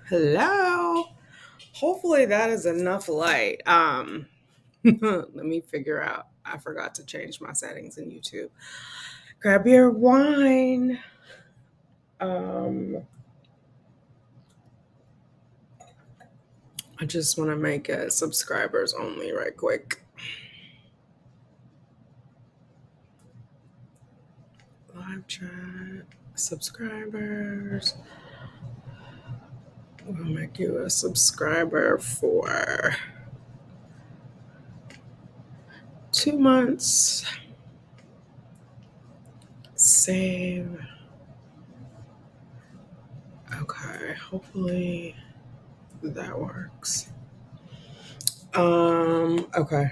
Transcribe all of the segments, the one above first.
Hello. Hopefully that is enough light. Let me figure out. I forgot to change my settings in YouTube. Grab your wine. Um, I just want to make it subscribers only right quick. Live chat, subscribers. We'll make you a subscriber for 2 months. Save. Okay, hopefully that works. Okay.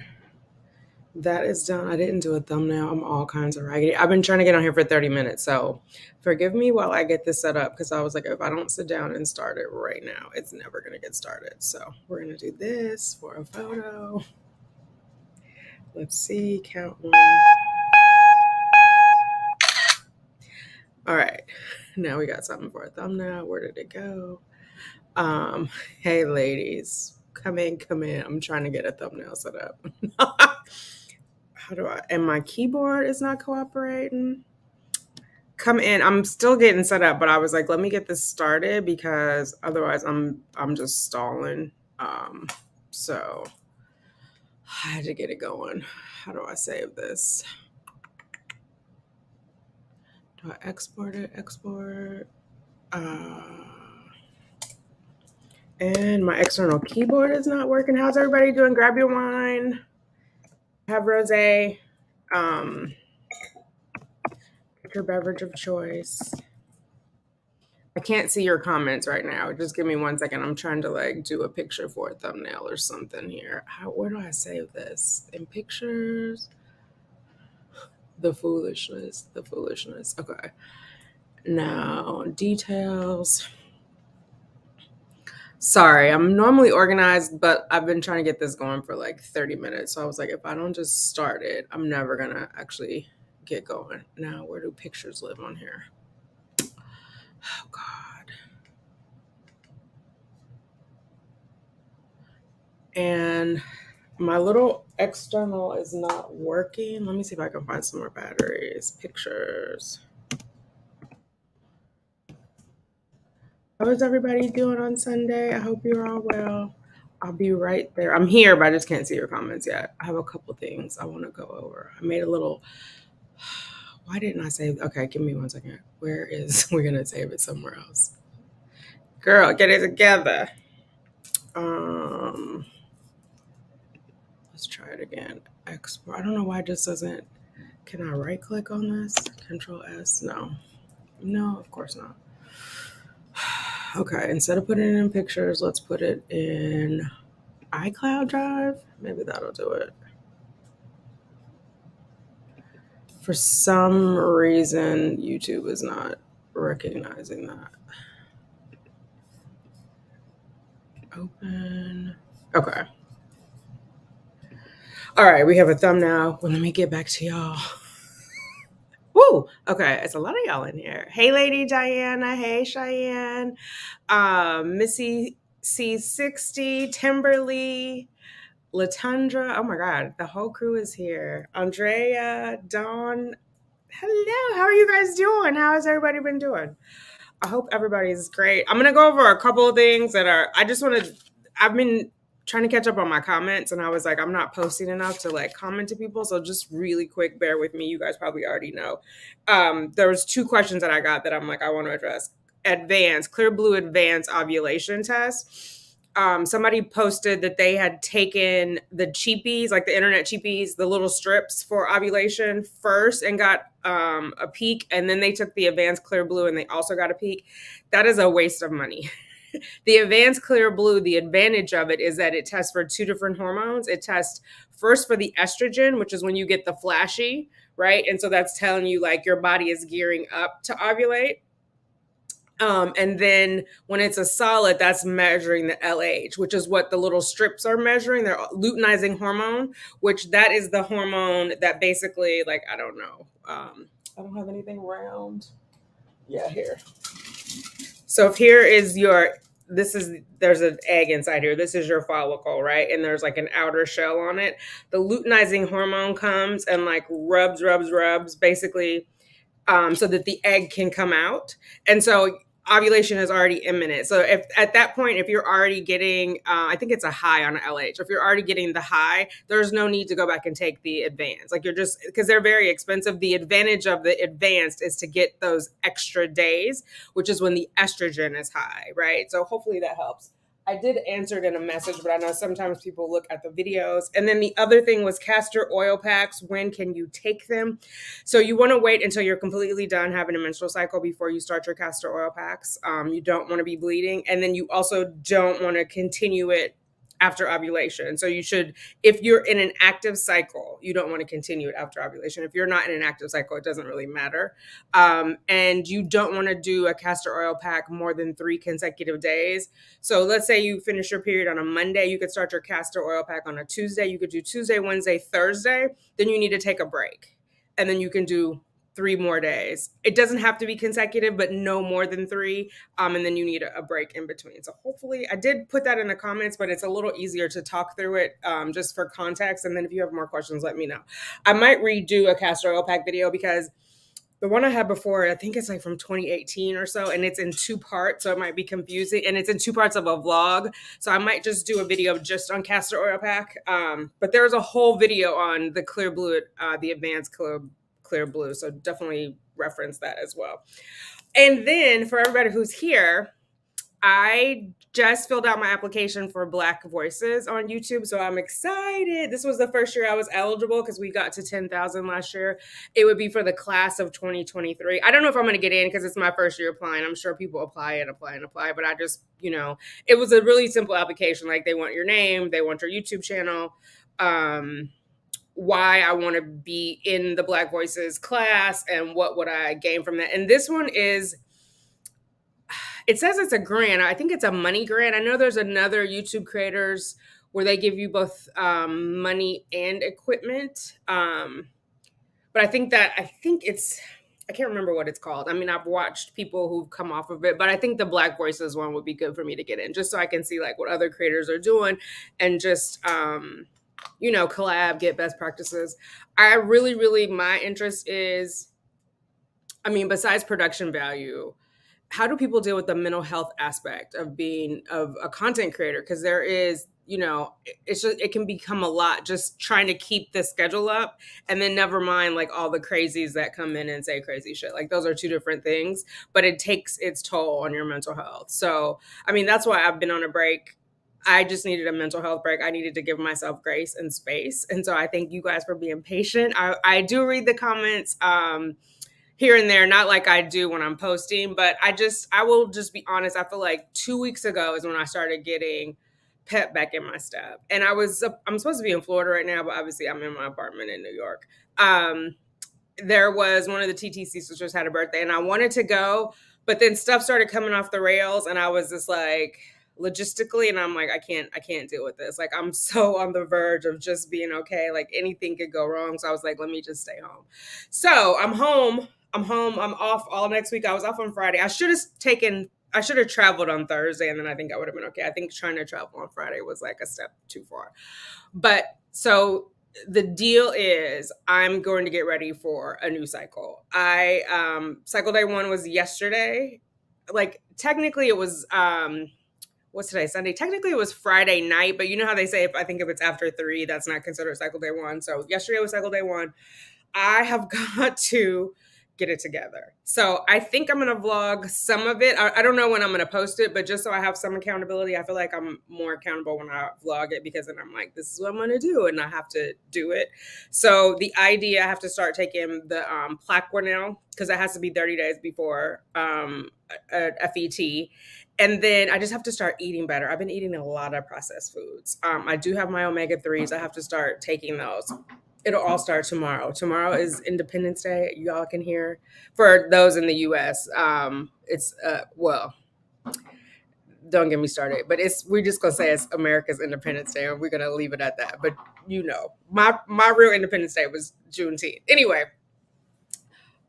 That is done. I didn't do a thumbnail. I'm all kinds of raggedy. I've been trying to get on here for 30 minutes. So forgive me while I get this set up because I was like, if I don't sit down and start it right now, it's never going to get started. So we're going to do this for a photo. Let's see. Count one. All right. Now we got something for a thumbnail. Where did it go? Hey, ladies. Come in. I'm trying to get a thumbnail set up. And my keyboard is not cooperating. Come in. I'm still getting set up, but I was like, let me get this started because otherwise I'm just stalling. So I had to get it going. How do I save this? Do I export it? Export. And my external keyboard is not working. How's everybody doing? Grab your wine. Have rosé. Pick your beverage of choice. I can't see your comments right now. Just give me 1 second. I'm trying to do a picture for a thumbnail or something here. Where do I save this? In pictures? The foolishness. Okay. Now, details. Sorry, I'm normally organized, but I've been trying to get this going for 30 minutes. So I was like, if I don't just start it, I'm never going to actually get going. Now, where do pictures live on here? Oh, God. And my little external is not working. Let me see if I can find some more batteries. Pictures. How is everybody doing on Sunday? I hope you're all well. I'll be right there. I'm here, but I just can't see your comments yet. I have a couple things I want to go over. I made a little. Why didn't I save? Okay, give me 1 second. We're going to save it somewhere else. Girl, get it together. Let's try it again. Export. I don't know why it just doesn't. Can I right click on this? Control S? No, of course not. Okay, instead of putting it in pictures, let's put it in iCloud Drive. Maybe that'll do it. For some reason, YouTube is not recognizing that. Open. Okay. All right, we have a thumbnail. Well, let me get back to y'all. Woo! Okay, it's a lot of y'all in here. Hey, Lady Diana. Hey, Cheyenne. Missy C60, Timberly, Latundra. Oh my God, the whole crew is here. Andrea, Dawn. Hello, how are you guys doing? How has everybody been doing? I hope everybody's great. I'm gonna go over a couple of things that are. I've been trying to catch up on my comments, and I was like, I'm not posting enough to comment to people. So just really quick, bear with me. You guys probably already know. There was 2 questions that I got that I'm like, I want to address. Clear blue advanced ovulation test. Somebody posted that they had taken the cheapies, like the internet cheapies, the little strips for ovulation first and got a peak, and then they took the advanced clear blue and they also got a peak. That is a waste of money. The advanced clear blue, the advantage of it is that it tests for 2 different hormones. It tests first for the estrogen, which is when you get the flashy, right? And so that's telling you your body is gearing up to ovulate. And then when it's a solid, that's measuring the LH, which is what the little strips are measuring. They're luteinizing hormone, which that is the hormone that basically, I don't know. I don't have anything round. Yeah, here. So if here is your there's an egg inside here. This is your follicle, right? And there's like an outer shell on it. The luteinizing hormone comes and like rubs basically, so that the egg can come out. And so ovulation is already imminent. So if at that point, if you're already getting, I think it's a high on LH. If you're already getting the high, there's no need to go back and take the advanced. Like you're just, because they're very expensive. The advantage of the advanced is to get those extra days, which is when the estrogen is high, right? So hopefully that helps. I did answer it in a message, but I know sometimes people look at the videos. And then the other thing was castor oil packs. When can you take them? So you want to wait until you're completely done having a menstrual cycle before you start your castor oil packs. You don't want to be bleeding. And then you also don't want to continue it after ovulation. So you should, if you're in an active cycle, you don't want to continue it after ovulation. If you're not in an active cycle, it doesn't really matter. And you don't want to do a castor oil pack more than 3 consecutive days. So let's say you finish your period on a Monday, you could start your castor oil pack on a Tuesday. You could do Tuesday, Wednesday, Thursday. Then you need to take a break. And then you can do 3 more days. It doesn't have to be consecutive, but no more than 3. And then you need a break in between. So hopefully, I did put that in the comments, but it's a little easier to talk through it just for context. And then if you have more questions, let me know. I might redo a castor oil pack video because the one I had before, I think it's like from 2018 or so, and it's in 2 parts, so it might be confusing. And it's in 2 parts of a vlog, so I might just do a video just on castor oil pack. But there's a whole video on the clear blue, the advanced clear blue, so definitely reference that as well. And then for everybody who's here, I just filled out my application for Black Voices on YouTube, so I'm excited. This was the first year I was eligible because we got to 10,000 last year. It would be for the class of 2023. I don't know if I'm going to get in because it's my first year applying. I'm sure people apply, but I just, it was a really simple application. Like they want your name, they want your YouTube channel, why I want to be in the Black Voices class, and what would I gain from that. And this one is, it says it's a grant. I think it's a money grant. I know there's another YouTube creators where they give you both money and equipment. But I think it's, I can't remember what it's called. I mean, I've watched people who've come off of it, but I think the Black Voices one would be good for me to get in, just so I can see like what other creators are doing and just, collab, get best practices. I really, my interest is, I mean, besides production value, how do people deal with the mental health aspect of being of a content creator? Because there is, it's just, it can become a lot just trying to keep the schedule up, and then never mind like all the crazies that come in and say crazy shit. Like those are 2 different things, but it takes its toll on your mental health. So, I mean, that's why I've been on a break. I just needed a mental health break. I needed to give myself grace and space. And so I thank you guys for being patient. I do read the comments, here and there, not like I do when I'm posting, but I will just be honest. I feel like 2 weeks ago is when I started getting pep back in my step. And I'm supposed to be in Florida right now, but obviously I'm in my apartment in New York. There was one of the TTC sisters had a birthday and I wanted to go, but then stuff started coming off the rails and I was just like, logistically, and I'm like, I can't deal with this. Like, I'm so on the verge of just being okay. Like anything could go wrong. So I was like, let me just stay home. So I'm home. I'm off all next week. I was off on Friday. I should have traveled on Thursday, and then I think I would have been okay. I think trying to travel on Friday was like a step too far. But so the deal is I'm going to get ready for a new cycle. Cycle day 1 was yesterday. Like technically it was, what's today? Sunday. Technically it was Friday night, but you know how they say, if it's after 3, that's not considered cycle day 1. So yesterday was cycle day 1. I have got to get it together. So I think I'm going to vlog some of it. I don't know when I'm going to post it, but just so I have some accountability, I feel like I'm more accountable when I vlog it, because then I'm like, this is what I'm going to do, and I have to do it. So the idea, I have to start taking the Plaquenil, because it has to be 30 days before a FET. And then I just have to start eating better. I've been eating a lot of processed foods. I do have my omega-3s. I have to start taking those. It'll all start tomorrow. Tomorrow is Independence Day. Y'all can hear. For those in the U.S., it's, don't get me started. But we're just going to say it's America's Independence Day, and we're going to leave it at that. But, my real Independence Day was Juneteenth. Anyway,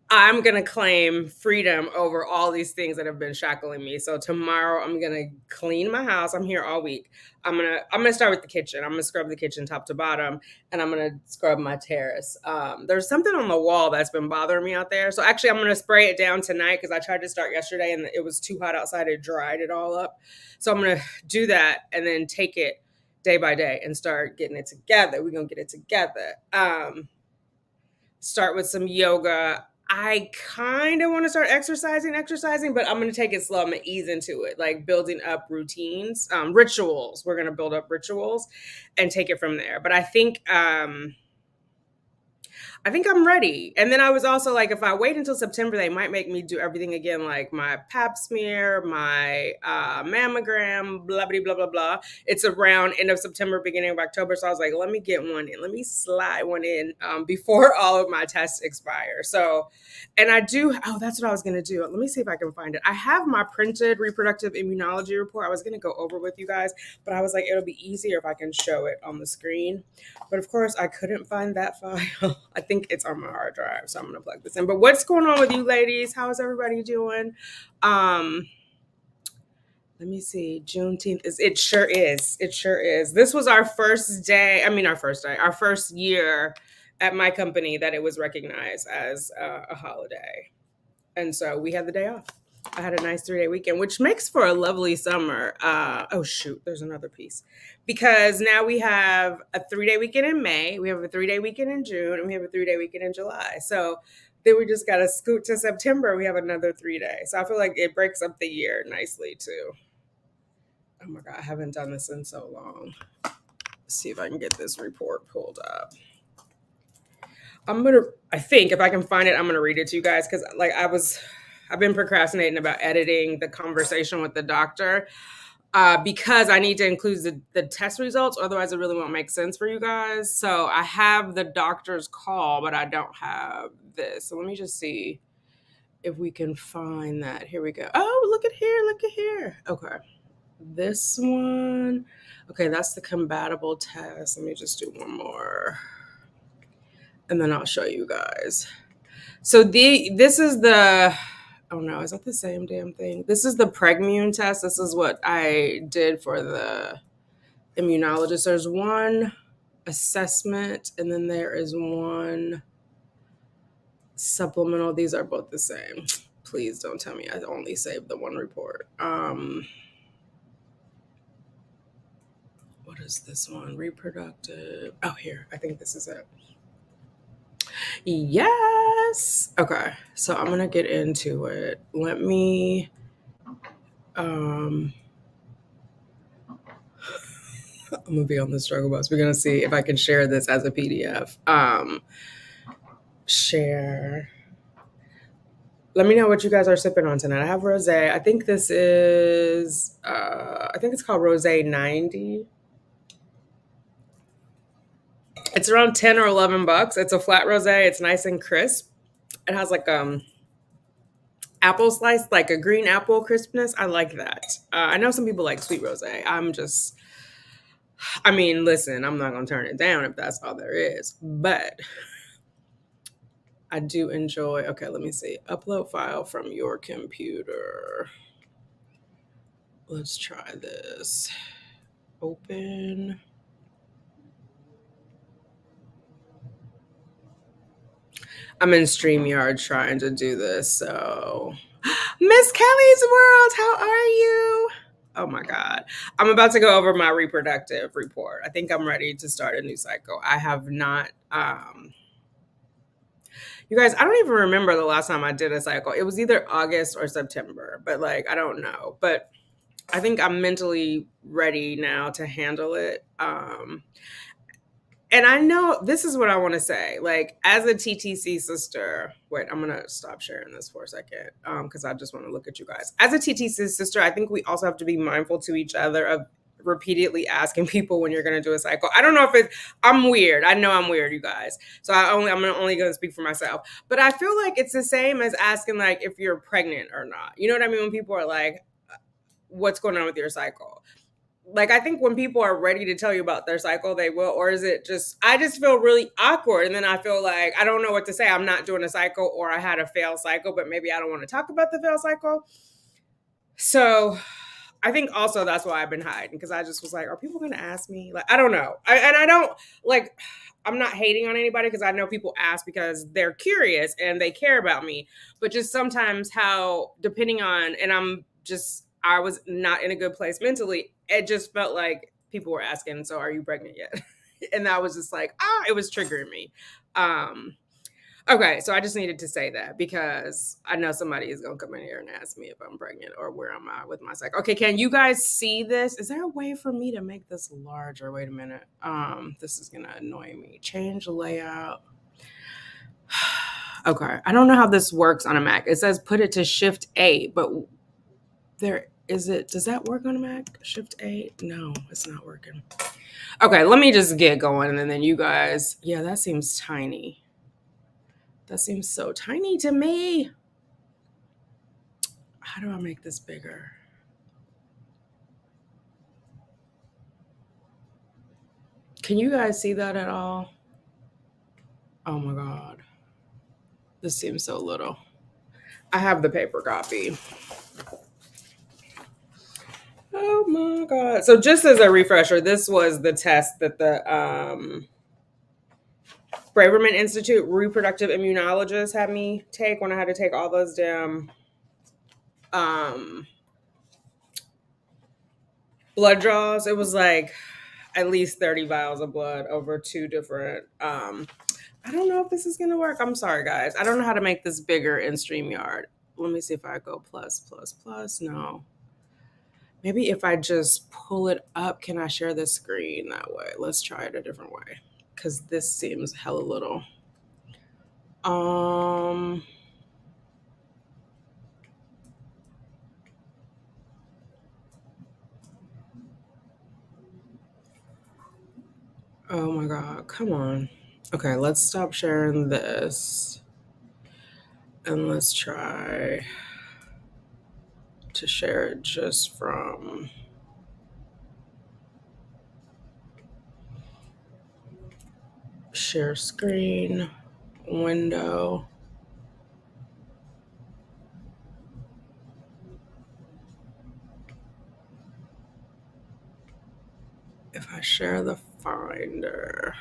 I'm gonna claim freedom over all these things that have been shackling me. So tomorrow I'm gonna clean my house. I'm here all week. I'm gonna start with the kitchen. I'm gonna scrub the kitchen top to bottom, and I'm gonna scrub my terrace. There's something on the wall that's been bothering me out there. So actually, I'm gonna spray it down tonight because I tried to start yesterday and it was too hot outside. It dried it all up. So I'm gonna do that and then take it day by day and start getting it together. We're gonna get it together. Start with some yoga. I kind of want to start exercising, but I'm going to take it slow. I'm going to ease into it, like building up routines, rituals. We're going to build up rituals and take it from there. But I think I'm ready. And then I was also like, if I wait until September, they might make me do everything again, like my pap smear, my mammogram, blah, blah, blah, blah, blah. It's around end of September, beginning of October. So I was like, let me get one in. Let me slide one in before all of my tests expire. So, and that's what I was going to do. Let me see if I can find it. I have my printed reproductive immunology report. I was going to go over with you guys, but I was like, it'll be easier if I can show it on the screen. But of course, I couldn't find that file. I think it's on my hard drive, so I'm gonna plug this in. But what's going on with you ladies? How is everybody doing? Let me see. Juneteenth is it sure is. It sure is. This was our first day. I mean, our first year at my company that it was recognized as a holiday, and so we had the day off. I had a nice 3-day weekend, which makes for a lovely summer. Oh shoot, there's another piece. Because now we have a 3-day weekend in May, we have a 3-day weekend in June, and we have a 3-day weekend in July. So then we just got to scoot to September. We have another 3 day. So I feel like it breaks up the year nicely too. Oh my God, I haven't done this in so long. Let's see if I can get this report pulled up. I think if I can find it, I'm gonna read it to you guys because I've been procrastinating about editing the conversation with the doctor because I need to include the test results. Otherwise, it really won't make sense for you guys. So I have the doctor's call, but I don't have this. So let me just see if we can find that. Here we go. Oh, look at here. Look at here. Okay. This one. Okay, that's the compatible test. Let me just do one more. And then I'll show you guys. So this is the, oh no, is that the same damn thing? This is the Pregmune test. This is what I did for the immunologist. There's one assessment and then there is one supplemental. These are both the same. Please don't tell me I only saved the one report. What is this one? Reproductive. Oh, here. I think this is it. Yes. Okay. So I'm going to get into it. Let me I'm going to be on the struggle bus. We're going to see if I can share this as a PDF. Share. Let me know what you guys are sipping on tonight. I have rosé. I think this is I think it's called Rosé 90. It's around 10 or $11. It's a flat rosé. It's nice and crisp. It has like apple slice, like a green apple crispness. I like that. I know some people like sweet rosé. Listen, I'm not gonna turn it down if that's all there is, but I do enjoy. Okay, let me see. Upload file from your computer. Let's try this. Open. I'm in StreamYard trying to do this, so Miss Kelly's World, how are you? Oh my God. I'm about to go over my reproductive report. I think I'm ready to start a new cycle. I have not you guys, I don't even remember the last time I did a cycle. It was either August or September, but I don't know. But I think I'm mentally ready now to handle it. And I know this is what I want to say. As a TTC sister, wait, I'm going to stop sharing this for a second because I just want to look at you guys. As a TTC sister, I think we also have to be mindful to each other of repeatedly asking people when you're going to do a cycle. I don't know if I'm weird. I know I'm weird, you guys. So I'm only going to speak for myself. But I feel like it's the same as asking if you're pregnant or not. You know what I mean? When people are like, what's going on with your cycle? like, I think when people are ready to tell you about their cycle, they will, or is it just, I just feel really awkward. And then I feel like I don't know what to say. I'm not doing a cycle, or I had a failed cycle, but maybe I don't want to talk about the failed cycle. So I think also that's why I've been hiding, because I just was like, are people going to ask me? Like, I don't know. And I don't like, I'm not hating on anybody, because I know people ask because they're curious and they care about me. But just sometimes how, depending on, and I was not in a good place mentally. It just felt like people were asking, so are you pregnant yet? And that was just like, it was triggering me. Okay, so I just needed to say that, because I know somebody is gonna come in here and ask me if I'm pregnant or where am I with my cycle. Okay, can you guys see this? Is there a way for me to make this larger? Wait a minute. This is gonna annoy me. Change layout. Okay, I don't know how this works on a Mac. It says put it to Shift A, but there is it. Does that work on a Mac? Shift A? No, it's not working. Okay, let me just get going, and then you guys. Yeah, that seems tiny. That seems so tiny to me. How do I make this bigger? Can you guys see that at all? Oh my God. This seems so little. I have the paper copy. Oh my God. So just as a refresher, this was the test that the Braverman Institute reproductive immunologist had me take when I had to take all those damn blood draws. It was like at least 30 vials of blood over two different I don't know if this is gonna work. I'm sorry guys. I don't know how to make this bigger in StreamYard. Let me see if I go plus plus plus. No. Maybe if I just pull it up, can I share the screen that way? Let's try it a different way, because this seems hella little. Oh my God, come on. Okay, let's stop sharing this. And let's try to share it just from share screen, window. If I share the Finder.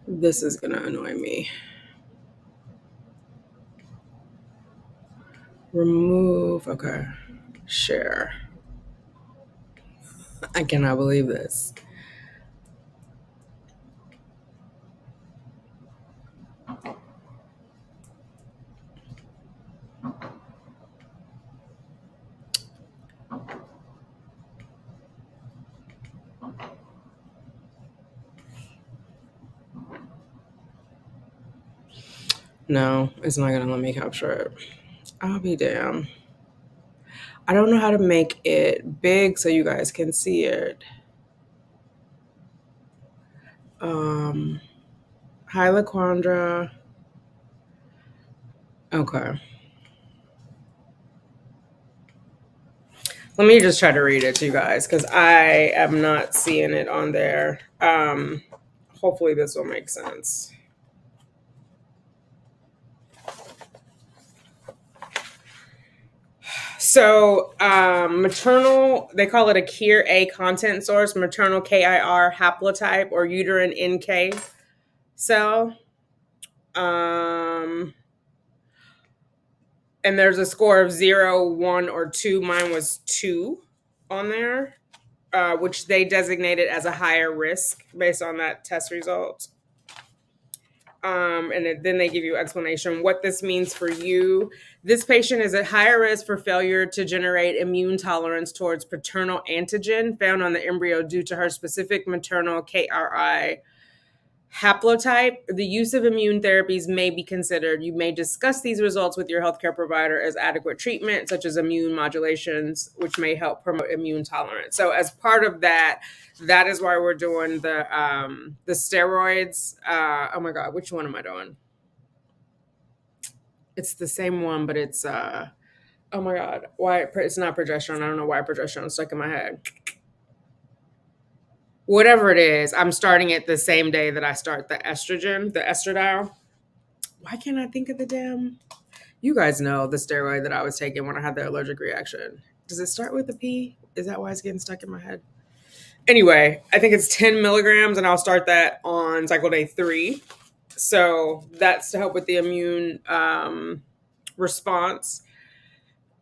This is gonna annoy me. Remove, okay. Share. I cannot believe this. No, it's not gonna let me capture it. I'll be damned. I don't know how to make it big so you guys can see it. Hi, LaQuandra. Okay. Let me just try to read it to you guys, because I am not seeing it on there. Hopefully this will make sense. So maternal, they call it a KIR-A content source, maternal KIR haplotype or uterine NK cell. And there's a score of 0, 1, or 2. Mine was 2 on there, which they designated as a higher risk based on that test result. And then they give you explanation what this means for you. This patient is at higher risk for failure to generate immune tolerance towards paternal antigen found on the embryo due to her specific maternal KRI haplotype. The use of immune therapies may be considered. You may discuss these results with your healthcare provider as adequate treatment, such as immune modulations, which may help promote immune tolerance. So as part of that, that is why we're doing the steroids. Oh my God, which one am I doing? It's the same one, but it's oh my god, why it's not progesterone. I don't know why progesterone's stuck in my head. Whatever it is, I'm starting it the same day that I start the estrogen, the estradiol. Why can't I think of the damn? You guys know the steroid that I was taking when I had the allergic reaction. Does it start with a P? Is that why it's getting stuck in my head? Anyway, I think it's 10 milligrams, and I'll start that on cycle day 3. So that's to help with the immune response.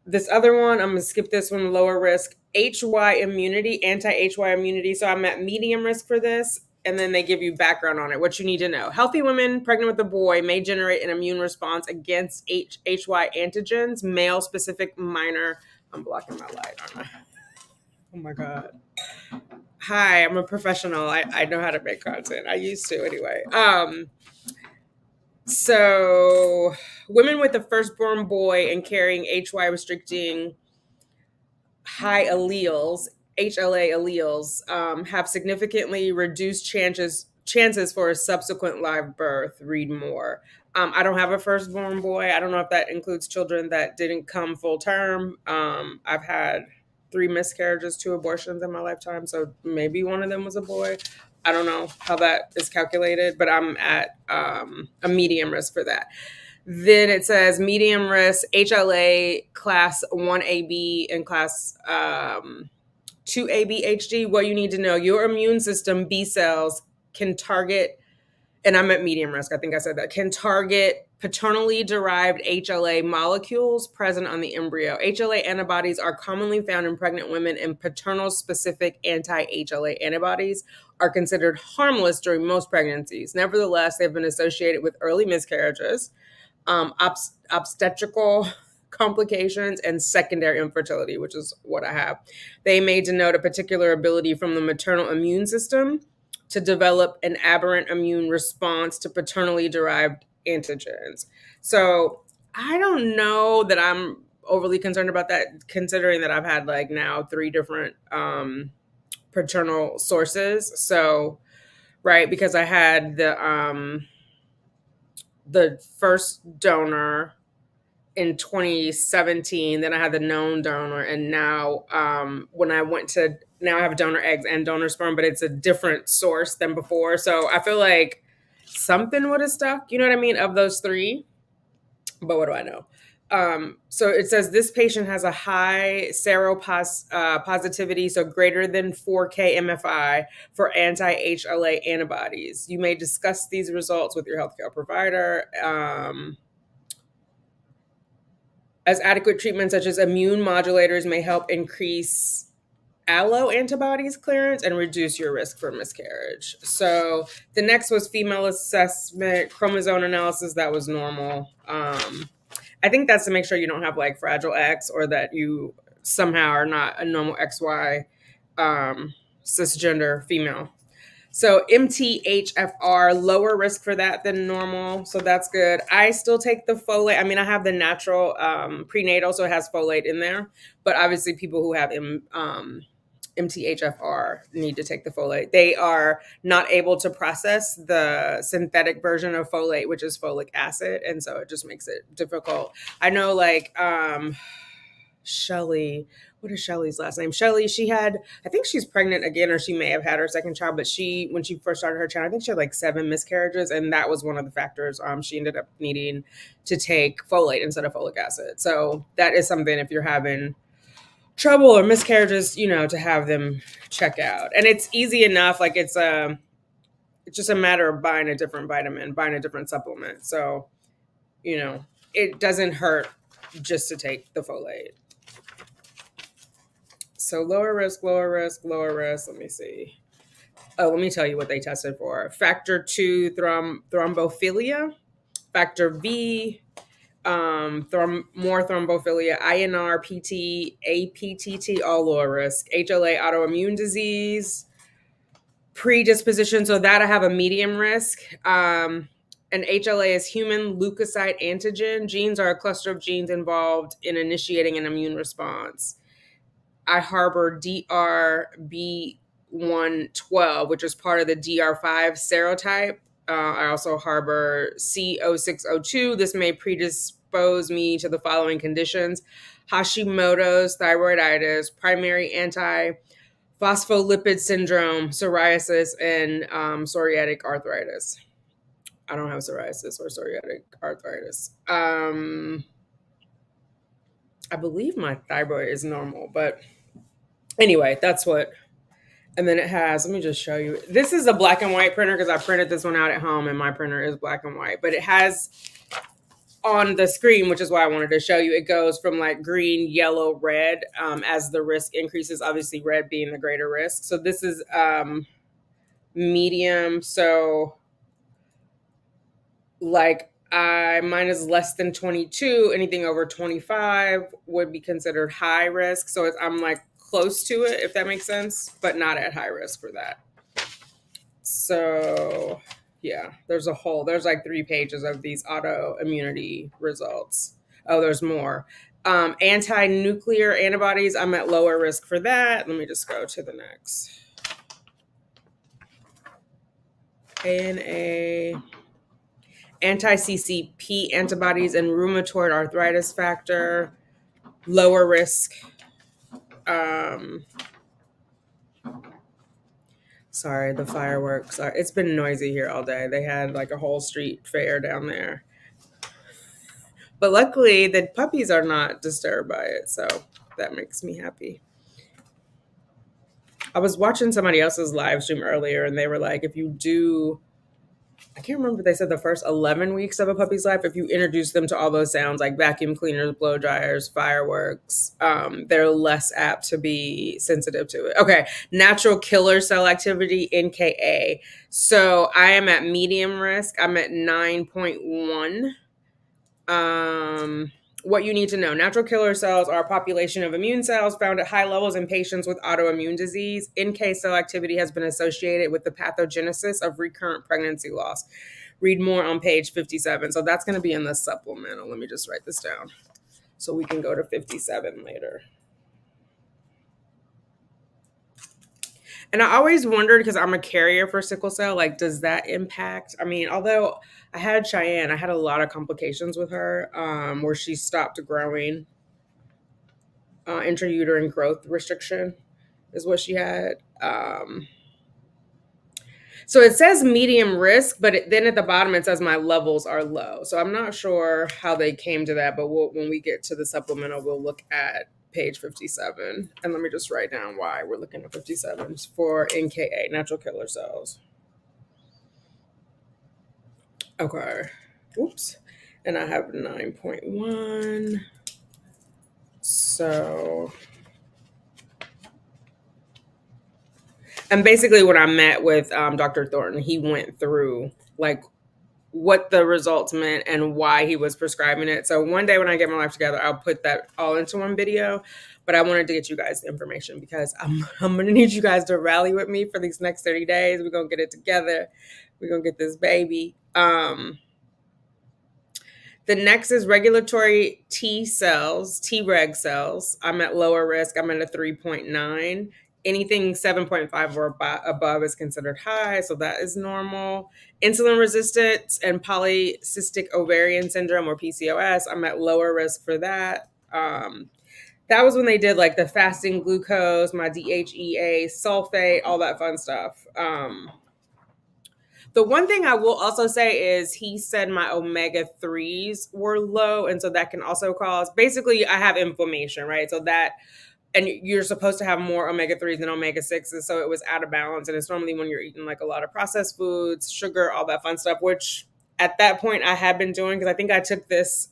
This other one, I'm going to skip this one, lower risk. HY immunity, anti-HY immunity. So I'm at medium risk for this. And then they give you background on it, what you need to know. Healthy women pregnant with a boy may generate an immune response against HY antigens, male-specific minor. I'm blocking my light, aren't I? Oh, my God. Hi, I'm a professional. I know how to make content. I used to anyway. So women with a firstborn boy and carrying HY restricting high alleles, HLA alleles, have significantly reduced chances for a subsequent live birth. Read more. I don't have a firstborn boy. I don't know if that includes children that didn't come full term. I've had 3 miscarriages, 2 abortions in my lifetime, so maybe one of them was a boy. I don't know how that is calculated, but I'm at a medium risk for that. Then it says medium risk HLA class 1AB and class 2AB HD. What you need to know, your immune system, B cells, can target, and I'm at medium risk, I think I said that, can target paternally derived HLA molecules present on the embryo. HLA antibodies are commonly found in pregnant women, and paternal specific anti-HLA antibodies are considered harmless during most pregnancies. Nevertheless, they've been associated with early miscarriages, obstetrical complications, and secondary infertility, which is what I have. They may denote a particular ability from the maternal immune system to develop an aberrant immune response to paternally derived antigens. So I don't know that I'm overly concerned about that, considering that I've had like now 3 different paternal sources. So, right, because I had the first donor in 2017, then I had the known donor, and now when I went to, now I have donor eggs and donor sperm, but it's a different source than before. So I feel like something would have stuck, you know what I mean, of those 3, but what do I know? So it says this patient has a high seropositivity, so greater than 4K MFI for anti-HLA antibodies. You may discuss these results with your healthcare provider. As adequate treatments such as immune modulators may help increase allo antibodies clearance and reduce your risk for miscarriage. So the next was female assessment, chromosome analysis. That was normal. I think that's to make sure you don't have like fragile X, or that you somehow are not a normal XY cisgender female. So MTHFR, lower risk for that than normal. So that's good. I still take the folate. I mean, I have the natural prenatal, so it has folate in there. But obviously people who have MTHFR need to take the folate. They are not able to process the synthetic version of folate, which is folic acid. And so it just makes it difficult. I know like Shelly, what is Shelly's last name? Shelly, she had, I think she's pregnant again, or she may have had her second child, but she, when she first started her child, I think she had like 7 miscarriages. And that was one of the factors. She ended up needing to take folate instead of folic acid. So that is something, if you're having trouble or miscarriages, you know, to have them check out. And it's easy enough. Like it's just a matter of buying a different vitamin, buying a different supplement. So, you know, it doesn't hurt just to take the folate. So lower risk, lower risk, lower risk. Let me see. Oh, let me tell you what they tested for. Factor 2 thrombophilia, factor V, more thrombophilia, INR, PT, APTT, all lower risk, HLA, autoimmune disease, predisposition. So that I have a medium risk. And HLA is human leukocyte antigen. Genes are a cluster of genes involved in initiating an immune response. I harbor DRB112, which is part of the DR5 serotype. I also harbor C0602. This may predispose me to the following conditions: Hashimoto's, thyroiditis, primary antiphospholipid syndrome, psoriasis, and psoriatic arthritis. I don't have psoriasis or psoriatic arthritis. I believe my thyroid is normal, but anyway, that's what. And then it has, let me just show you. This is a black and white printer because I printed this one out at home and my printer is black and white. But it has on the screen, which is why I wanted to show you, it goes from like green, yellow, red as the risk increases, obviously red being the greater risk. So this is medium. So like mine is less than 22. Anything over 25 would be considered high risk. So I'm like close to it, if that makes sense, but not at high risk for that. So yeah, there's like 3 pages of these autoimmunity results. Oh, there's more. Anti-nuclear antibodies, I'm at lower risk for that. Let me just go to the next. ANA, anti-CCP antibodies and rheumatoid arthritis factor, lower risk. Sorry, the fireworks. It's been noisy here all day. They had like a whole street fair down there. But luckily, the puppies are not disturbed by it, so that makes me happy. I was watching somebody else's live stream earlier, and they were like, if you do, I can't remember if they said the first 11 weeks of a puppy's life, if you introduce them to all those sounds like vacuum cleaners, blow dryers, fireworks, they're less apt to be sensitive to it. Okay, natural killer cell activity, NKA. So I am at medium risk. I'm at 9.1. What you need to know: natural killer cells are a population of immune cells found at high levels in patients with autoimmune disease. NK cell activity has been associated with the pathogenesis of recurrent pregnancy loss. Read more on page 57. So that's going to be in the supplemental. Let me just write this down so we can go to 57 later. And I always wondered, because I'm a carrier for sickle cell, like, does that impact? I mean, although I had Cheyenne, I had a lot of complications with her where she stopped growing. Intrauterine growth restriction is what she had. So it says medium risk, but then at the bottom it says my levels are low. So I'm not sure how they came to that, but when we get to the supplemental, we'll look at page 57. And let me just write down why we're looking at 57 for NKA, natural killer cells. Okay. Oops. And I have 9.1. So, and basically when I met with Dr. Thornton, he went through like what the results meant and why he was prescribing it. So one day when I get my life together, I'll put that all into one video. But I wanted to get you guys the information because I'm going to need you guys to rally with me for these next 30 days. We're going to get it together. We're going to get this baby. The next is regulatory T cells, Treg cells. I'm at lower risk. I'm at a 3.9. Anything 7.5 or above is considered high, so that is normal. Insulin resistance and polycystic ovarian syndrome, or PCOS, I'm at lower risk for that. That was when they did like the fasting glucose, my DHEA, sulfate, all that fun stuff. The one thing I will also say is he said my omega-3s were low, and so that can also cause, basically I have inflammation, right? So that, and you're supposed to have more omega-3s than omega-6s, so it was out of balance. And it's normally when you're eating like a lot of processed foods, sugar, all that fun stuff, which at that point I had been doing, because I think I took this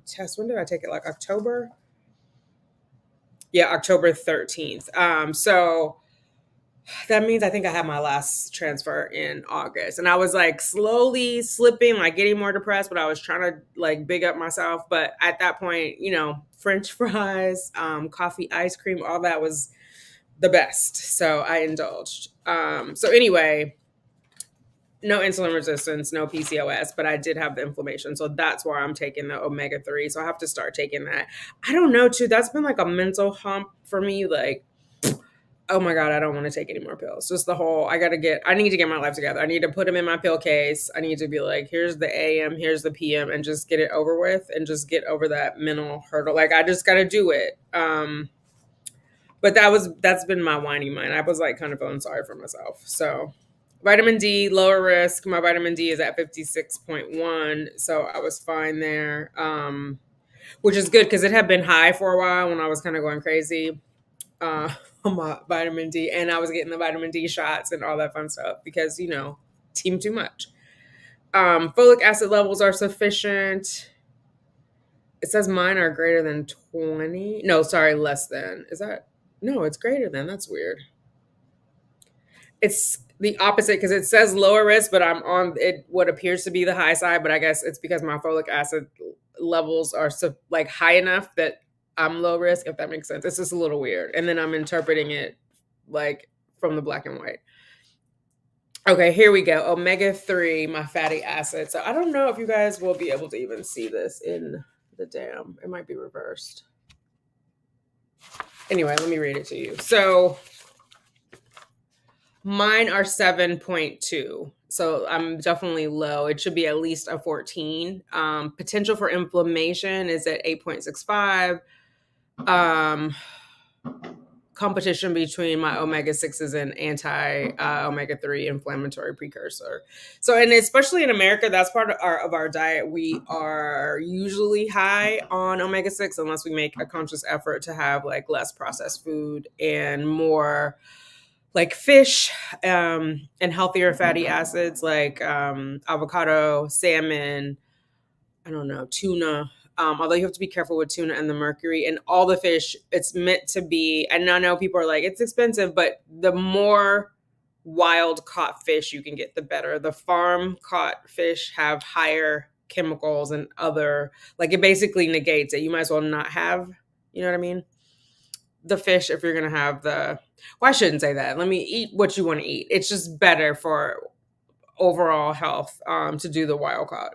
test. When did I take it? Like October? Yeah, October 13th. So that means I think I had my last transfer in August. And I was like slowly slipping, like getting more depressed, but I was trying to like big up myself. But at that point, you know, French fries, coffee, ice cream, all that was the best. So I indulged. So anyway, no insulin resistance, no PCOS, but I did have the inflammation. So that's why I'm taking the omega-3. So I have to start taking that. I don't know too. That's been like a mental hump for me. Like, oh my God, I don't want to take any more pills. Just the whole, I need to get my life together. I need to put them in my pill case. I need to be like, here's the AM, here's the PM, and just get it over with and just get over that mental hurdle. Like, I just got to do it. But that's been my whiny mind. I was like kind of feeling sorry for myself. So vitamin D, lower risk. My vitamin D is at 56.1. So I was fine there. Which is good because it had been high for a while when I was kind of going crazy on my vitamin D, and I was getting the vitamin D shots and all that fun stuff because, team too much. Folic acid levels are sufficient. It says mine are greater than 20. No, sorry, less than. Is that? No, it's greater than. That's weird. It's the opposite because it says lower risk, but I'm on it what appears to be the high side, but I guess it's because my folic acid levels are like high enough that I'm low risk, if that makes sense. It's just a little weird. And then I'm interpreting it like from the black and white. Okay, here we go. Omega-3, my fatty acid. So I don't know if you guys will be able to even see this in the it might be reversed. Anyway, let me read it to you. So mine are 7.2. So I'm definitely low. It should be at least a 14. Potential for inflammation is at 8.65. Competition between my omega-6s and omega-3 inflammatory precursor. So, and especially in America, that's part of our diet. We are usually high on omega-6 unless we make a conscious effort to have like less processed food and more like fish and healthier fatty acids like avocado, salmon, I don't know, tuna. Although you have to be careful with tuna and the mercury and all the fish, it's meant to be. And I know people are like, it's expensive, but the more wild caught fish you can get, the better. The farm caught fish have higher chemicals and other, like it basically negates it. You might as well not have, you know what I mean? The fish, if you're going to have well, I shouldn't say that. Let me eat what you want to eat. It's just better for overall health to do the wild caught.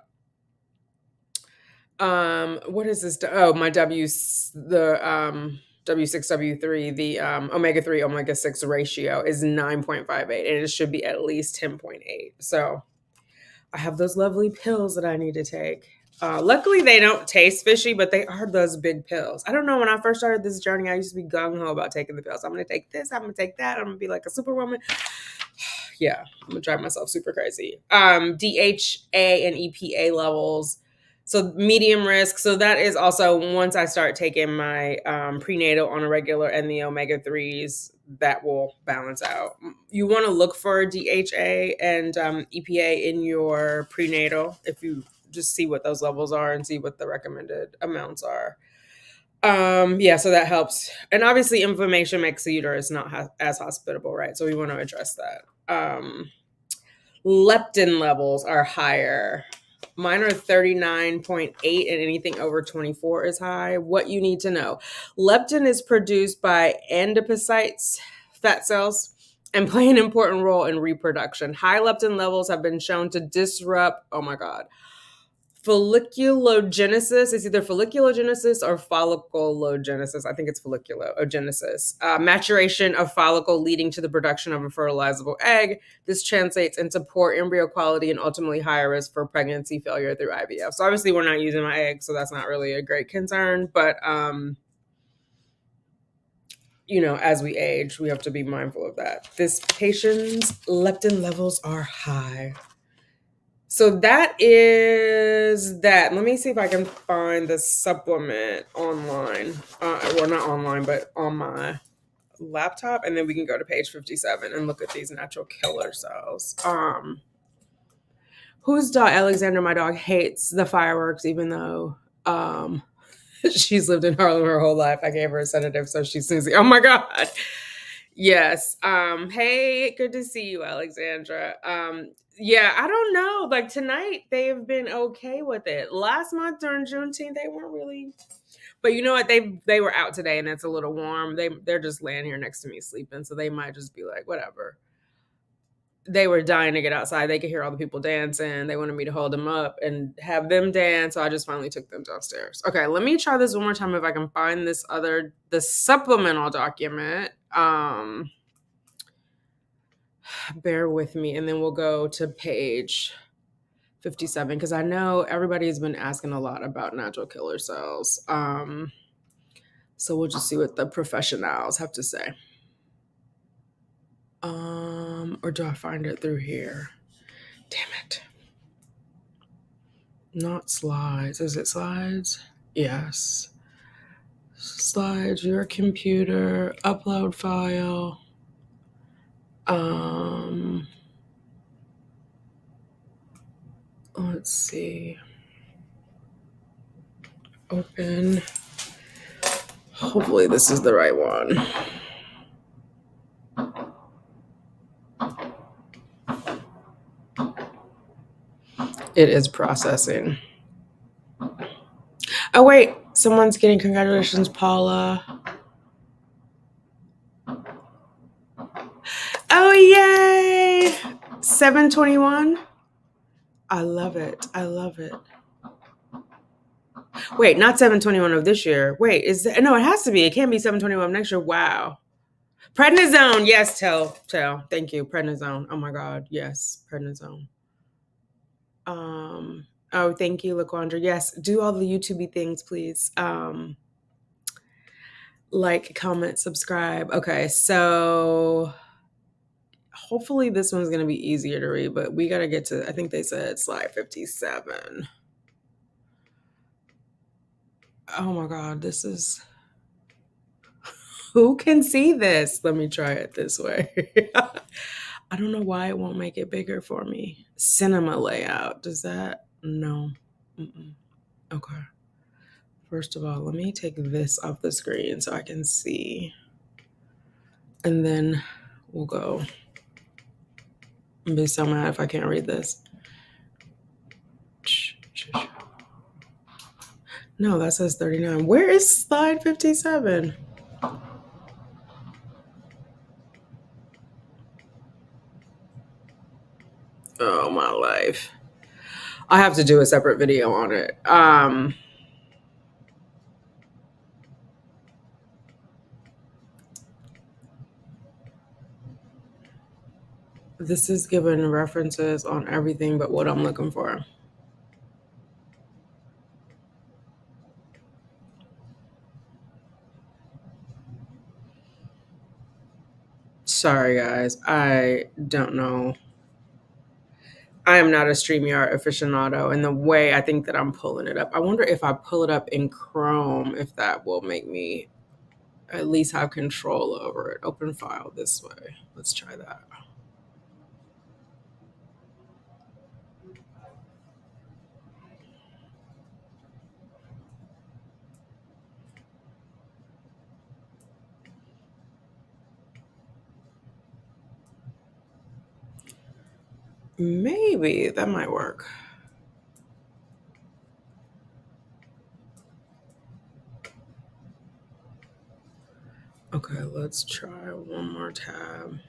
What is this? Oh, my W6, W3, the omega-3, omega-6 ratio is 9.58, and it should be at least 10.8. So I have those lovely pills that I need to take. Luckily, they don't taste fishy, but they are those big pills. I don't know. When I first started this journey, I used to be gung-ho about taking the pills. I'm going to take this. I'm going to take that. I'm going to be like a superwoman. Yeah, I'm going to drive myself super crazy. DHA and EPA levels. So medium risk. So that is also once I start taking my prenatal on a regular and the omega-3s, that will balance out. You want to look for DHA and EPA in your prenatal if you just see what those levels are and see what the recommended amounts are. So that helps. And obviously inflammation makes the uterus not as hospitable, right? So we want to address that. Leptin levels are higher. Mine are 39.8 and anything over 24 is high. What you need to know. Leptin is produced by adipocytes, fat cells, and play an important role in reproduction. High leptin levels have been shown to disrupt, folliculogenesis. It's either folliculogenesis or folliculogenesis. I think it's folliculogenesis. Maturation of follicle leading to the production of a fertilizable egg. This translates into poor embryo quality and ultimately higher risk for pregnancy failure through IVF. So obviously we're not using my egg, so that's not really a great concern. But, as we age, we have to be mindful of that. This patient's leptin levels are high. So that is that. Let me see if I can find the supplement online. Well, not online, but on my laptop. And then we can go to page 57 and look at these natural killer cells. Whose dog? Alexandra, my dog, hates the fireworks, even though she's lived in Harlem her whole life. I gave her a sedative, so she's snoozy. Oh my God. Yes. Hey, good to see you, Alexandra. Yeah, I don't know. Like tonight, they've been okay with it. Last month during Juneteenth, they weren't really. But you know what? They were out today, and it's a little warm. They're just laying here next to me sleeping, so they might just be like, whatever. They were dying to get outside. They could hear all the people dancing. They wanted me to hold them up and have them dance. So I just finally took them downstairs. Okay, let me try this one more time if I can find the supplemental document. bear with me, and then we'll go to page 57 because I know everybody's been asking a lot about natural killer cells. So we'll just see what the professionals have to say. Or do I find it through here? Damn it. Not slides. Is it slides? Yes. Slides, your computer, upload file. Let's see. Open. Hopefully this is the right one. It is processing. Oh, wait. Someone's getting congratulations, Paula. Oh, yay. 721. I love it. I love it. Wait, not 721 of this year. Wait, no, it has to be. It can't be 721 of next year. Wow. Prednisone. Yes, tell. Thank you. Prednisone. Oh my God. Yes, prednisone. Oh, thank you, LaQuandra. Yes, do all the YouTubey things, please. Like, comment, subscribe. Okay, so hopefully this one's gonna be easier to read, but we gotta get to, I think they said slide 57. Oh my God, this is, who can see this? Let me try it this way. I don't know why it won't make it bigger for me. Cinema layout, does that? No. Okay. First of all, let me take this off the screen so I can see. And then we'll go. I'll be so mad if I can't read this. No, that says 39. Where is slide 57? Oh, my life. I have to do a separate video on it. This is given references on everything but what I'm looking for. Sorry, guys. I don't know. I am not a StreamYard aficionado, and the way I think that I'm pulling it up, I wonder if I pull it up in Chrome, if that will make me at least have control over it. Open file this way. Let's try that. Maybe that might work. Okay, let's try one more tab.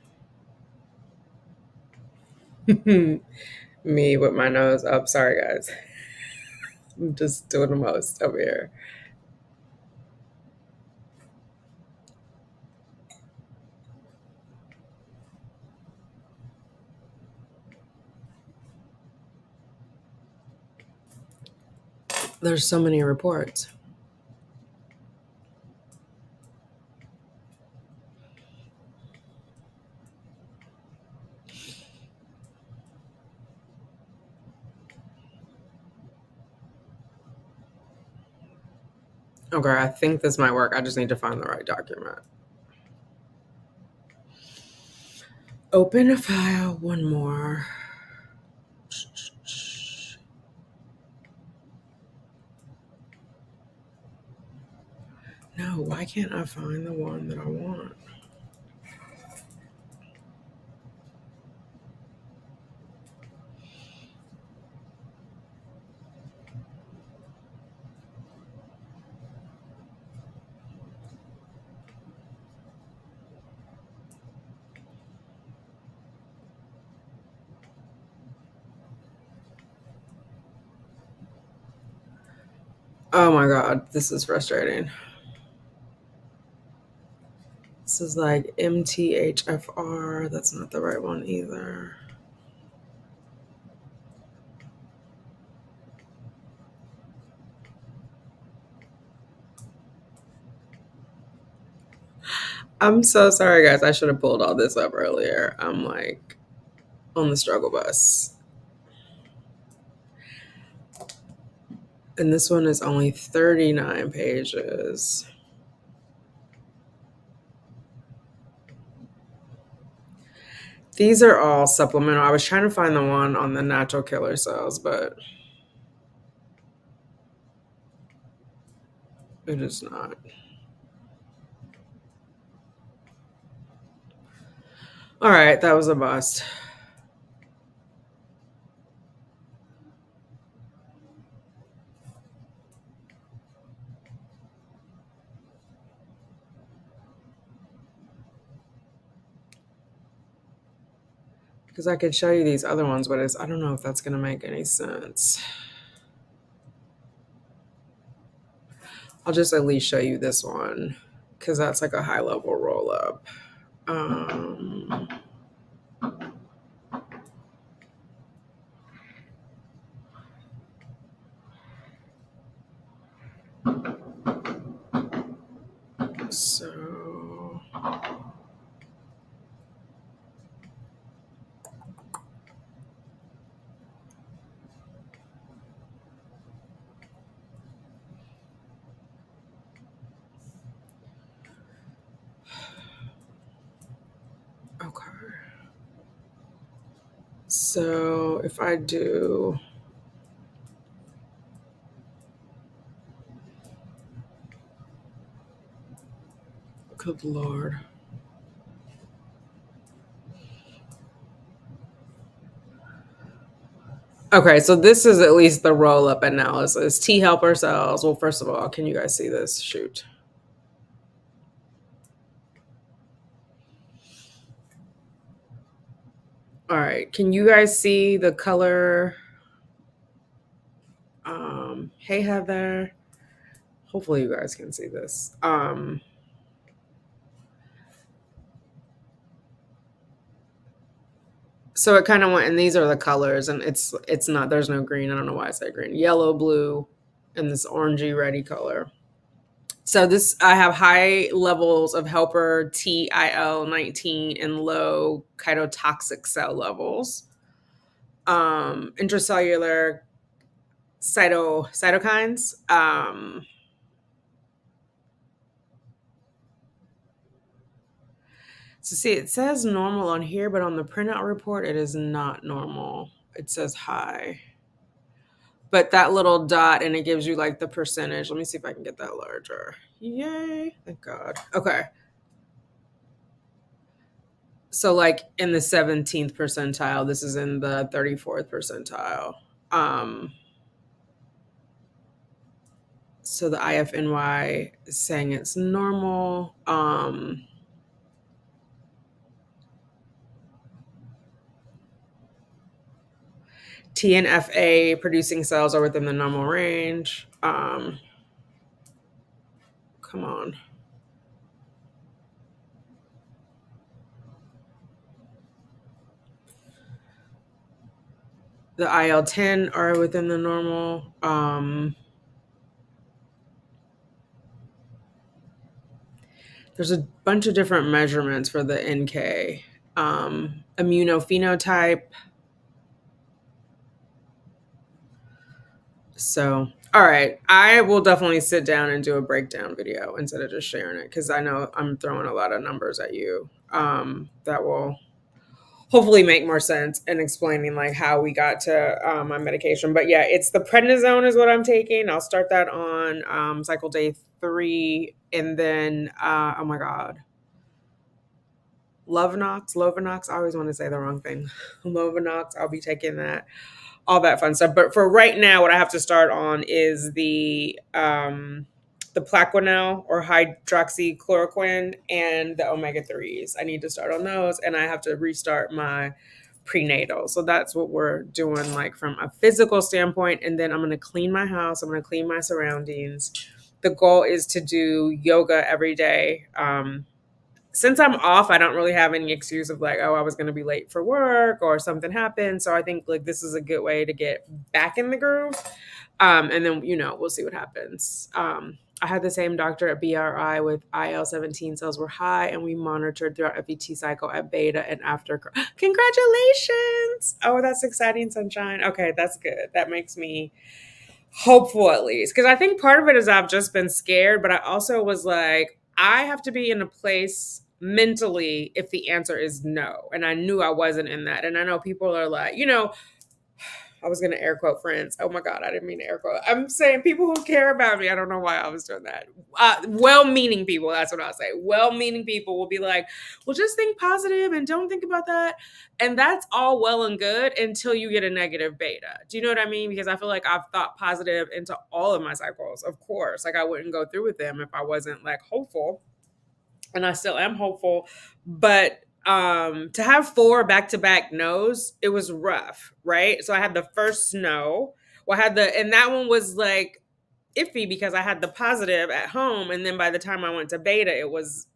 Me with my nose up. Sorry, guys. I'm just doing the most over here. There's so many reports. Okay, I think this might work. I just need to find the right document. Open a file, one more. No, why can't I find the one that I want? Oh my God, this is frustrating. This is like MTHFR. That's not the right one either. I'm so sorry, guys. I should have pulled all this up earlier. I'm like on the struggle bus. And this one is only 39 pages. These are all supplemental. I was trying to find the one on the natural killer cells, but it is not. All right, that was a bust. Because I could show you these other ones, but I don't know if that's going to make any sense. I'll just at least show you this one because that's like a high level roll up. So okay. So if I do good Lord. Okay, so this is at least the roll-up analysis. T helper cells. Well, first of all, can you guys see this? Shoot. All right, can you guys see the color? Hey, Heather. Hopefully you guys can see this. So it kind of went, and these are the colors, and it's not, there's no green. I don't know why I say green. Yellow, blue, and this orangey reddy color. So this, I have high levels of helper TIL-19 and low cytotoxic cell levels. Intracellular cytokines. So see, it says normal on here, but on the printout report, it is not normal. It says high. But that little dot, and it gives you like the percentage. Let me see if I can get that larger. Yay. Thank God. Okay. So like in the 17th percentile, this is in the 34th percentile. So the IFNY is saying it's normal. TNFA producing cells are within the normal range. Come on. The IL-10 are within the normal. There's a bunch of different measurements for the NK. Immunophenotype. So, all right. I will definitely sit down and do a breakdown video instead of just sharing it because I know I'm throwing a lot of numbers at you that will hopefully make more sense in explaining like how we got to my medication. But yeah, it's the prednisone is what I'm taking. I'll start that on cycle day 3. And then, oh my God. Lovenox. I always want to say the wrong thing. Lovenox. I'll be taking that. All that fun stuff. But for right now, what I have to start on is the Plaquenil or hydroxychloroquine and the omega-3s. I need to start on those, and I have to restart my prenatal. So that's what we're doing, like from a physical standpoint. And then I'm going to clean my house. I'm going to clean my surroundings. The goal is to do yoga every day. since I'm off, I don't really have any excuse of like, oh, I was going to be late for work or something happened. So I think like this is a good way to get back in the groove. And then, we'll see what happens. I had the same doctor at BRI with IL-17 cells were high, and we monitored throughout FET cycle at beta and after. Congratulations. Oh, that's exciting, sunshine. Okay, that's good. That makes me hopeful at least. Because I think part of it is I've just been scared, but I also was like, I have to be in a place mentally if the answer is no. And I knew I wasn't in that. And I know people are like, I was going to air quote friends. Oh my God, I didn't mean to air quote. I'm saying people who care about me. I don't know why I was doing that. Well-meaning people, that's what I'll say. Well-meaning people will be like, well, just think positive and don't think about that. And that's all well and good until you get a negative beta. Do you know what I mean? Because I feel like I've thought positive into all of my cycles, of course. Like I wouldn't go through with them if I wasn't like hopeful. And I still am hopeful. But to have 4 back-to-back no's, it was rough, right? So I had the first no. Well, and that one was like iffy because I had the positive at home, and then by the time I went to beta, it was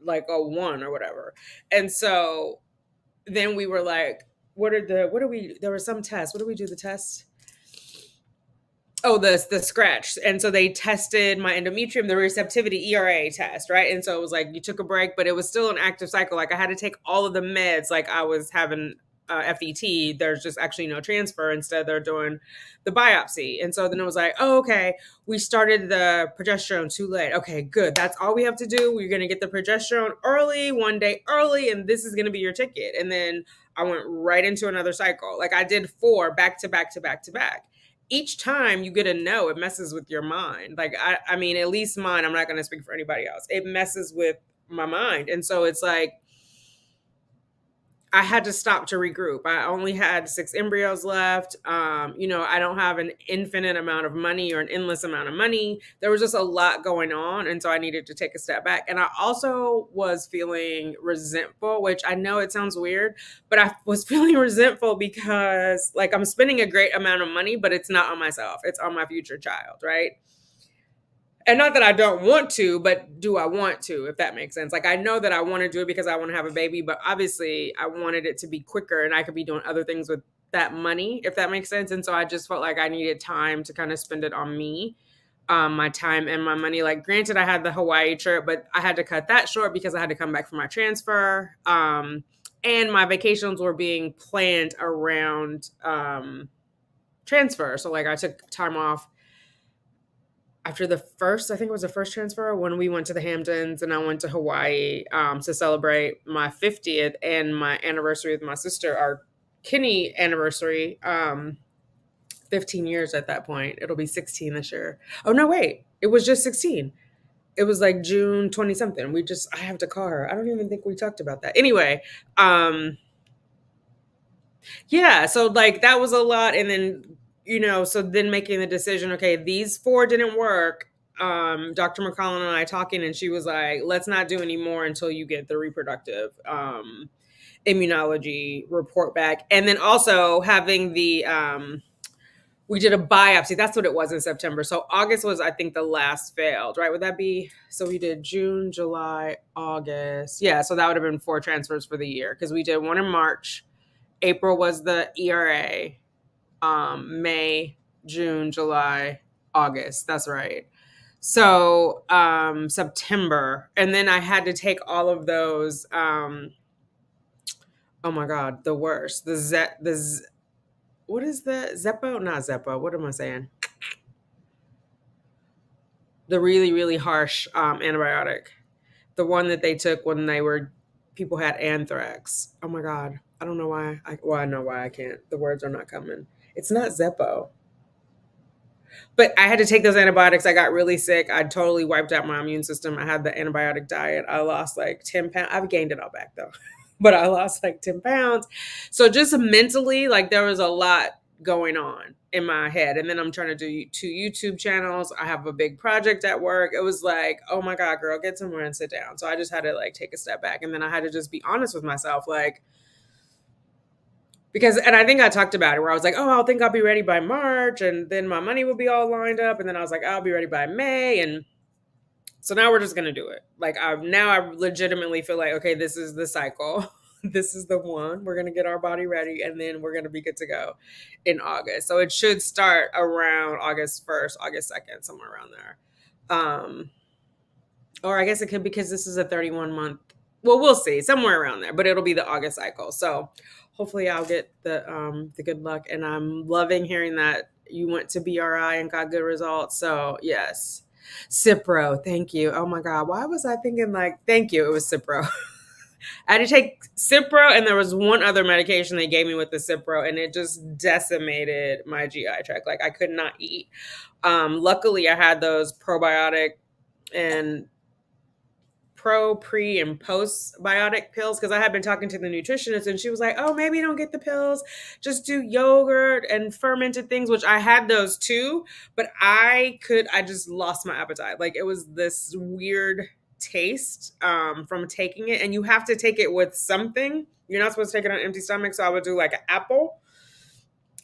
like a 1 or whatever. And so then we were like, there was some test. What did we do the test? Oh, the scratch. And so they tested my endometrium, the receptivity ERA test, right? And so it was like you took a break, but it was still an active cycle. Like I had to take all of the meds, like I was having FET. There's just actually no transfer. Instead, they're doing the biopsy. And so then it was like, oh, okay, we started the progesterone too late. Okay, good. That's all we have to do. We're going to get the progesterone early, 1 day early, and this is going to be your ticket. And then I went right into another cycle. Like I did 4 back to back to back to back. Each time you get a no, it messes with your mind. Like, I mean, at least mine, I'm not going to speak for anybody else. It messes with my mind. And so it's like, I had to stop to regroup. I only had 6 embryos left. I don't have an infinite amount of money or an endless amount of money. There was just a lot going on. And so I needed to take a step back. And I also was feeling resentful, which I know it sounds weird, but I was feeling resentful because like I'm spending a great amount of money, but it's not on myself. It's on my future child, right? And not that I don't want to, but do I want to, if that makes sense? Like, I know that I want to do it because I want to have a baby, but obviously I wanted it to be quicker and I could be doing other things with that money, if that makes sense. And so I just felt like I needed time to kind of spend it on me, my time and my money. Like, granted, I had the Hawaii trip, but I had to cut that short because I had to come back for my transfer. And my vacations were being planned around transfer. So, like, I took time off after the first, I think it was the first transfer when we went to the Hamptons and I went to Hawaii to celebrate my 50th and my anniversary with my sister, our Kinney anniversary, 15 years at that point. It'll be 16 this year. Oh, no, wait. It was just 16. It was like June 20 something. I have to call her. I don't even think we talked about that. Anyway, yeah, so like that was a lot. And then so then making the decision, okay, these 4 didn't work. Dr. McCollum and I talking, and she was like, let's not do any more until you get the reproductive immunology report back. And then also having the, we did a biopsy. That's what it was in September. So August was, I think, the last failed, right? Would that be? So we did June, July, August. Yeah, so that would have been 4 transfers for the year because we did 1 in March. April was the ERA. May, June, July, August. That's right. So September. And then I had to take all of those. Oh my God, the worst. What is the Zeppo? Not Zeppo. What am I saying? The really, really harsh antibiotic. The one that they took when people had anthrax. Oh my God. I don't know why. I know why I can't. The words are not coming. It's not Zeppo. But I had to take those antibiotics. I got really sick. I totally wiped out my immune system. I had the antibiotic diet. I lost like 10 pounds. I've gained it all back though. But I lost like 10 pounds. So just mentally, like there was a lot going on in my head. And then I'm trying to do 2 YouTube channels. I have a big project at work. It was like, oh my God, girl, get somewhere and sit down. So I just had to like take a step back. And then I had to just be honest with myself. Like, and I think I talked about it where I was like, oh, I think I'll be ready by March. And then my money will be all lined up. And then I was like, I'll be ready by May. And So now we're just gonna do it. Like I legitimately feel like, okay, this is the cycle. This is the one. We're gonna get our body ready, and then we're gonna be good to go in August. So it should start around August 1st, August 2nd, somewhere around there. Or I guess it could, because this is a 31-month. Well, we'll see, somewhere around there, but it'll be the August cycle. So hopefully I'll get the good luck. And I'm loving hearing that you went to BRI and got good results. So yes. Cipro, thank you. Oh my God. Why was I thinking like, thank you? It was Cipro. I had to take Cipro, and there was one other medication they gave me with the Cipro, and it just decimated my GI tract. Like I could not eat. Luckily I had those probiotic and pre, and postbiotic pills, because I had been talking to the nutritionist, and she was like, oh, maybe don't get the pills, just do yogurt and fermented things, which I had those too, but I just lost my appetite. Like it was this weird taste from taking it, and you have to take it with something. You're not supposed to take it on an empty stomach, so I would do like an apple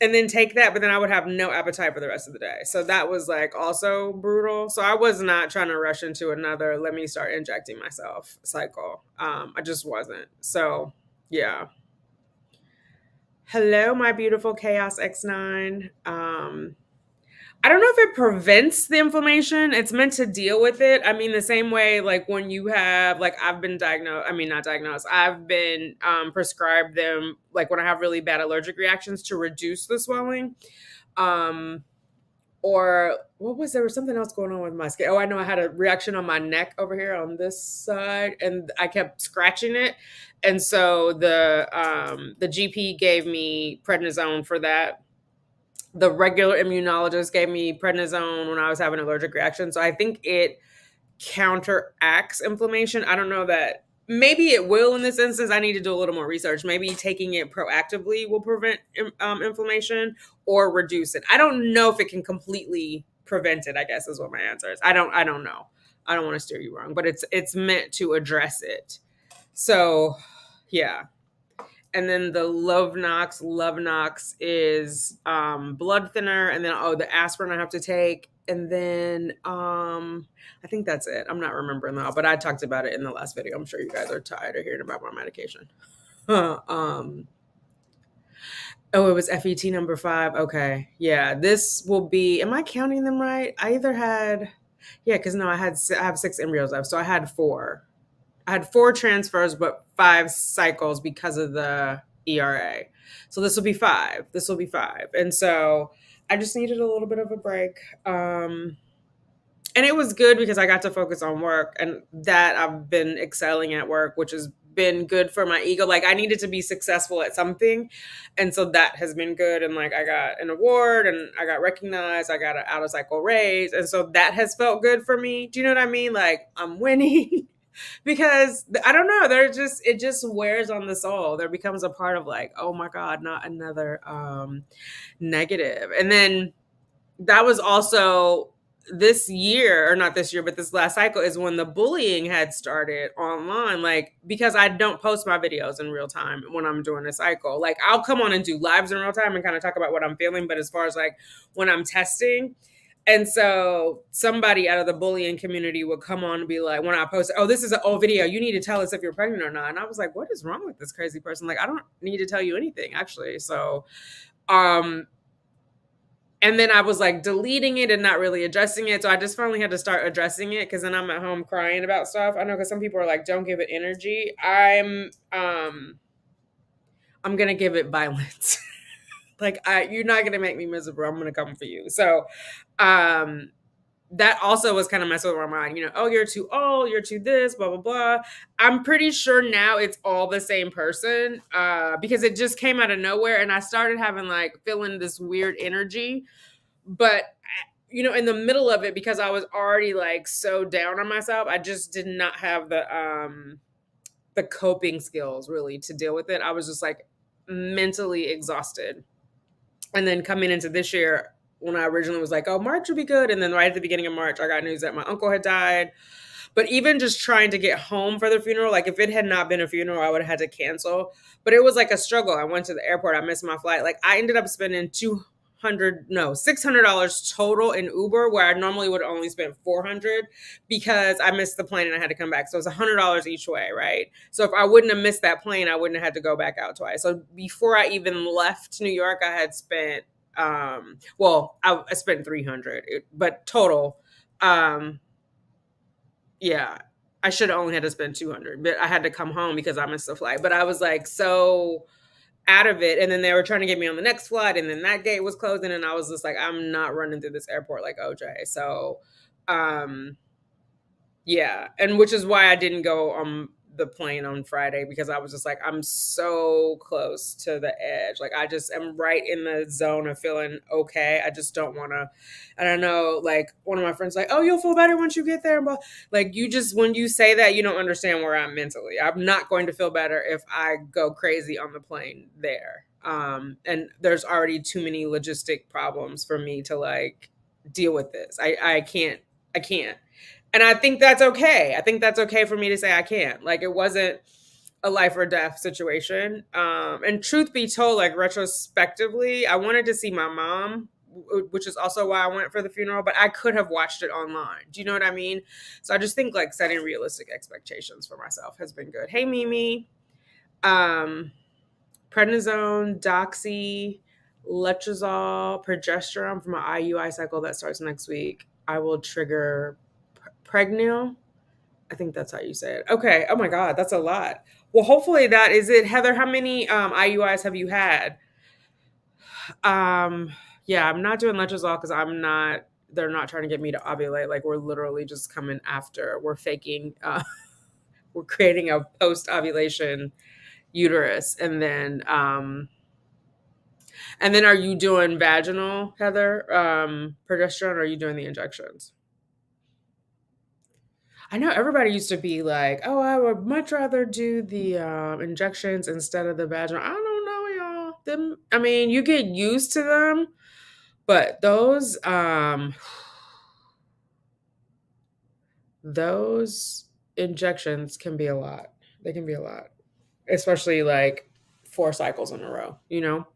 and then take that, but then I would have no appetite for the rest of the day. So that was like also brutal. So I was not trying to rush into another let me start injecting myself cycle. I just wasn't. So yeah. Hello, my beautiful Chaos X9. I don't know if it prevents the inflammation. It's meant to deal with it. I mean, the same way, like when you have, like I've been diagnosed, I mean, not diagnosed, I've been prescribed them, like when I have really bad allergic reactions, to reduce the swelling. Or what was, there was something else going on with my skin. Oh, I know, I had a reaction on my neck over here on this side, and I kept scratching it. And so the GP gave me prednisone for that. The regular immunologist gave me prednisone when I was having an allergic reaction. So I think it counteracts inflammation. I don't know that, maybe it will in this instance. I need to do a little more research. Maybe taking it proactively will prevent inflammation or reduce it. I don't know if it can completely prevent it, I guess is what my answer is. I don't know. I don't want to steer you wrong, but it's meant to address it. So yeah. And then the Lovenox is blood thinner, and then the aspirin I have to take, and then I think that's it. I'm not remembering now, but I talked about it in the last video. I'm sure you guys are tired of hearing about my medication. It was FET number 5. Okay, yeah, this will be. Am I counting them right? I either had, because no, I have 6 embryos left, so I had 4. I had 4 transfers, but 5 cycles because of the ERA. So this will be 5. And so I just needed a little bit of a break. And it was good because I got to focus on work, and that I've been excelling at work, which has been good for my ego. Like I needed to be successful at something. And so that has been good. And like I got an award, and I got recognized. I got an out of cycle raise. And so that has felt good for me. Do you know what I mean? Like I'm winning. Because I don't know, it just wears on the soul. There becomes a part of like, oh my God, not another negative. And then that was also this year, or not this year, but this last cycle is when the bullying had started online. Like, because I don't post my videos in real time when I'm doing a cycle. Like I'll come on and do lives in real time and kind of talk about what I'm feeling. But as far as like when I'm testing, and so somebody out of the bullying community would come on and be like, when I post, oh, this is an old video, you need to tell us if you're pregnant or not. And I was like, what is wrong with this crazy person? Like, I don't need to tell you anything, actually. So, and then I was like deleting it and not really addressing it. So I just finally had to start addressing it, because then I'm at home crying about stuff. I know, because some people are like, don't give it energy. I'm going to give it violence. Like you're not going to make me miserable. I'm going to come for you. So, that also was kind of messing with my mind, oh, you're too old, you're too this, blah, blah, blah. I'm pretty sure now it's all the same person, because it just came out of nowhere. And I started having like feeling this weird energy, but in the middle of it, because I was already like so down on myself, I just did not have the coping skills really to deal with it. I was just like mentally exhausted. And then coming into this year, when I originally was like, oh, March would be good. And then right at the beginning of March, I got news that my uncle had died. But even just trying to get home for the funeral, like if it had not been a funeral, I would have had to cancel. But it was like a struggle. I went to the airport. I missed my flight. Like I ended up spending $200 $600 total in Uber, where I normally would only spend 400 because I missed the plane and I had to come back. So it's $100 each way, right? So if I wouldn't have missed that plane, I wouldn't have had to go back out twice. So before I even left New York, I had spent I spent 300, but total, yeah, I should have only had to spend 200, but I had to come home because I missed the flight. But I was like so out of it, and then they were trying to get me on the next flight, and then that gate was closing, and I was just like, I'm not running through this airport like OJ. So, yeah, and which is why I didn't go on the plane on Friday, because I was just like, I'm so close to the edge. Like I just am right in the zone of feeling okay. I just don't want to. I don't know. Like one of my friends, like, oh, you'll feel better once you get there. But like you just, when you say that, you don't understand where I'm mentally. I'm not going to feel better if I go crazy on the plane there. And there's already too many logistic problems for me to like deal with this. I can't. I can't. And I think that's okay. I think that's okay for me to say I can't. Like it wasn't a life or death situation. And truth be told, like retrospectively, I wanted to see my mom, which is also why I went for the funeral, but I could have watched it online. Do you know what I mean? So I just think like setting realistic expectations for myself has been good. Hey, Mimi. Prednisone, Doxy, Letrozole, Progesterone for my IUI cycle that starts next week. I will trigger Pregnil. I think that's how you say it. Okay. Oh my God, that's a lot. Well, hopefully that is it. Heather, how many IUIs have you had? Yeah, I'm not doing letrozole because they're not trying to get me to ovulate. Like we're literally just coming after. We're faking, we're creating a post-ovulation uterus. And then are you doing vaginal, Heather, progesterone, or are you doing the injections? I know everybody used to be like, "Oh, I would much rather do the injections instead of the vaginal." I don't know, y'all. Them, I mean, you get used to them, but those injections can be a lot. They can be a lot, especially like 4 cycles in a row. You know.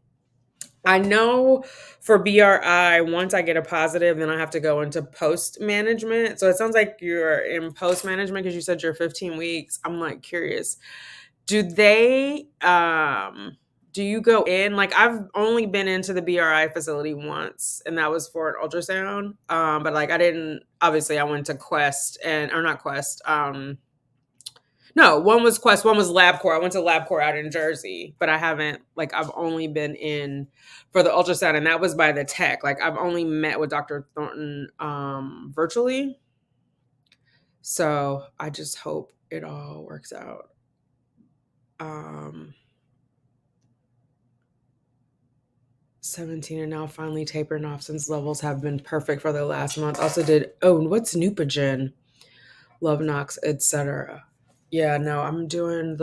I know for BRI, once I get a positive, then I have to go into post management. So it sounds like you're in post management because you said you're 15 weeks. I'm like curious. Do they do you go in? Like I've only been into the BRI facility once, and that was for an ultrasound. But like I didn't, obviously I went to Quest or not Quest. No, one was Quest, one was LabCorp. I went to LabCorp out in Jersey, but I haven't, like, I've only been in for the ultrasound, and that was by the tech. Like, I've only met with Dr. Thornton virtually. So I just hope it all works out. 17 and now finally tapering off since levels have been perfect for the last month. Also what's Neupogen, Lovenox, etc. Yeah, no, I'm doing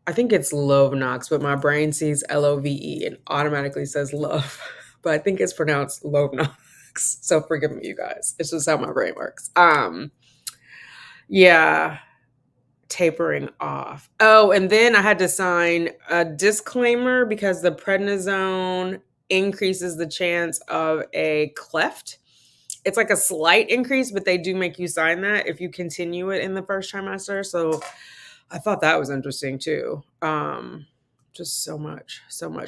I think it's Lovenox, but my brain sees LOVE and automatically says love. But I think it's pronounced Lovenox. So forgive me, you guys. It's just how my brain works. Yeah, tapering off. Oh, and then I had to sign a disclaimer because the prednisone increases the chance of a cleft. It's like a slight increase, but they do make you sign that if you continue it in the first trimester. So I thought that was interesting too. Just so much,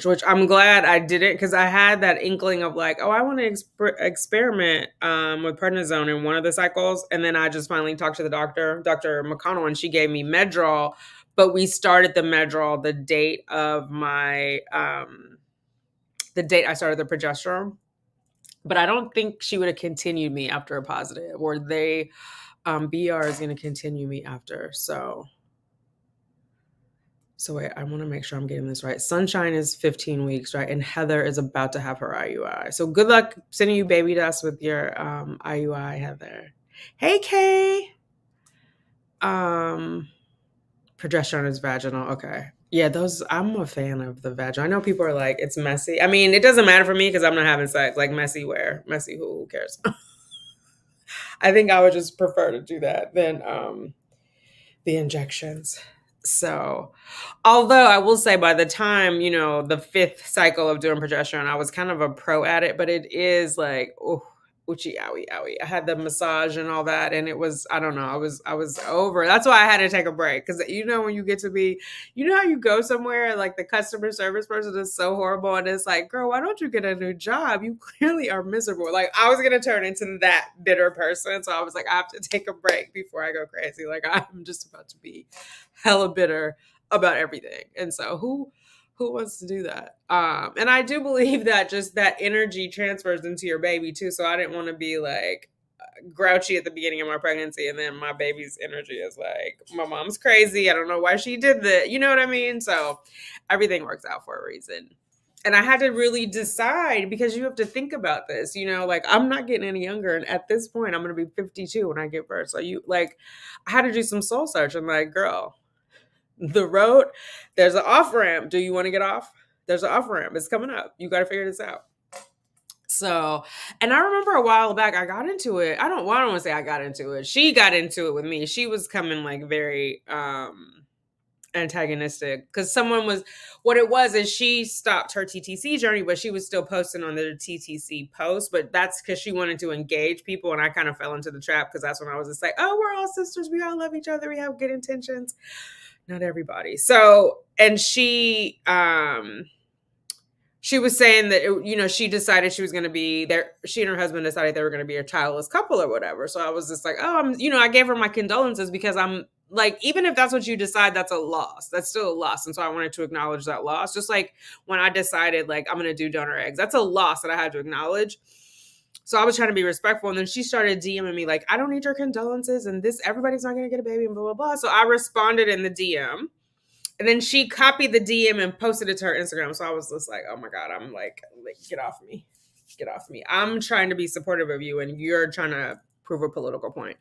which I'm glad I didn't, because I had that inkling of like, oh, I want to experiment with prednisone in one of the cycles. And then I just finally talked to the doctor, Dr. McConnell, and she gave me Medrol. But we started the Medrol the date of the date I started the progesterone. But I don't think she would have continued me after a positive, or they, BR is going to continue me after. So wait, I want to make sure I'm getting this right. Sunshine is 15 weeks, right? And Heather is about to have her IUI. So good luck sending you baby dust with your IUI, Heather. Hey, Kay. Progesterone is vaginal. Okay. Yeah, I'm a fan of the vaginal. I know people are like, it's messy. I mean, it doesn't matter for me because I'm not having sex. Like messy where? Messy who cares? I think I would just prefer to do that than the injections. So, although I will say by the time, the fifth cycle of doing progesterone, I was kind of a pro at it, but it is like, oh, oochie, owie, owie. I had the massage and all that, and it was, I don't know, I was over. That's why I had to take a break. Cause when you get to be, how you go somewhere and like the customer service person is so horrible and it's like, girl, why don't you get a new job? You clearly are miserable. Like I was gonna turn into that bitter person. So I was like, I have to take a break before I go crazy. Like I'm just about to be hella bitter about everything. And so who wants to do that? And I do believe that just that energy transfers into your baby too. So I didn't want to be like grouchy at the beginning of my pregnancy and then my baby's energy is like, my mom's crazy. I don't know why she did that. You know what I mean? So everything works out for a reason. And I had to really decide because you have to think about this, like I'm not getting any younger. And at this point, I'm going to be 52 when I give birth. So I had to do some soul search. I'm like, girl, the road, there's an off ramp. Do you want to get off? There's an off ramp. It's coming up. You got to figure this out. So, and I remember a while back, I got into it. I don't want to say I got into it. She got into it with me. She was coming like very antagonistic because what it was is she stopped her TTC journey, but she was still posting on the TTC post. But that's because she wanted to engage people. And I kind of fell into the trap because that's when I was just like, oh, we're all sisters. We all love each other. We have good intentions. Not everybody. So, and she was saying that, she decided she was going to be there. She and her husband decided they were going to be a childless couple or whatever. So I was just like, oh, I gave her my condolences because I'm like, even if that's what you decide, that's a loss. That's still a loss. And so I wanted to acknowledge that loss. Just like when I decided like, I'm going to do donor eggs, that's a loss that I had to acknowledge. So I was trying to be respectful. And then she started DMing me like, I don't need your condolences. And everybody's not going to get a baby and blah, blah, blah. So I responded in the DM. And then she copied the DM and posted it to her Instagram. So I was just like, oh my God, I'm like get off me. Get off me. I'm trying to be supportive of you and you're trying to prove a political point.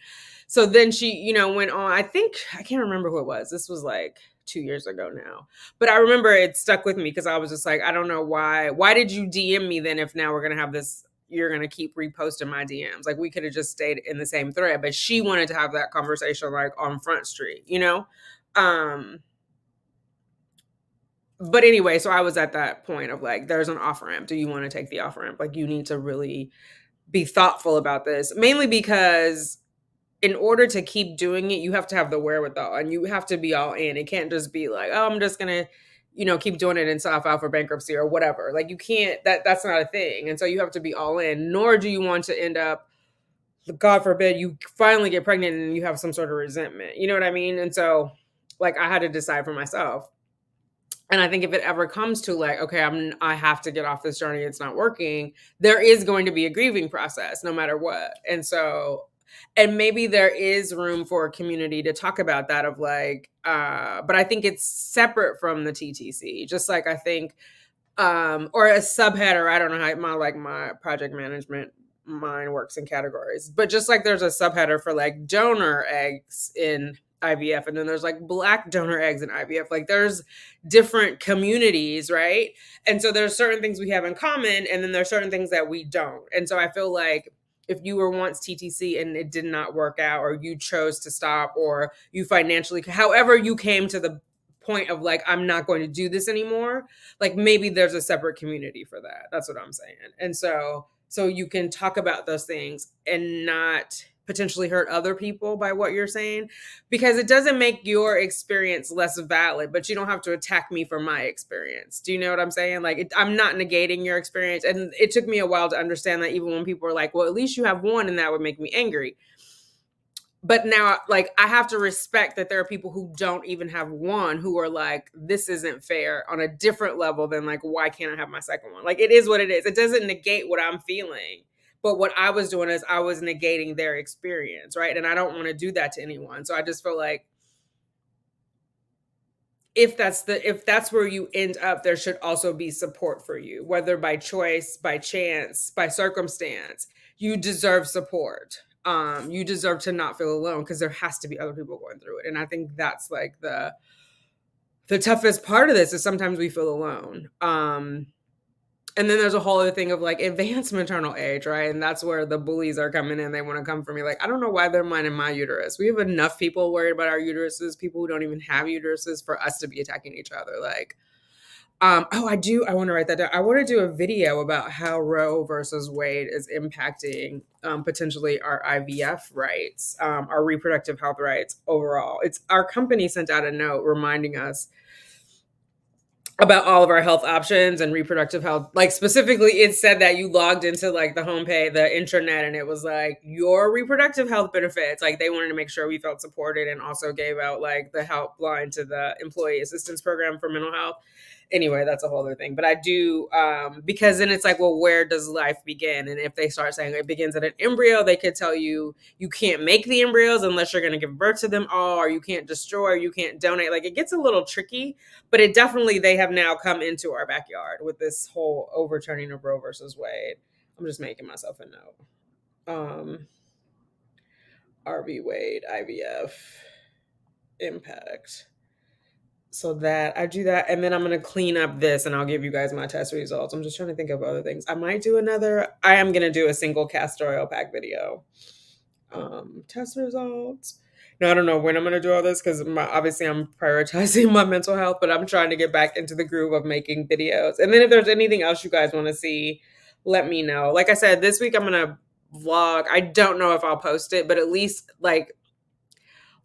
So then she, went on. I can't remember who it was. This was like 2 years ago now. But I remember it stuck with me because I was just like, I don't know why. Why did you DM me then if now we're going to have this, you're going to keep reposting my DMs? Like we could have just stayed in the same thread. But she wanted to have that conversation like on Front Street, But anyway, so I was at that point of like, there's an off ramp. Do you want to take the off ramp? Like you need to really be thoughtful about this, mainly because in order to keep doing it, you have to have the wherewithal and you have to be all in. It can't just be like, oh, I'm just going to, keep doing it until I file for bankruptcy or whatever. Like you can't, that's not a thing. And so you have to be all in, nor do you want to end up, God forbid, you finally get pregnant and you have some sort of resentment. You know what I mean? And so like I had to decide for myself. And I think if it ever comes to like, okay, I have to get off this journey, it's not working, there is going to be a grieving process no matter what. And so, and maybe there is room for a community to talk about that of like, but I think it's separate from the TTC, just like I think, or a subheader. I don't know how my project management mind works in categories, but just like there's a subheader for like donor eggs in IVF, and then there's like Black donor eggs in IVF. Like there's different communities, right? And so there's certain things we have in common, and then there's certain things that we don't. And so I feel like if you were once TTC and it did not work out, or you chose to stop, or you financially, however you came to the point of like, I'm not going to do this anymore, like maybe there's a separate community for that. That's what I'm saying. And so you can talk about those things and not potentially hurt other people by what you're saying, because it doesn't make your experience less valid, but you don't have to attack me for my experience. Do you know what I'm saying? Like I'm not negating your experience. And it took me a while to understand that, even when people are like, well, at least you have one, and that would make me angry. But now, like, I have to respect that there are people who don't even have one, who are like, this isn't fair, on a different level than like, why can't I have my second one? Like, it is what it is. It doesn't negate what I'm feeling. But what I was doing is I was negating their experience, right? And I don't want to do that to anyone. So I just feel like if that's where you end up, there should also be support for you, whether by choice, by chance, by circumstance. You deserve support. You deserve to not feel alone, because there has to be other people going through it. And I think that's like the toughest part of this, is sometimes we feel alone. And then there's a whole other thing of like advanced maternal age, right? And that's where the bullies are coming in. They want to come for me. Like, I don't know why they're minding my uterus. We have enough people worried about our uteruses, people who don't even have uteruses, for us to be attacking each other. Like, oh, I want to write that down. I want to do a video about how Roe versus Wade is impacting potentially our IVF rights, our reproductive health rights overall. It's our company sent out a note reminding us about all of our health options and reproductive health. Like, specifically, it said that you logged into like the homepage, the intranet, and it was like your reproductive health benefits. Like, they wanted to make sure we felt supported, and also gave out like the helpline to the employee assistance program for mental health. Anyway, that's a whole other thing. But I do, because then it's like, well, where does life begin? And if they start saying it begins at an embryo, they could tell you you can't make the embryos unless you're going to give birth to them all, or you can't destroy, or you can't donate. Like, it gets a little tricky, but it definitely, they have now come into our backyard with this whole overturning of Roe versus Wade. I'm just making myself a note. RV Wade, IVF impact. So that I do that, and then I'm going to clean up this, and I'll give you guys my test results. I'm just trying to think of other things. I am going to do a single castor oil pack video. Test results. Now, I don't know when I'm going to do all this, because obviously I'm prioritizing my mental health, but I'm trying to get back into the groove of making videos. And then if there's anything else you guys want to see, let me know. Like I said, this week I'm going to vlog. I don't know if I'll post it, but at least like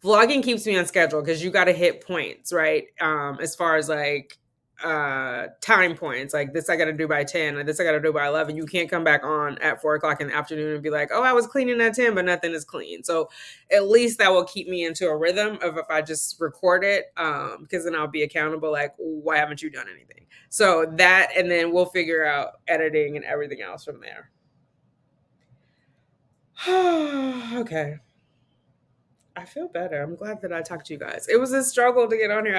vlogging keeps me on schedule, because you got to hit points, right? As far as like time points, like this I got to do by 10, or this I got to do by 11. You can't come back on at 4 o'clock in the afternoon and be like, oh, I was cleaning at 10, but nothing is clean. So at least that will keep me into a rhythm of if I just record it, because then I'll be accountable. Like, why haven't you done anything? So that, and then we'll figure out editing and everything else from there. Okay. I feel better. I'm glad that I talked to you guys. It was a struggle to get on here.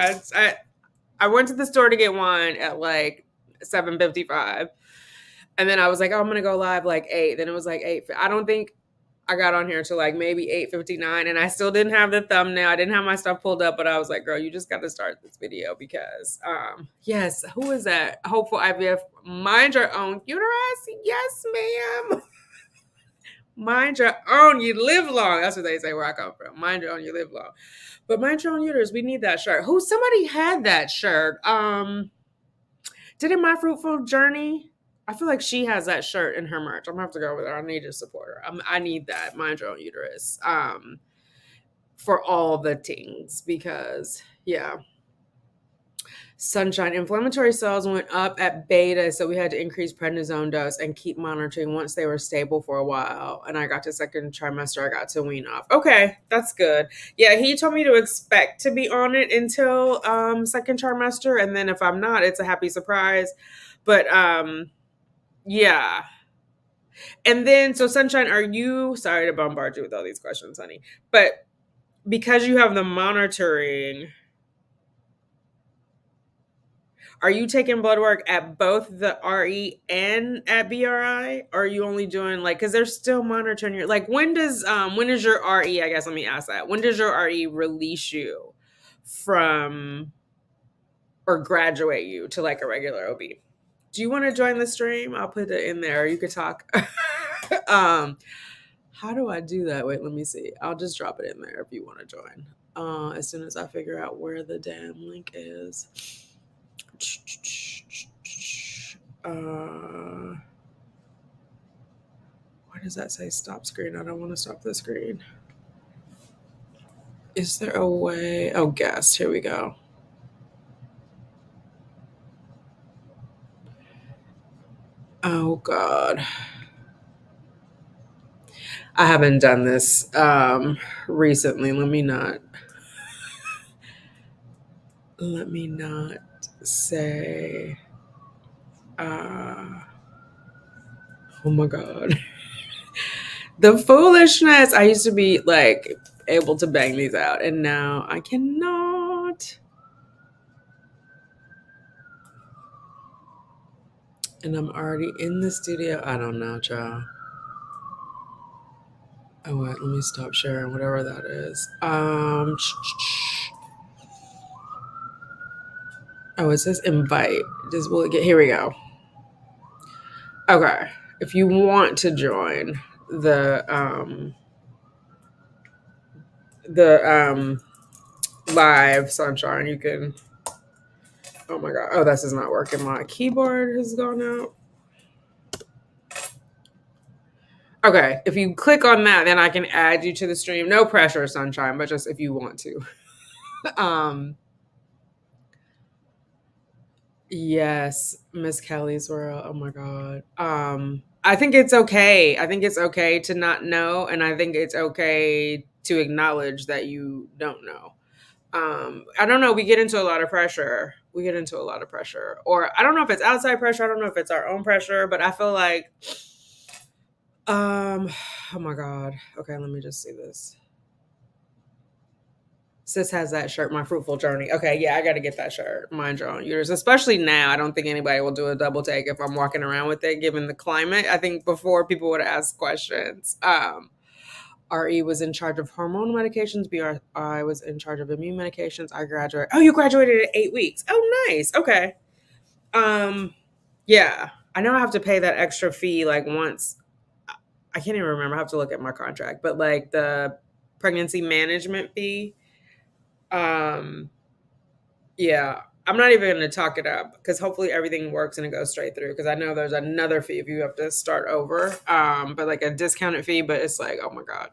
I went to the store to get wine at like 7:55, and then I was like, oh, I'm gonna go live like 8. Then it was like 8. I don't think I got on here until like maybe 8:59, and I still didn't have the thumbnail. I didn't have my stuff pulled up, but I was like, girl, you just got to start this video, because yes, who is that? Hopeful IVF. Mind your own uterus. Yes, ma'am. Mind your own, you live long. That's what they say where I come from. Mind your own, you live long. But mind your own uterus, we need that shirt. Somebody had that shirt. Did it My Fruitful Journey? I feel like she has that shirt in her merch. I'm gonna have to go over there. I need to support her. I need that. Mind your own uterus. For all the things, because yeah. Sunshine, inflammatory cells went up at beta, so we had to increase prednisone dose and keep monitoring once they were stable for a while. And I got to second trimester, I got to wean off. Okay, that's good. Yeah, he told me to expect to be on it until second trimester, and then if I'm not, it's a happy surprise. But yeah. And then, so Sunshine, are you, sorry to bombard you with all these questions, honey, but because you have the monitoring, are you taking blood work at both the RE and at BRI? Or are you only doing like, because they're still monitoring your, like, when is your RE, I guess, let me ask that. When does your RE release you from, or graduate you to like a regular OB? Do you want to join the stream? I'll put it in there. You could talk. How do I do that? Wait, let me see. I'll just drop it in there if you want to join. As soon as I figure out where the damn link is. Why does that say stop screen? I don't want to stop the screen. Is there a way? Oh, guest. Here we go. Oh, God. I haven't done this recently. Let me not say. Oh my God. The foolishness. I used to be like able to bang these out, and now I cannot. And I'm already in the studio. I don't know, child. Oh, wait, let me stop sharing, whatever that is. Oh, it says invite. Just will it get, here we go. Okay. If you want to join the live sunshine, you can. Oh my god. Oh, this is not working. My keyboard has gone out. Okay. If you click on that, then I can add you to the stream. No pressure, sunshine, but just if you want to. um Yes, Miss Kelly's world. Oh my god. I think it's okay. I think it's okay to not know, and I think it's okay to acknowledge that you don't know. I don't know. We get into a lot of pressure. We get into a lot of pressure, or I don't know if it's outside pressure. I don't know if it's our own pressure, but I feel like, um, oh my god. Okay, let me just see this. Sis has that shirt, My Fruitful Journey. Okay, yeah, I got to get that shirt. Mind your own uterus. Especially now, I don't think anybody will do a double take if I'm walking around with it, given the climate. I think before people would ask questions. RE was in charge of hormone medications. BRI was in charge of immune medications. I graduated. Oh, you graduated at 8 weeks. Oh, nice. Okay. Yeah, I know I have to pay that extra fee like once. I can't even remember. I have to look at my contract, but like the pregnancy management fee. Um, Yeah, I'm not even going to talk it up because hopefully everything works and it goes straight through. Because I know there's another fee if you have to start over, but like a discounted fee. But it's like, oh my god,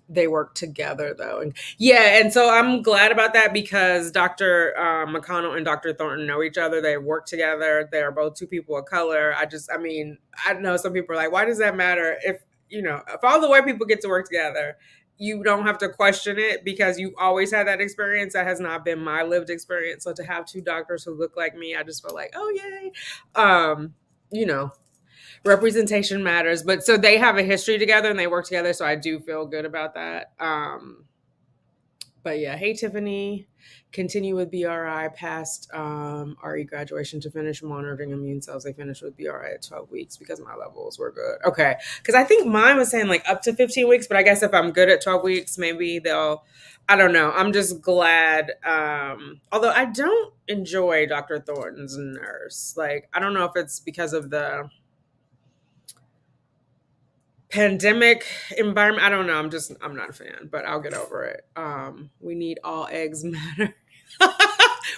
they work together though, and yeah, and so I'm glad about that because Dr. McConnell and Dr. Thornton know each other. They work together. They are both two people of color. I mean, I know some people are like, why does that matter? If all the white people get to work together, you don't have to question it because you always had that experience. That has not been my lived experience. So to have two doctors who look like me, I just feel like, oh yay, you know, representation matters. But so they have a history together and they work together. So I do feel good about that. But yeah, hey Tiffany, continue with BRI past RE graduation to finish monitoring immune cells. They finished with BRI at 12 weeks because my levels were good. Okay, because I think mine was saying like up to 15 weeks, but I guess if I'm good at 12 weeks, maybe they'll. I don't know. I'm just glad. Although I don't enjoy Dr. Thornton's nurse. Like I don't know if it's because of the pandemic environment. I don't know. I'm not a fan, but I'll get over it. We need all eggs matter.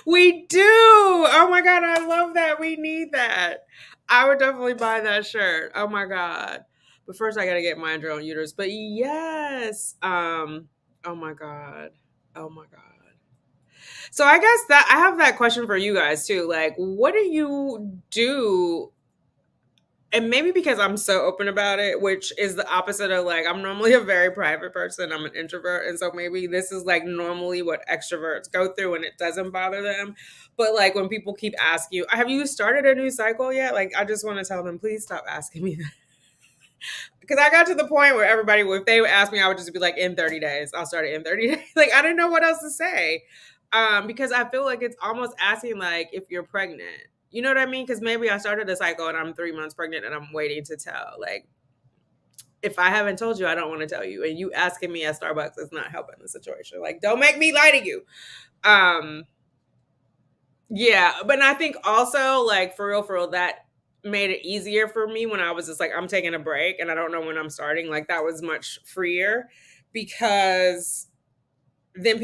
We do. Oh my god, I love that. We need that. I would definitely buy that shirt. Oh my god. But first I gotta get my own uterus. But yes. Oh my god. Oh my god. So I guess that I have that question for you guys too. Like, what do you do, and maybe because I'm so open about it, which is the opposite of like, I'm normally a very private person. I'm an introvert. And so maybe this is like normally what extroverts go through and it doesn't bother them. But like when people keep asking you, have you started a new cycle yet? Like, I just want to tell them, please stop asking me that. Because I got to the point where everybody, if they would ask me, I would just be like, in 30 days, I'll start it in 30 days. Like, I didn't know what else to say. Because I feel like it's almost asking like if you're pregnant. You know what I mean? Because maybe I started a cycle and I'm 3 months pregnant and I'm waiting to tell. Like, if I haven't told you, I don't want to tell you. And you asking me at Starbucks is not helping the situation. Like, don't make me lie to you. Um, yeah, but I think also like for real, that made it easier for me when I was just like, I'm taking a break and I don't know when I'm starting. Like that was much freer because then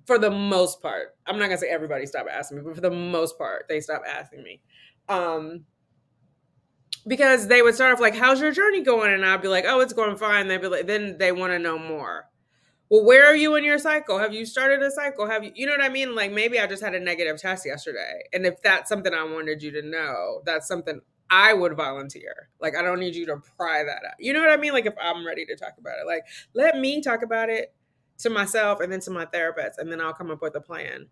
for the most part, I'm not gonna say everybody stopped asking me, but for the most part, they stopped asking me. Because they would start off like, how's your journey going? And I'd be like, oh, it's going fine. They'd be like, then they want to know more. Well, where are you in your cycle? Have you started a cycle? You know what I mean? Like maybe I just had a negative test yesterday. And if that's something I wanted you to know, that's something I would volunteer. Like I don't need you to pry that out. You know what I mean? Like if I'm ready to talk about it, like let me talk about it to myself and then to my therapist, and then I'll come up with a plan.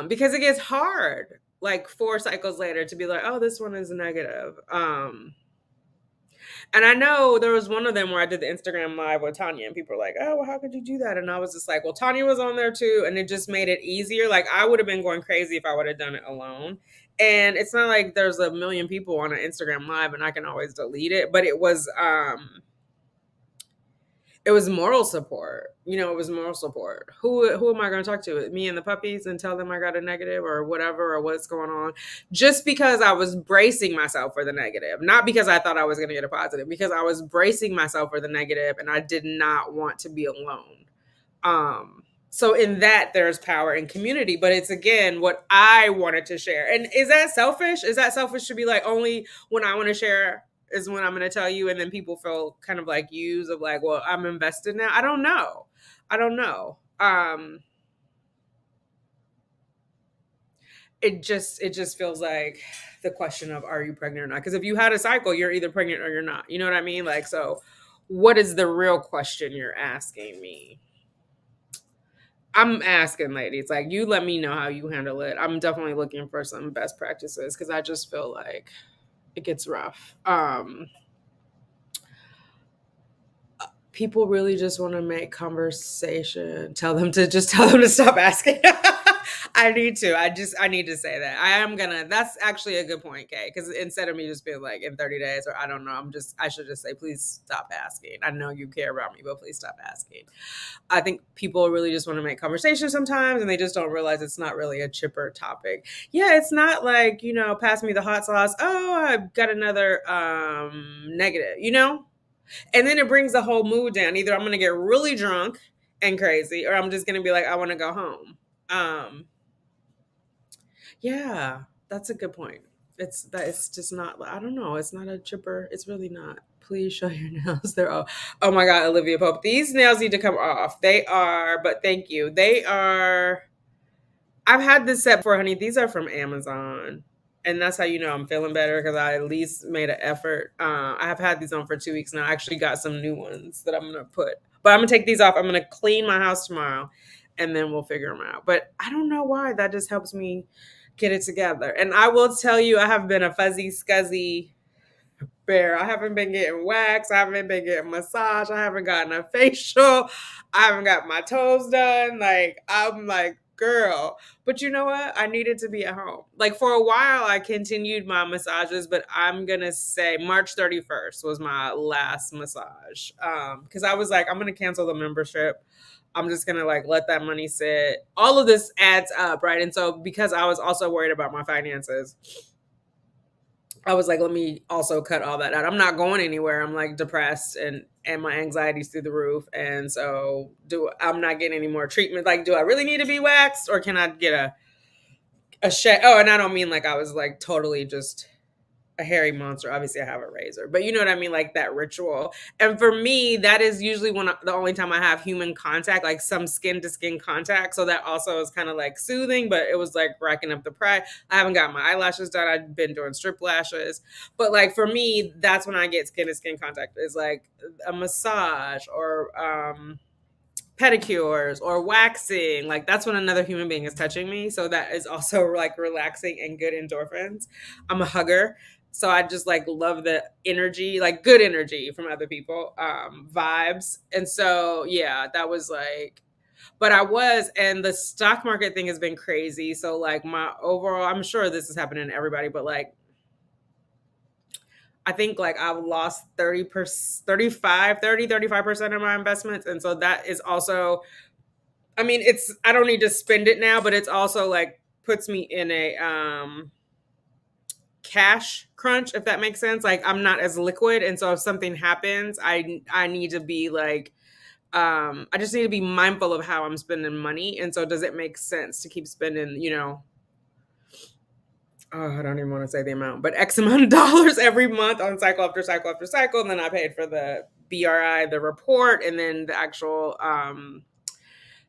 Because it gets hard like 4 cycles later to be like, oh, this one is negative. And I know there was one of them where I did the Instagram live with Tanya, and people were like, oh, well, how could you do that? And I was just like, well, Tanya was on there too. And it just made it easier. Like, I would have been going crazy if I would have done it alone. And it's not like there's a million people on an Instagram live and I can always delete it. But It was moral support. It was moral support. Who am I going to talk to? Me and the puppies and tell them I got a negative or whatever or what's going on? Just because I was bracing myself for the negative, not because I thought I was going to get a positive, because I was bracing myself for the negative and I did not want to be alone. So in that there's power in community, but it's again what I wanted to share. And is that selfish? Is that selfish to be like only when I want to share is when I'm going to tell you, and then people feel kind of like used of like, well, I'm invested now. I don't know. It just feels like the question of are you pregnant or not? Because if you had a cycle, you're either pregnant or you're not. You know what I mean? Like, so what is the real question you're asking me? I'm asking ladies, like, you let me know how you handle it. I'm definitely looking for some best practices because I just feel like it gets rough. People really just want to make conversation. Tell them to stop asking. I need to say that. That's actually a good point, Kay. Because instead of me just being like in 30 days or I don't know, I should just say, please stop asking. I know you care about me, but please stop asking. I think people really just want to make conversation sometimes and they just don't realize it's not really a chipper topic. Yeah, it's not like, pass me the hot sauce. Oh, I've got another negative. And then it brings the whole mood down. Either I'm going to get really drunk and crazy, or I'm just going to be like, I want to go home. Yeah, that's a good point. It's just not. I don't know. It's not a chipper. It's really not. Please show your nails. They're all. Oh my God, Olivia Pope. These nails need to come off. They are. But thank you. They are. I've had this set before, honey. These are from Amazon. And that's how you know I'm feeling better because I at least made an effort. I have had these on for 2 weeks now. I actually got some new ones that I'm going to put. But I'm going to take these off. I'm going to clean my house tomorrow and then we'll figure them out. But I don't know why. That just helps me get it together. And I will tell you, I have been a fuzzy, scuzzy bear. I haven't been getting wax. I haven't been getting massage. I haven't gotten a facial. I haven't got my toes done. Like, I'm like, girl. But you know what? I needed to be at home. Like, for a while, I continued my massages, but I'm going to say March 31st was my last massage. Because I was like, I'm going to cancel the membership. I'm just going to like let that money sit. All of this adds up, right? And so because I was also worried about my finances, I was like, let me also cut all that out. I'm not going anywhere. I'm like depressed and my anxiety's through the roof. And so I'm not getting any more treatment. Like, do I really need to be waxed or can I get a shed? Oh, and I don't mean like I was like totally just a hairy monster. Obviously I have a razor, but you know what I mean? Like that ritual. And for me, that is usually the only time I have human contact, like some skin to skin contact. So that also is kind of like soothing, but it was like racking up the price. I haven't got my eyelashes done. I've been doing strip lashes, but like for me, that's when I get skin to skin contact is like a massage or, pedicures or waxing. Like that's when another human being is touching me, so that is also like relaxing and good endorphins. I'm a hugger, so I just like love the energy, like good energy from other people, vibes. And so yeah, that was like, but and the stock market thing has been crazy. So like my overall, I'm sure this is happening to everybody, but like I think like I've lost 30%, 35% of my investments. And so that is also, I mean, I don't need to spend it now, but it's also like puts me in a cash crunch, if that makes sense. Like I'm not as liquid. And so if something happens, I need to be like, I just need to be mindful of how I'm spending money. And so does it make sense to keep spending, I don't even want to say the amount, but X amount of dollars every month on cycle after cycle after cycle. And then I paid for the BRI, the report, and then the actual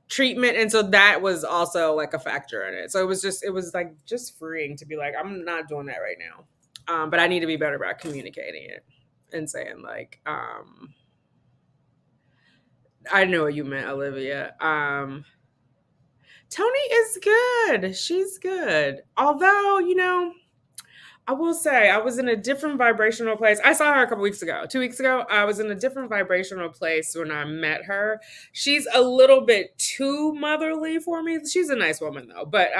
treatment. And so that was also like a factor in it. So it was like just freeing to be like, I'm not doing that right now. But I need to be better about communicating it and saying like, I know what you meant, Olivia. Tony is good. She's good. Although, I will say I was in a different vibrational place. I saw her a couple weeks ago. 2 weeks ago, I was in a different vibrational place when I met her. She's a little bit too motherly for me. She's a nice woman though, but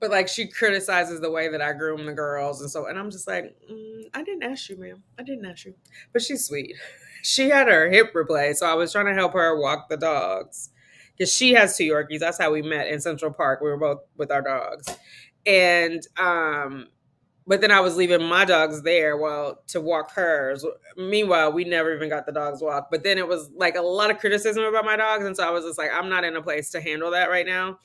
like she criticizes the way that I groom the girls and I'm just like, I didn't ask you, ma'am. I didn't ask you. But she's sweet. she had her hip replaced, so I was trying to help her walk the dogs because she has two Yorkies. That's how we met in Central Park. We were both with our dogs, and but then I was leaving my dogs there, well, to walk hers. Meanwhile, we never even got the dogs walked. But then it was like a lot of criticism about my dogs, and so I was just like, I'm not in a place to handle that right now.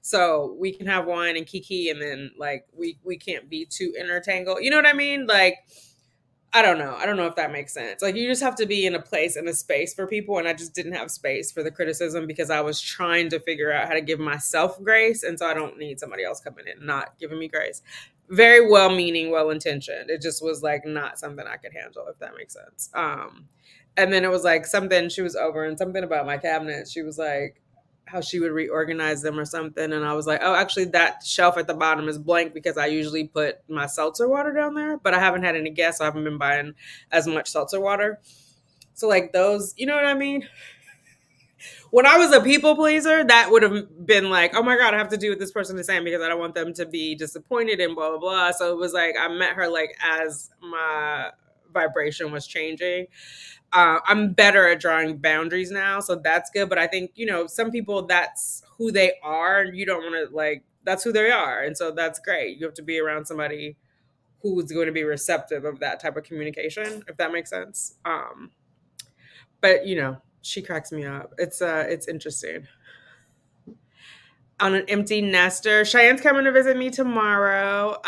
So we can have one and Kiki, and then like we can't be too intertangled. You know what I mean? Like I don't know. I don't know if that makes sense. Like you just have to be in a place and a space for people, and I just didn't have space for the criticism because I was trying to figure out how to give myself grace, and so I don't need somebody else coming in not giving me grace. Very well meaning, well intentioned. It just was like not something I could handle, if that makes sense. And then it was like something she was over and something about my cabinet. She was like, how she would reorganize them or something. And I was like, oh, actually, that shelf at the bottom is blank because I usually put my seltzer water down there, but I haven't had any guests. So I haven't been buying as much seltzer water. So, like, those, you know what I mean? When I was a people pleaser, that would have been like, oh my God, I have to do what this person is saying because I don't want them to be disappointed and blah, blah, blah. So it was like, I met her like as my vibration was changing. I'm better at drawing boundaries now, so that's good. But I think some people that's who they are, and you don't want to like that's who they are, and so that's great. You have to be around somebody who's going to be receptive of that type of communication, if that makes sense. But she cracks me up. It's interesting. On an empty nester, Cheyenne's coming to visit me tomorrow.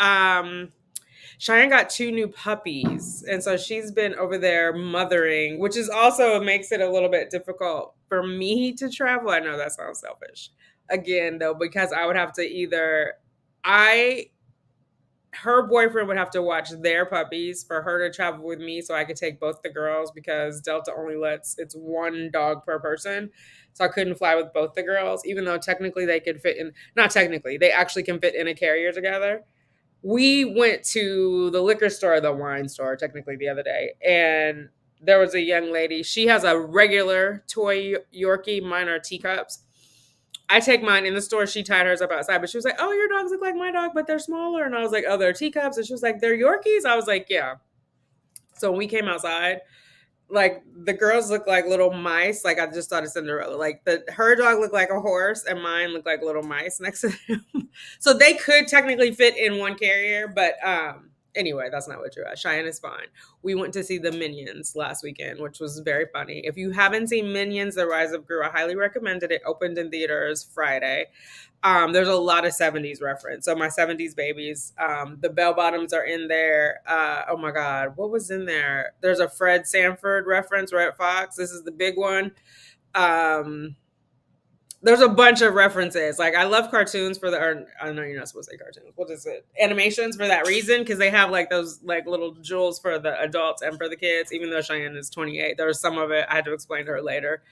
Cheyenne got two new puppies, and so she's been over there mothering, which is also makes it a little bit difficult for me to travel. I know that sounds selfish. Again, though, because I would have to I her boyfriend would have to watch their puppies for her to travel with me so I could take both the girls because Delta only lets it's one dog per person. So I couldn't fly with both the girls, even though technically they could fit in, not technically, they actually can fit in a carrier together. We went to the liquor store, the wine store, technically the other day, and there was a young lady. She has a regular toy Yorkie. Mine are teacups. I take mine in the store. She tied hers up outside, but she was like, "Oh, your dogs look like my dog, but they're smaller." And I was like, "Oh, they're teacups." And she was like, "They're Yorkies." I was like, "Yeah." So when we came outside, like the girls look like little mice. Like I just thought of Cinderella. Like her dog looked like a horse, and mine looked like little mice next to him. So they could technically fit in one carrier, but anyway, that's not what you're at. Cheyenne is fine. We went to see the Minions last weekend, which was very funny. If you haven't seen Minions: The Rise of Gru, I highly recommend it. It opened in theaters Friday. There's a lot of 70s reference. So my 70s babies, the bell bottoms are in there. Oh my God, what was in there? There's a Fred Sanford reference, Red Fox. This is the big one. There's a bunch of references. Like I love cartoons I know you're not supposed to say cartoons. What is it? Animations for that reason, because they have like those like little jewels for the adults and for the kids. Even though Cheyenne is 28, there was some of it I had to explain to her later,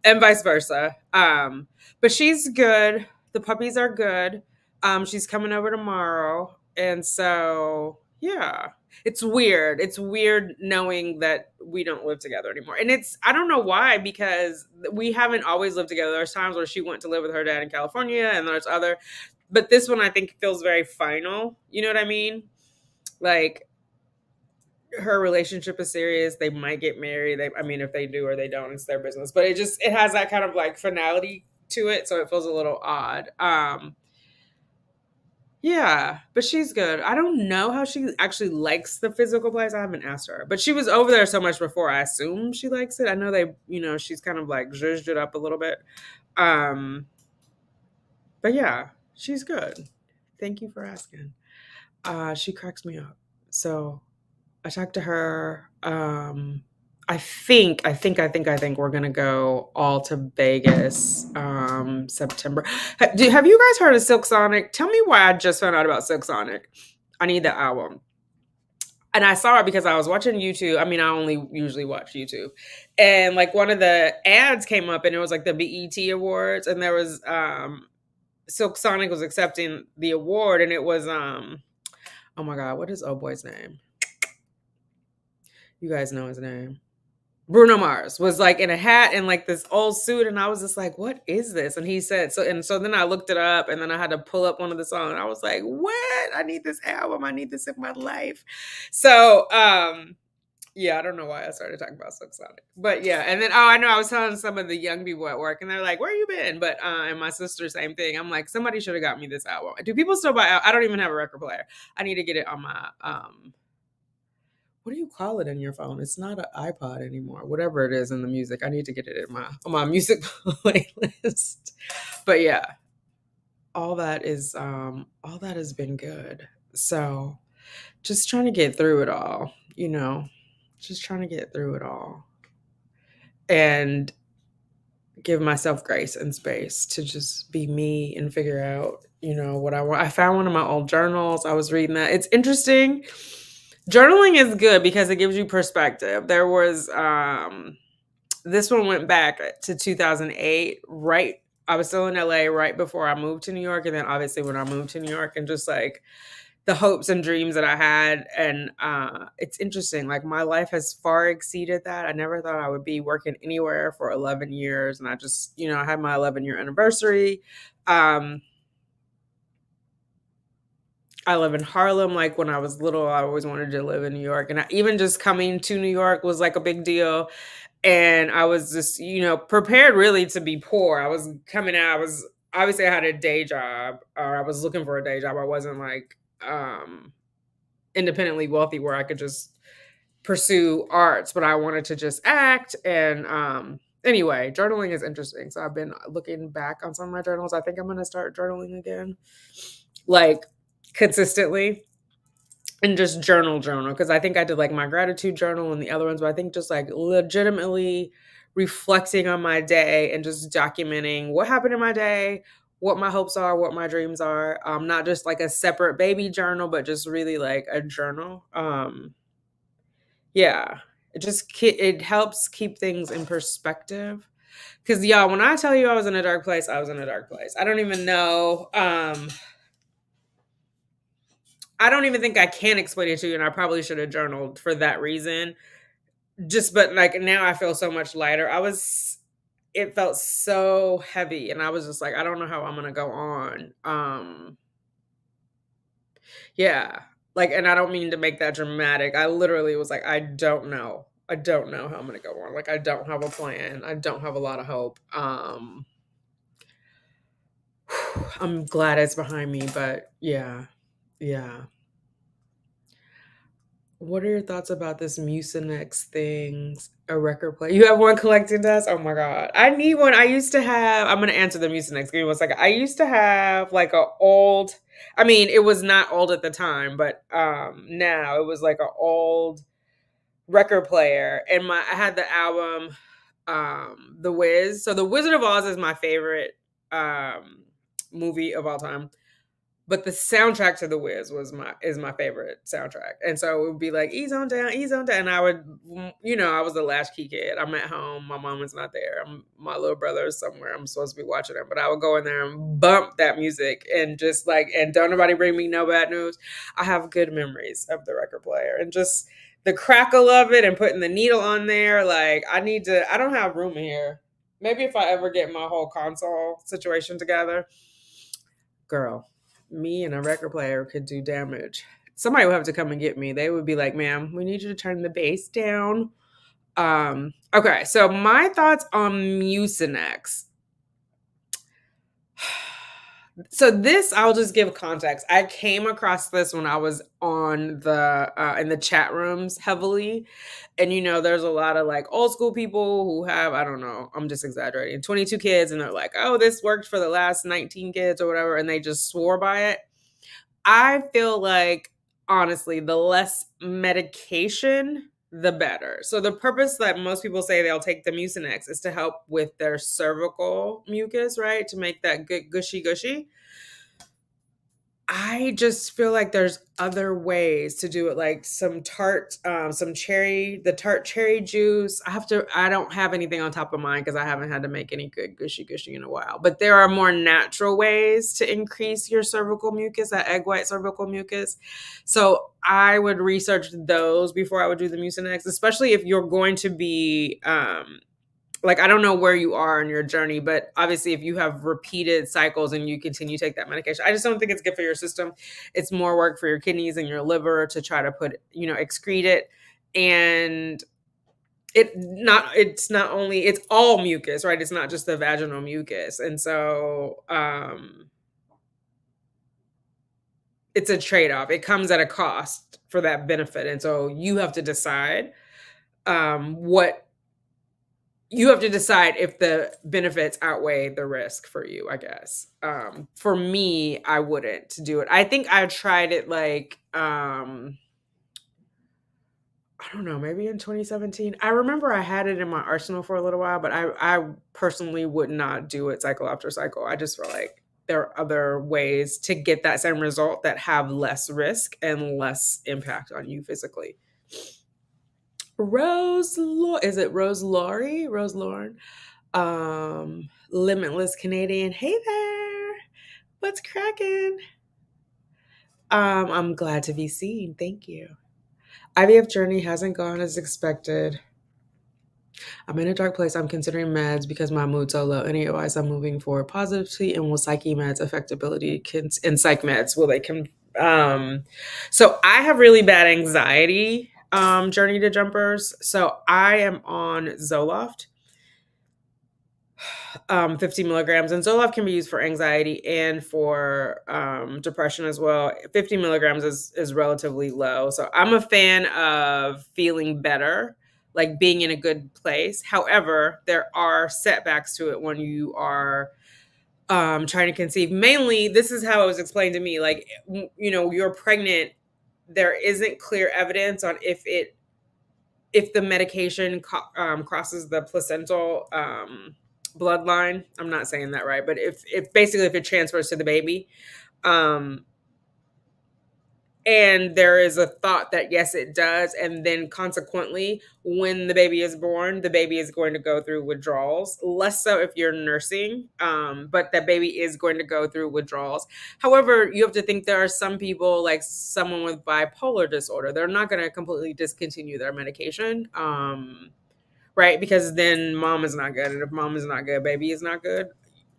and vice versa. But she's good. The puppies are good. She's coming over tomorrow, and so yeah. It's weird. It's weird knowing that we don't live together anymore. And I don't know why, because we haven't always lived together. There's times where she went to live with her dad in California, and there's but this one I think feels very final. You know what I mean? Like her relationship is serious. They might get married. I mean, if they do or they don't, it's their business. But it has that kind of like finality to it. So it feels a little odd. Yeah, but she's good. I don't know how she actually likes the physical place. I haven't asked her, but she was over there so much before. I assume she likes it. I know she's kind of like zhuzhed it up a little bit. Um, but yeah, she's good. Thank you for asking. She cracks me up. So I talked to her. I think we're gonna go all to Vegas September. Have you guys heard of Silk Sonic? Tell me why I just found out about Silk Sonic. I need the album. And I saw it because I was watching YouTube. I mean, I only usually watch YouTube. And like one of the ads came up and it was like the BET Awards, and there was Silk Sonic was accepting the award, and it was oh my God, what is oh boy's name? You guys know his name. Bruno Mars was like in a hat and like this old suit, and I was just like, "What is this?" And he said so, and so then I looked it up, and then I had to pull up one of the songs. I was like, "What? I need this album. I need this in my life." So, Yeah, I don't know why I started talking about Sonic. But yeah, and then I know I was telling some of the young people at work and they're like, "Where you been?" But and my sister, same thing. I'm like, somebody should have got me this album. Do people still buy I don't even have a record player. I need to get it on my what do you call it in your phone? It's not an iPod anymore. Whatever it is in the music. I need to get it in my on my music playlist. But yeah, all that has been good. So just trying to get through it all, just trying to get through it all and give myself grace and space to just be me and figure out, what I want. I found one of my old journals. I was reading that. It's interesting. Journaling is good because it gives you perspective. There was this one went back to 2008, right? I was still in LA right before I moved to New York, and then obviously when I moved to New York, and just like the hopes and dreams that I had. And it's interesting. Like my life has far exceeded that. I never thought I would be working anywhere for 11 years. And I just, I had my 11-year anniversary. I live in Harlem. Like when I was little, I always wanted to live in New York. And even just coming to New York was like a big deal. And I was just, prepared really to be poor. I was coming out, obviously I had a day job, or I was looking for a day job. I wasn't like, independently wealthy where I could just pursue arts, but I wanted to just act. And anyway, journaling is interesting. So I've been looking back on some of my journals. I think I'm going to start journaling again, like consistently, and just journal because I think I did like my gratitude journal and the other ones, but I think just like legitimately reflecting on my day and just documenting what happened in my day, what my hopes are, what my dreams are. Not just like a separate baby journal, but just really like a journal. Yeah, it helps keep things in perspective. Because y'all, when I tell you I was in a dark place, I was in a dark place. I don't even know. I don't even think I can explain it to you, and I probably should have journaled for that reason. But like now I feel so much lighter. It felt so heavy, and I was just like, I don't know how I'm gonna go on. Yeah. Like, and I don't mean to make that dramatic. I literally was like, I don't know. I don't know how I'm gonna go on. Like, I don't have a plan. I don't have a lot of hope. I'm glad it's behind me, but yeah. Yeah. What are your thoughts about this Mucinex things? A record player. You have one collecting dust? Oh my god. I need one. I used to have, I'm gonna answer the Mucinex. Give me 1 second. I used to have like a old, I mean, it was not old at the time, but now it was like an old record player. And I had the album The Wiz. So The Wizard of Oz is my favorite movie of all time. But the soundtrack to The Wiz is my favorite soundtrack. And so it would be like, ease on down, ease on down. And I would, I was a latchkey kid. I'm at home. My mom is not there. My little brother is somewhere. I'm supposed to be watching him. But I would go in there and bump that music and just like, and don't nobody bring me no bad news. I have good memories of the record player and just the crackle of it and putting the needle on there. Like I don't have room here. Maybe if I ever get my whole console situation together, girl, me and a record player could do damage. Somebody would have to come and get me. They would be like, ma'am, we need you to turn the bass down. Okay, so my thoughts on Mucinex. So this, I'll just give context. I came across this when I was on the in the chat rooms heavily, and there's a lot of like old school people who have, I don't know, I'm just exaggerating, 22 kids, and they're like, oh, this worked for the last 19 kids or whatever, and they just swore by it. I feel like honestly, the less medication, the better. So the purpose that most people say they'll take the Mucinex is to help with their cervical mucus, right? To make that good gushy. I just feel like there's other ways to do it, like some tart cherry juice. I don't have anything on top of mine because I haven't had to make any good gushy in a while. But there are more natural ways to increase your cervical mucus, that egg white cervical mucus. So I would research those before I would do the Mucinex, especially if you're going to be like, I don't know where you are in your journey, but obviously if you have repeated cycles and you continue to take that medication, I just don't think it's good for your system. It's more work for your kidneys and your liver to try to excrete it. And it's all mucus, right? It's not just the vaginal mucus. And so it's a trade-off. It comes at a cost for that benefit. And so you have to decide what you have to decide if the benefits outweigh the risk for you, I guess. For me, I wouldn't do it. I think I tried it like I don't know, maybe in 2017. I remember I had it in my arsenal for a little while, but I personally would not do it cycle after cycle. I just feel like there are other ways to get that same result that have less risk and less impact on you physically. Is it Rose Laurie? Rose Lauren? Limitless Canadian. Hey there. What's cracking? I'm glad to be seen. Thank you. IVF journey hasn't gone as expected. I'm in a dark place. I'm considering meds because my mood's so low. Any advice? I'm moving forward positively, and will psyche meds affect ability? And psych meds will they can? So I have really bad anxiety. Journey to jumpers. So I am on Zoloft. 50 milligrams, and Zoloft can be used for anxiety and for depression as well. 50 milligrams is relatively low, so I'm a fan of feeling better, like being in a good place. However, there are setbacks to it when you are trying to conceive. Mainly, this is how it was explained to me. Like, you're pregnant, there isn't clear evidence on if the medication crosses the placental bloodline. I'm not saying that right, but if it transfers to the baby, um, and there is a thought that yes, it does, and then consequently, when the baby is born, the baby is going to go through withdrawals. Less so if you're nursing, but that baby is going to go through withdrawals. However, you have to think there are some people, like someone with bipolar disorder, they're not going to completely discontinue their medication. Right? Because then mom is not good. And if mom is not good, baby is not good,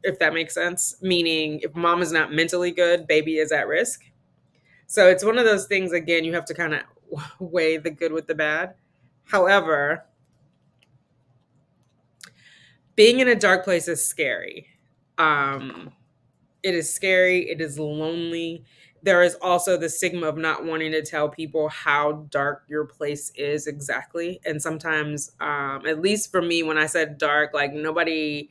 if that makes sense. Meaning, if mom is not mentally good, baby is at risk. So it's one of those things, again, you have to kind of weigh the good with the bad. However, being in a dark place is scary. It is scary. It is lonely. There is also the stigma of not wanting to tell people how dark your place is exactly. And sometimes, at least for me, when I said dark, like I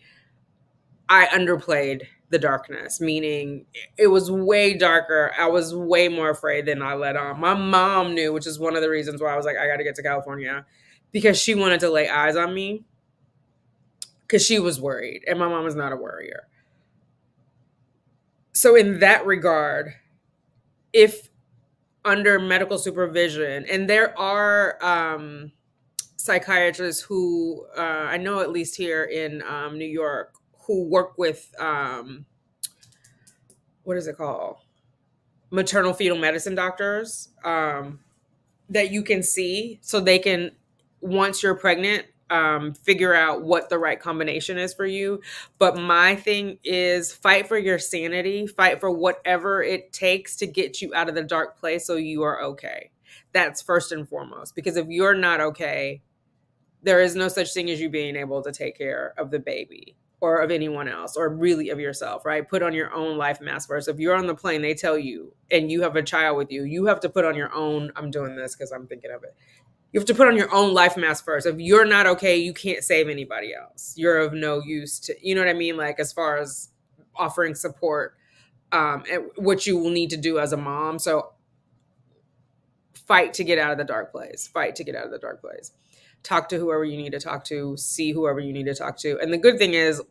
underplayed the darkness, meaning it was way darker. I was way more afraid than I let on. My mom knew, which is one of the reasons why I was like, I got to get to California, because she wanted to lay eyes on me because she was worried. And my mom is not a worrier. So in that regard, if under medical supervision, and there are psychiatrists who I know, at least here in New York, who work with what is it called, maternal fetal medicine doctors, that you can see, so they can, once you're pregnant, figure out what the right combination is for you. But my thing is, fight for your sanity, fight for whatever it takes to get you out of the dark place so you are okay. That's first and foremost, because if you're not okay, there is no such thing as you being able to take care of the baby or of anyone else, or really of yourself, right? Put on your own life mask first. If you're on the plane, they tell you, and you have a child with you, you have to put on your own, I'm doing this because I'm thinking of it. You have to put on your own life mask first. If you're not okay, you can't save anybody else. You're of no use to, you know what I mean? Like, as far as offering support, and what you will need to do as a mom. So fight to get out of the dark place. Fight to get out of the dark place. Talk to whoever you need to talk to. See whoever you need to talk to. And the good thing is,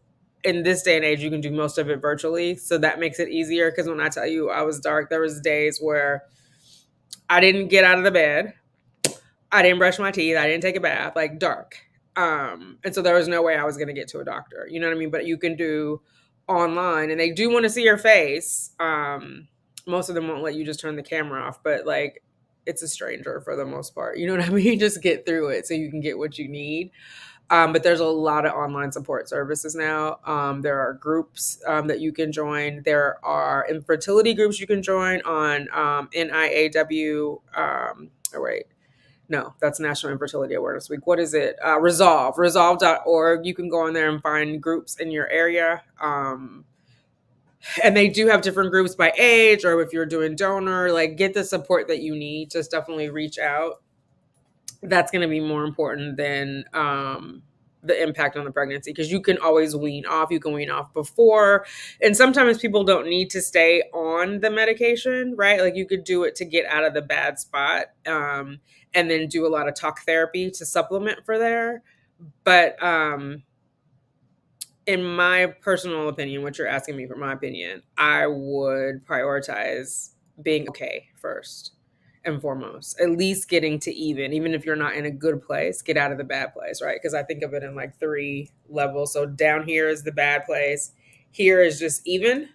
in this day and age, you can do most of it virtually. So that makes it easier. Because when I tell you I was dark, there was days where I didn't get out of the bed. I didn't brush my teeth. I didn't take a bath. Like, dark. And so there was no way I was going to get to a doctor. You know what I mean? But you can do online, and they do want to see your face. Most of them won't let you just turn the camera off, but like, it's a stranger for the most part. You know what I mean? Just get through it so you can get what you need. But there's a lot of online support services now. There are groups that you can join. There are infertility groups you can join on NIAW. No, that's National Infertility Awareness Week. What is it? Resolve.org. You can go on there and find groups in your area. And they do have different groups by age, or if you're doing donor, like get the support that you need. Just definitely reach out. That's going to be more important than the impact on the pregnancy, because you can always wean off. You can wean off before. And sometimes people don't need to stay on the medication, right? Like you could do it to get out of the bad spot, and then do a lot of talk therapy to supplement for there. But in my personal opinion, what you're asking me for my opinion, I would prioritize being okay first and foremost. At least getting to even if you're not in a good place, get out of the bad place, right? Because I think of it in like 3 levels. So down here is the bad place, here is just even,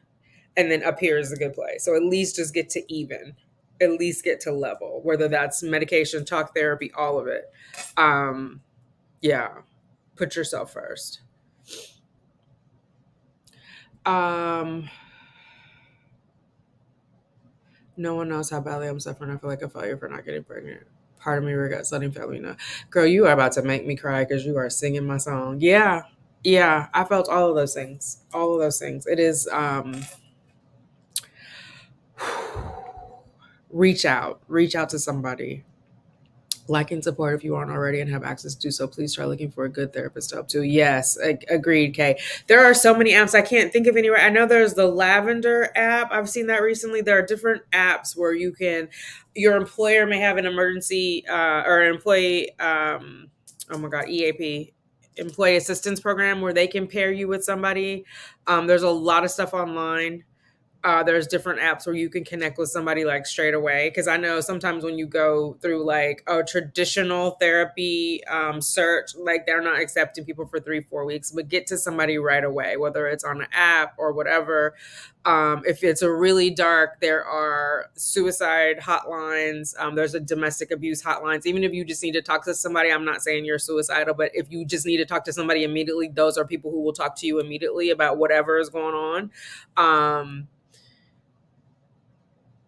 and then up here is the good place. So at least just get to even, at least get to level, whether that's medication, talk therapy, all of it. Yeah, put yourself first. No one knows how badly I'm suffering. I feel like a failure for not getting pregnant. Part of me regrets letting family know. Girl, you are about to make me cry because you are singing my song. Yeah. Yeah. I felt all of those things. All of those things. It is reach out. Reach out to somebody. Like and support if you aren't already and have access to do so. Please try looking for a good therapist to help too. Yes, agreed, Kay. There are so many apps. I can't think of any. I know there's the Lavender app. I've seen that recently. There are different apps where you can, your employer may have an emergency or an employee, oh my God, EAP, employee assistance program, where they can pair you with somebody. There's a lot of stuff online. There's different apps where you can connect with somebody like straight away. Because I know sometimes when you go through like a traditional therapy search, like they're not accepting people for 3-4 weeks, but get to somebody right away, whether it's on an app or whatever. If it's a really dark, there are suicide hotlines. There's a domestic abuse hotlines. Even if you just need to talk to somebody, I'm not saying you're suicidal, but if you just need to talk to somebody immediately, those are people who will talk to you immediately about whatever is going on.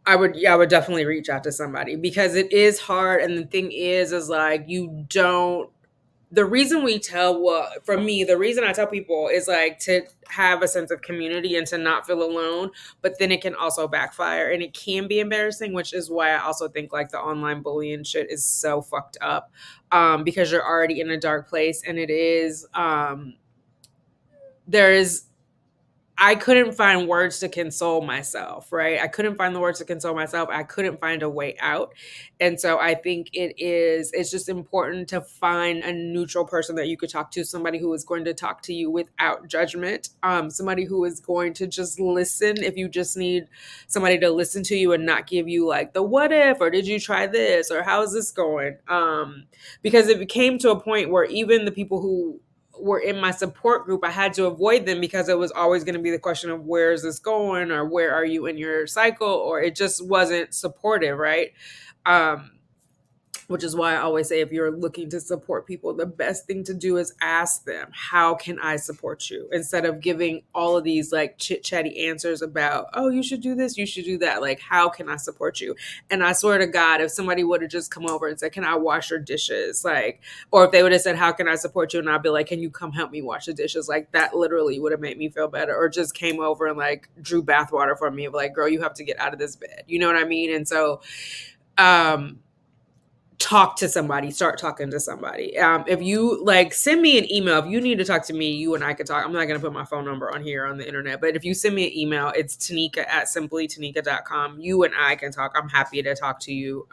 I would definitely reach out to somebody, because it is hard. And the thing is like, the reason for me, the reason I tell people is like to have a sense of community and to not feel alone, but then it can also backfire and it can be embarrassing, which is why I also think like the online bullying shit is so fucked up, because you're already in a dark place. And it is, I couldn't find words to console myself, right? I couldn't find the words to console myself. I couldn't find a way out. And so I think it's just important to find a neutral person that you could talk to, somebody who is going to talk to you without judgment, somebody who is going to just listen if you just need somebody to listen to you and not give you like the what if, or did you try this, or how's this going? Because it came to a point where even the people who were in my support group, I had to avoid them because it was always going to be the question of where is this going, or where are you in your cycle, or it just wasn't supportive, right? Which is why I always say, if you're looking to support people, the best thing to do is ask them, how can I support you? Instead of giving all of these like chit-chatty answers about, oh, you should do this, you should do that. Like, how can I support you? And I swear to God, if somebody would have just come over and said, can I wash your dishes? Like, or if they would have said, how can I support you? And I'd be like, can you come help me wash the dishes? Like, that literally would have made me feel better. Or just came over and like drew bathwater for me of like, girl, you have to get out of this bed. You know what I mean? And so, talk to somebody, start talking to somebody. If you like, send me an email. If you need to talk to me, you and I could talk. I'm not going to put my phone number on here on the internet, but if you send me an email, it's Tanika@simplytanika.com. You and I can talk. I'm happy to talk to you.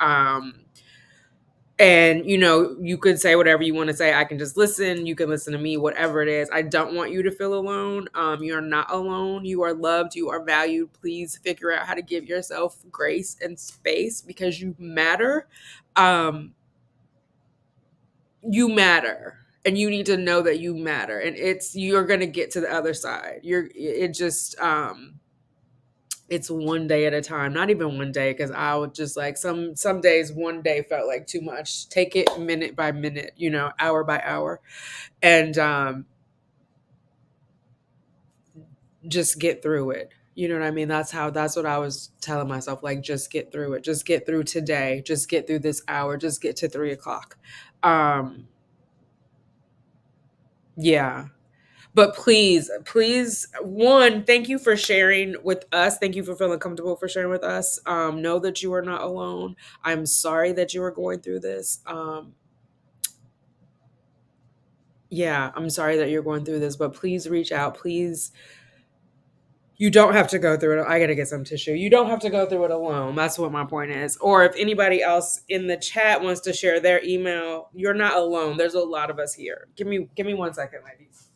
And, you know, you could say whatever you want to say. I can just listen. You can listen to me, whatever it is. I don't want you to feel alone. You're not alone. You are loved. You are valued. Please figure out how to give yourself grace and space, because you matter. You matter, and you need to know that you matter, and you're going to get to the other side. It's one day at a time, not even one day. Cause I would just like some days, one day felt like too much. Take it minute by minute, you know, hour by hour, and, just get through it. You know what I mean? That's what I was telling myself. Like, just get through it. Just get through today. Just get through this hour. Just get to 3 o'clock. Um, yeah. But please, one, thank you for sharing with us. Thank you for feeling comfortable for sharing with us. Know that you are not alone. I'm sorry that you are going through this. Yeah, I'm sorry that you're going through this, but please reach out. Please, you don't have to go through it. I gotta get some tissue. You don't have to go through it alone. That's what my point is. Or if anybody else in the chat wants to share their email, you're not alone. There's a lot of us here. Give me 1 second, ladies.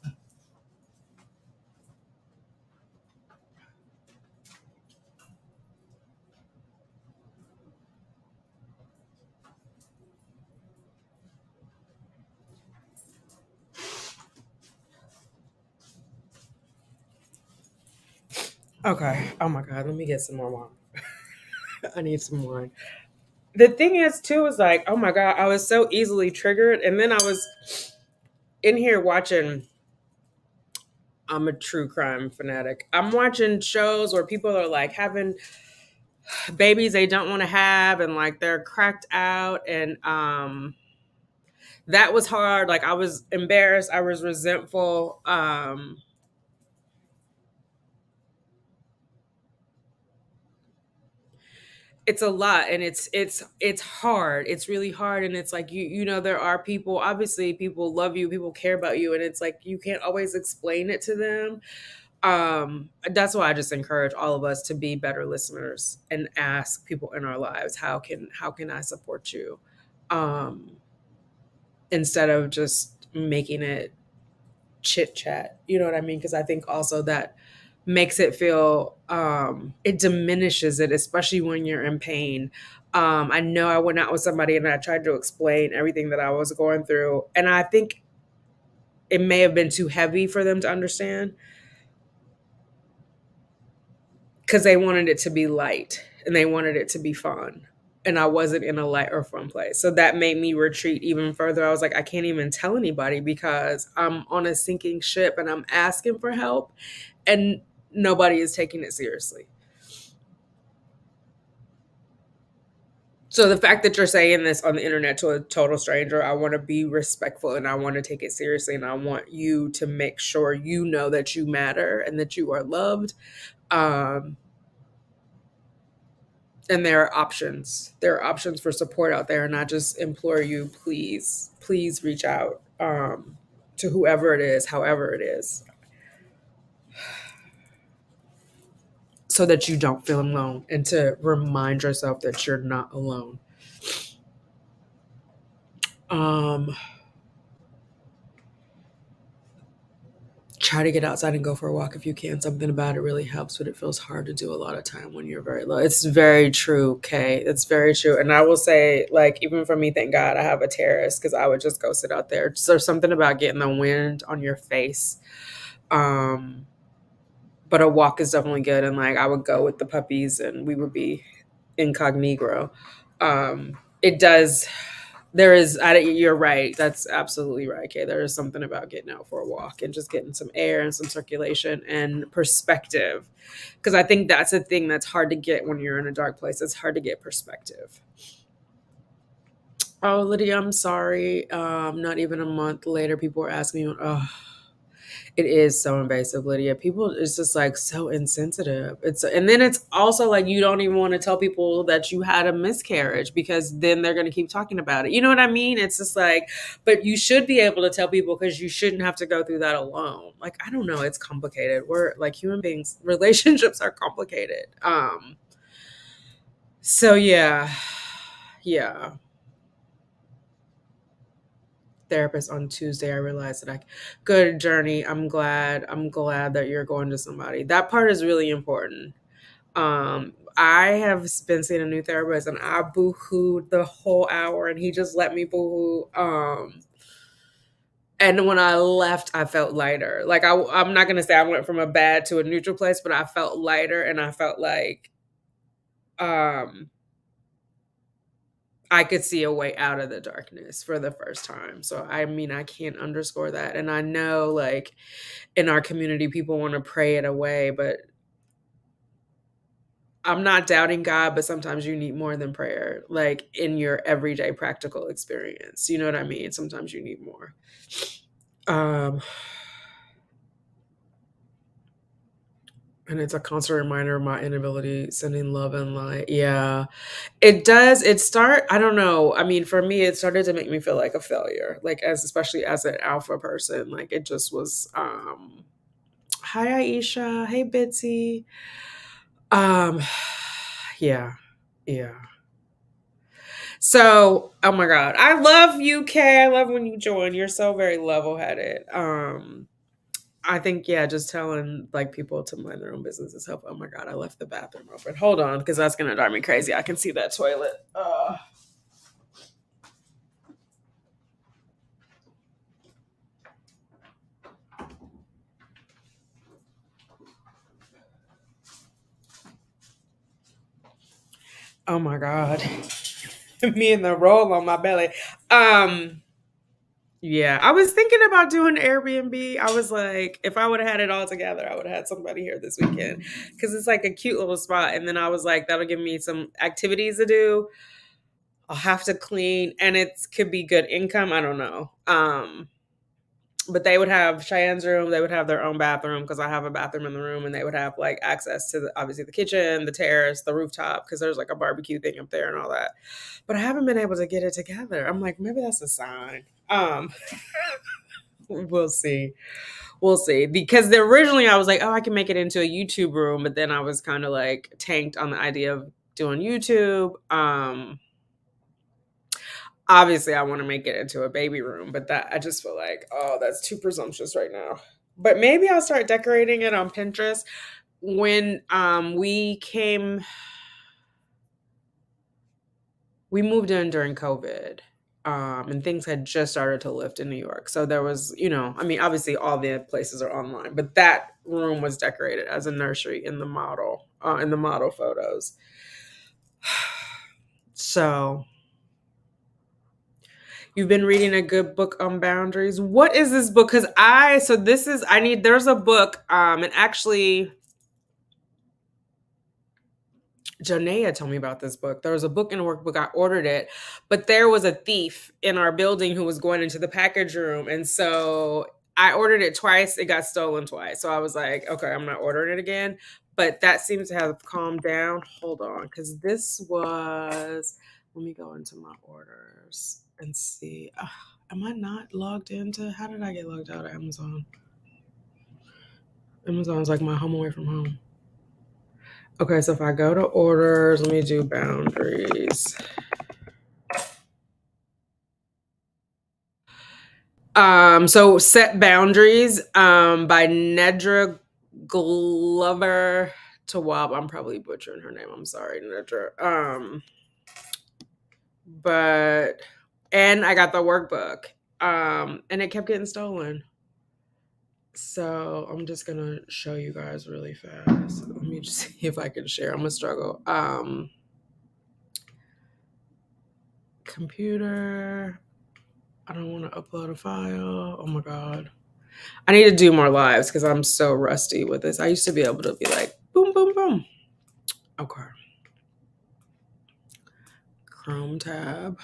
Okay. Oh my God. Let me get some more wine. I need some wine. The thing is, too, is like, oh my God, I was so easily triggered. And then I was in here watching, I'm a true crime fanatic. I'm watching shows where people are like having babies they don't want to have and like they're cracked out. And that was hard. Like, I was embarrassed. I was resentful. It's a lot, and it's hard. It's really hard, and it's like you know there are people, obviously people love you, people care about you, and it's like you can't always explain it to them. That's why I just encourage all of us to be better listeners and ask people in our lives, how can I support you, um instead of just making it chit chat. You know what I mean? Because I think also that makes it feel, it diminishes it, especially when you're in pain. I know I went out with somebody and I tried to explain everything that I was going through, and I think it may have been too heavy for them to understand because they wanted it to be light and they wanted it to be fun. And I wasn't in a light or fun place. So that made me retreat even further. I was like, I can't even tell anybody because I'm on a sinking ship and I'm asking for help and nobody is taking it seriously. So the fact that you're saying this on the internet to a total stranger, I want to be respectful and I want to take it seriously and I want you to make sure you know that you matter and that you are loved. Um, and there are options. There are options for support out there, and I just implore you, please reach out, to whoever it is, however it is, so that you don't feel alone, and to remind yourself that you're not alone. Um, Try to get outside and go for a walk if you can. Something about it really helps, but it feels hard to do a lot of time when you're very low. It's very true, Kay. It's very true. And I will say, like, even for me, thank God I have a terrace because I would just go sit out there. So there's something about getting the wind on your face. Um, but a walk is definitely good. And like I would go with the puppies and we would be incognito. It does. There is, you're right. That's absolutely right. Okay. There is something about getting out for a walk and just getting some air and some circulation and perspective. Because I think that's a thing that's hard to get when you're in a dark place. It's hard to get perspective. Oh, Lydia, I'm sorry. Not even a month later, people were asking me, oh, it is so invasive, Lydia. People, it's just like so insensitive. And then it's also like you don't even want to tell people that you had a miscarriage because then they're going to keep talking about it. You know what I mean? It's just like, but you should be able to tell people because you shouldn't have to go through that alone. Like, I don't know. It's complicated. We're like human beings, relationships are complicated. So yeah. Yeah. Therapist on Tuesday, I realized that I good journey. I'm glad that you're going to somebody. That part is really important. I have been seeing a new therapist and I boo-hooed the whole hour and he just let me boo-hoo. And when I left, I felt lighter. Like I'm not gonna say I went from a bad to a neutral place, but I felt lighter and I felt like um I could see a way out of the darkness for the first time. So I mean, I can't underscore that. And I know like in our community people want to pray it away, but I'm not doubting God, but sometimes you need more than prayer, like in your everyday practical experience. You know what I mean? Sometimes you need more. Um, and it's a constant reminder of my inability sending love and light. Yeah, it does. I don't know. I mean, for me, it started to make me feel like a failure, like especially as an alpha person. Like it just was. Hi, Aisha. Hey, Bitsy. Um, yeah, yeah. So, oh my God, I love you, Kay. I love when you join. You're so very level headed. I think yeah, just telling like people to mind their own business is helpful. Oh my God, I left the bathroom open. Hold on, because that's gonna drive me crazy. I can see that toilet. Oh my God, me and the roll on my belly. Um, Yeah, I was thinking about doing Airbnb. I was like, if I would have had it all together, I would have had somebody here this weekend because it's like a cute little spot. And then I was like, that'll give me some activities to do. I'll have to clean, and it could be good income. I don't know. But they would have Cheyenne's room. They would have their own bathroom because I have a bathroom in the room, and they would have like access to obviously the kitchen, the terrace, the rooftop because there's like a barbecue thing up there and all that. But I haven't been able to get it together. I'm like, maybe that's a sign. We'll see. We'll see. Because originally I was like, oh, I can make it into a YouTube room, but then I was kind of like tanked on the idea of doing YouTube. Obviously I want to make it into a baby room, but that I just feel like, oh, that's too presumptuous right now. But maybe I'll start decorating it on Pinterest. When we moved in during COVID, and things had just started to lift in New York. So there was, I mean, obviously all the places are online, but that room was decorated as a nursery in the model photos. So you've been reading a good book on boundaries. What is this book? There's a book, and actually Jonea told me about this book. There was a book in a workbook. I ordered it, but there was a thief in our building who was going into the package room. And so I ordered it twice. It got stolen twice. So I was like, okay, I'm not ordering it again. But that seems to have calmed down. Hold on. Because let me go into my orders and see. Am I not logged into? How did I get logged out of Amazon? Amazon's like my home away from home. Okay, so if I go to orders, let me do boundaries. So Set Boundaries, by Nedra Glover Tawab. I'm probably butchering her name. I'm sorry, Nedra. And I got the workbook. And it kept getting stolen. So I'm just gonna show you guys really fast. Let me just see if I can share. I'm gonna struggle. Computer. I don't want to upload a file. Oh my God. I need to do more lives because I'm so rusty with this. I used to be able to be like, boom, boom, boom. Okay. Chrome tab.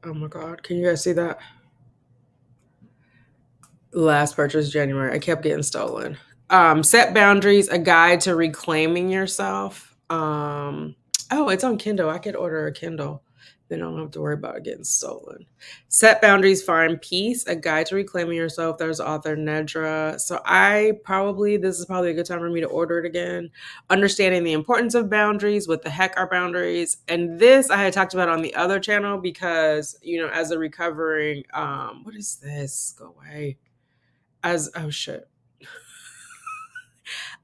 Oh my God. Can you guys see that? Last purchase January. I kept getting stolen. Set Boundaries, a guide to reclaiming yourself. Oh, it's on Kindle. I could order a Kindle. Then I don't have to worry about it getting stolen. Set Boundaries, Find Peace, a guide to reclaiming yourself. There's author Nedra. So this is probably a good time for me to order it again. Understanding the importance of boundaries. What the heck are boundaries? And this I had talked about on the other channel because, as a recovering, what is this? Go away. Oh shit.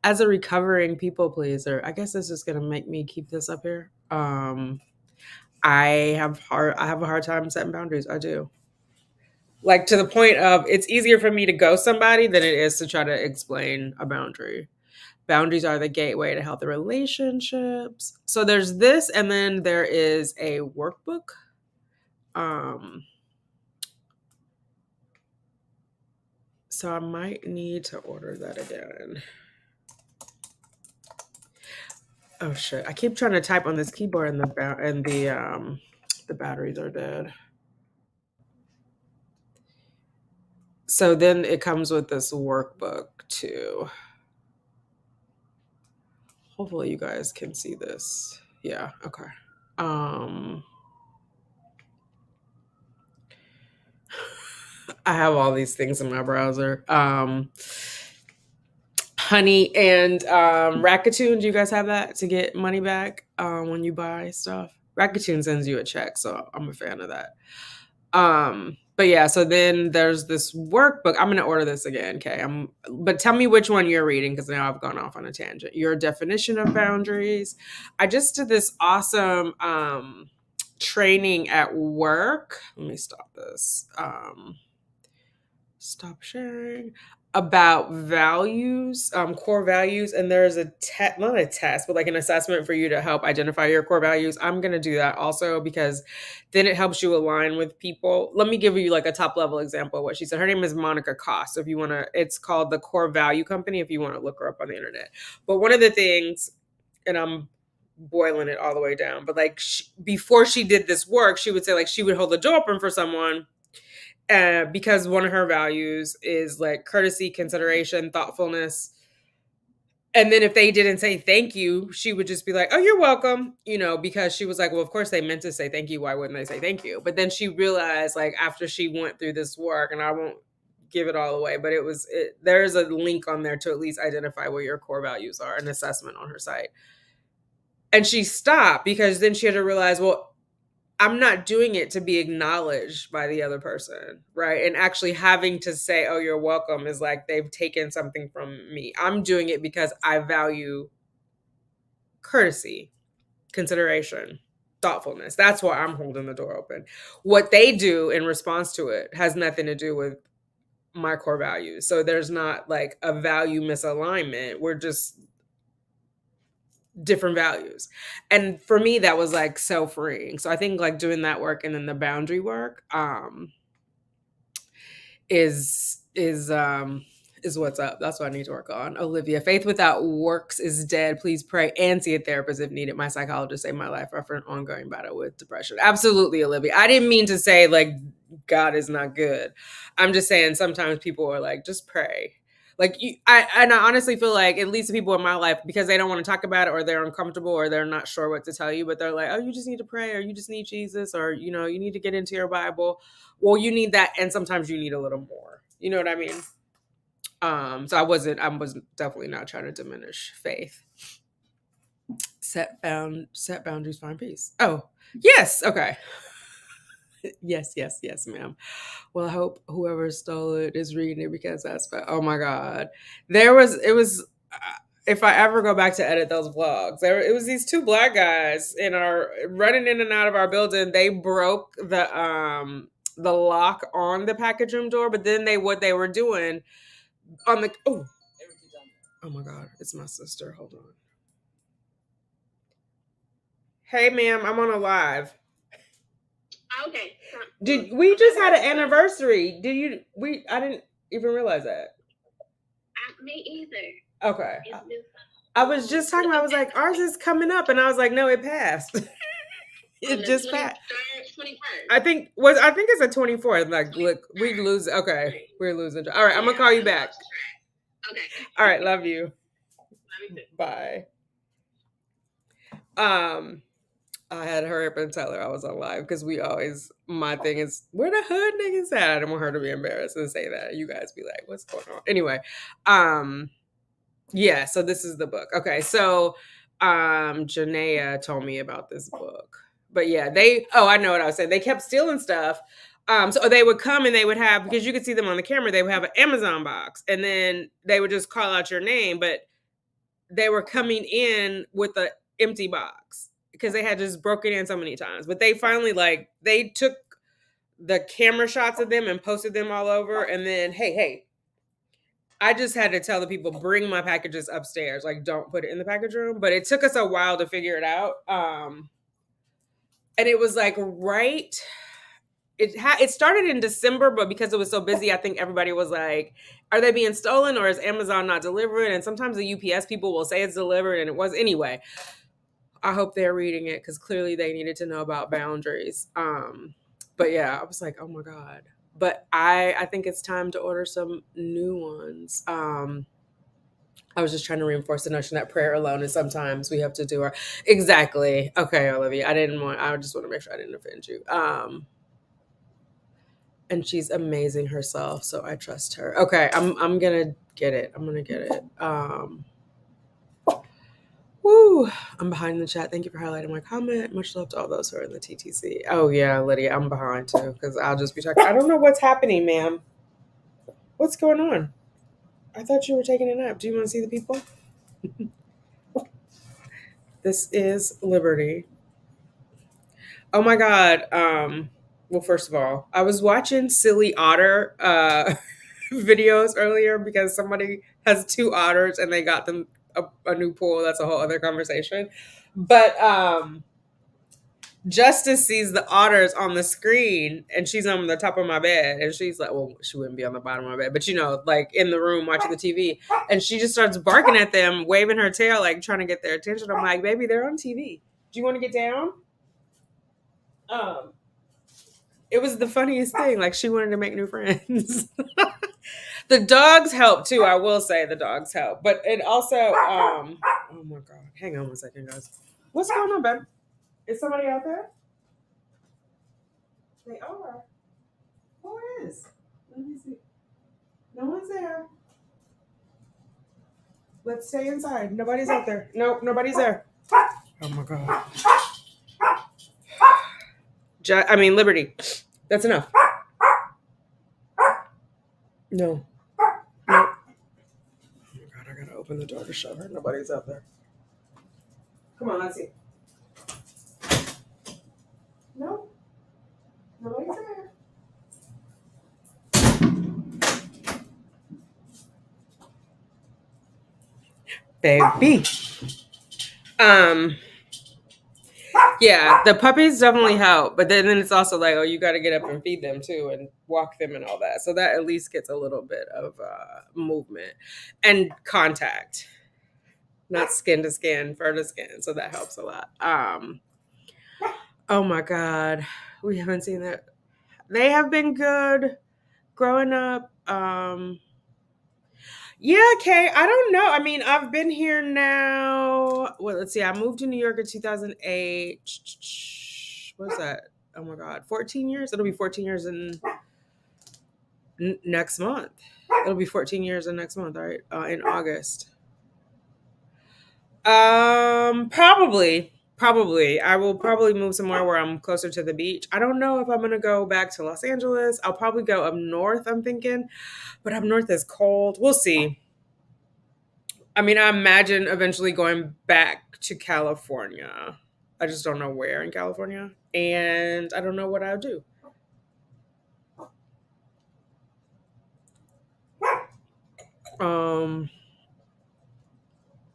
As a recovering people pleaser, I guess this is gonna make me keep this up here. I have a hard time setting boundaries. I do. Like to the point of it's easier for me to ghost somebody than it is to try to explain a boundary. Boundaries are the gateway to healthy relationships. So there's this, and then there is a workbook. Um So I might need to order that again. Oh shit! I keep trying to type on this keyboard, and the batteries are dead. So then it comes with this workbook too. Hopefully you guys can see this. Yeah. Okay. Um, I have all these things in my browser. Honey and Rakuten. Do you guys have that to get money back when you buy stuff? Rakuten sends you a check, so I'm a fan of that. But yeah, so then there's this workbook. I'm gonna order this again, okay? But tell me which one you're reading because now I've gone off on a tangent. Your definition of boundaries. I just did this awesome training at work. Let me stop this. Stop sharing about values, core values, and there's a test, not a test, but like an assessment for you to help identify your core values. I'm gonna do that also because then it helps you align with people. Let me give you like a top level example of what she said. Her name is Monica Koss. So if you want to, it's called the Core Value Company. If you want to look her up on the internet, but one of the things, and I'm boiling it all the way down, but like before she did this work, she would say like she would hold the door open for someone because one of her values is like courtesy, consideration, thoughtfulness. And then if they didn't say thank you, she would just be like, oh, you're welcome, because she was like, well, of course they meant to say thank you. Why wouldn't they say thank you? But then she realized, like, after she went through this work, and I won't give it all away, but there's a link on there to at least identify what your core values are, an assessment on her site. And she stopped because then she had to realize, well, I'm not doing it to be acknowledged by the other person, right? And actually having to say, oh, you're welcome is like they've taken something from me. I'm doing it because I value courtesy, consideration, thoughtfulness. That's why I'm holding the door open. What they do in response to it has nothing to do with my core values. So there's not like a value misalignment. We're just different values. And for me, that was like so freeing. So I think like doing that work and then the boundary work is what's up. That's what I need to work on. Olivia, faith without works is dead. Please pray and see a therapist if needed. My psychologist saved my life after an ongoing battle with depression. Absolutely, Olivia. I didn't mean to say like God is not good. I'm just saying sometimes people are like, just pray. Like I honestly feel like at least the people in my life, because they don't want to talk about it or they're uncomfortable or they're not sure what to tell you, but they're like, oh, you just need to pray or you just need Jesus or, you need to get into your Bible. Well, you need that. And sometimes you need a little more, you know what I mean? So I was definitely not trying to diminish faith. Set boundaries, find peace. Oh, yes. Okay. Yes, ma'am. Well, I hope whoever stole it is reading it because oh my God. If I ever go back to edit those vlogs, it was these two black guys running in and out of our building. They broke the lock on the package room door, but then what they were doing on the, oh my God, it's my sister. Hold on. Hey ma'am, I'm on a live. Okay. We just had an anniversary. I didn't even realize that. Me either. Okay. I was just talking about, I was like, ours is coming up. And I was like, no, it passed. It just passed. 21st. I think it's a 24th. Like, look, we lose. Okay. We're losing. All right. I'm going to call you back. Okay. All right. Love you. Love you too. Bye. I had to hurry up and tell her I was on live because my thing is, where the hood niggas at? I don't want her to be embarrassed and say that. You guys be like, what's going on? Anyway, yeah, so this is the book. Okay, so Janaea told me about this book. But yeah, I know what I was saying. They kept stealing stuff. So they would come and they would have, because you could see them on the camera, they would have an Amazon box and then they would just call out your name, but they were coming in with an empty box because they had just broken in so many times. But they finally they took the camera shots of them and posted them all over. And then, hey, I just had to tell the people, bring my packages upstairs. Like, don't put it in the package room. But it took us a while to figure it out. And it was like it started in December, but because it was so busy, I think everybody was like, "Are they being stolen, or is Amazon not delivering?" And sometimes the UPS people will say it's delivered, and it was anyway. I hope they're reading it because clearly they needed to know about boundaries. But yeah, I was like, "Oh my god!" But I think it's time to order some new ones. I was just trying to reinforce the notion that prayer alone is sometimes we have to do our exactly. Okay, Olivia, I just want to make sure I didn't offend you. And she's amazing herself, so I trust her. Okay, I'm gonna get it. I'm gonna get it. Woo! I'm behind in the chat. Thank you for highlighting my comment. Much love to all those who are in the TTC. Oh yeah, Lydia, I'm behind too because I'll just be talking. I don't know what's happening, ma'am. What's going on? I thought you were taking a nap. Do you want to see the people? This is Liberty. Oh my God. Well, first of all, I was watching Silly Otter videos earlier because somebody has two otters and they got them a new pool. That's a whole other conversation. But Justice sees the otters on the screen and she's on the top of my bed and she's like, well, she wouldn't be on the bottom of my bed, but like in the room watching the TV, and she just starts barking at them, waving her tail, like trying to get their attention. I'm like, baby, they're on TV. Do you want to get down? Um, it was the funniest thing. Like she wanted to make new friends. The dogs help too. I will say the dogs help, but it also, oh my God, hang on one second, guys. What's going on, babe? Is somebody out there? They are. Who is? Let me see. No one's there. Let's stay inside. Nobody's out there. Nope, nobody's there. Oh my God. Liberty. That's enough. No. Nope. Oh my God, I gotta open the door to show her. Nobody's out there. Come on, let's see. Nope. Nobody's there. Baby. Yeah, the puppies definitely help, but then it's also like, oh, you got to get up and feed them too and walk them and all that. So that at least gets a little bit of movement and contact, not skin to skin, fur to skin. So that helps a lot. Oh my God, we haven't seen that. They have been good growing up. Yeah, Kay, I don't know. I mean, I've been here now. Well, let's see. I moved to New York in 2008. What's that? Oh my God, 14 years? It'll be 14 years in next month. It'll be 14 years in next month, right? In August. Probably. I will probably move somewhere where I'm closer to the beach. I don't know if I'm gonna go back to Los Angeles. I'll probably go up north, I'm thinking. But up north is cold. We'll see. I mean, I imagine eventually going back to California. I just don't know where in California. And I don't know what I'll do.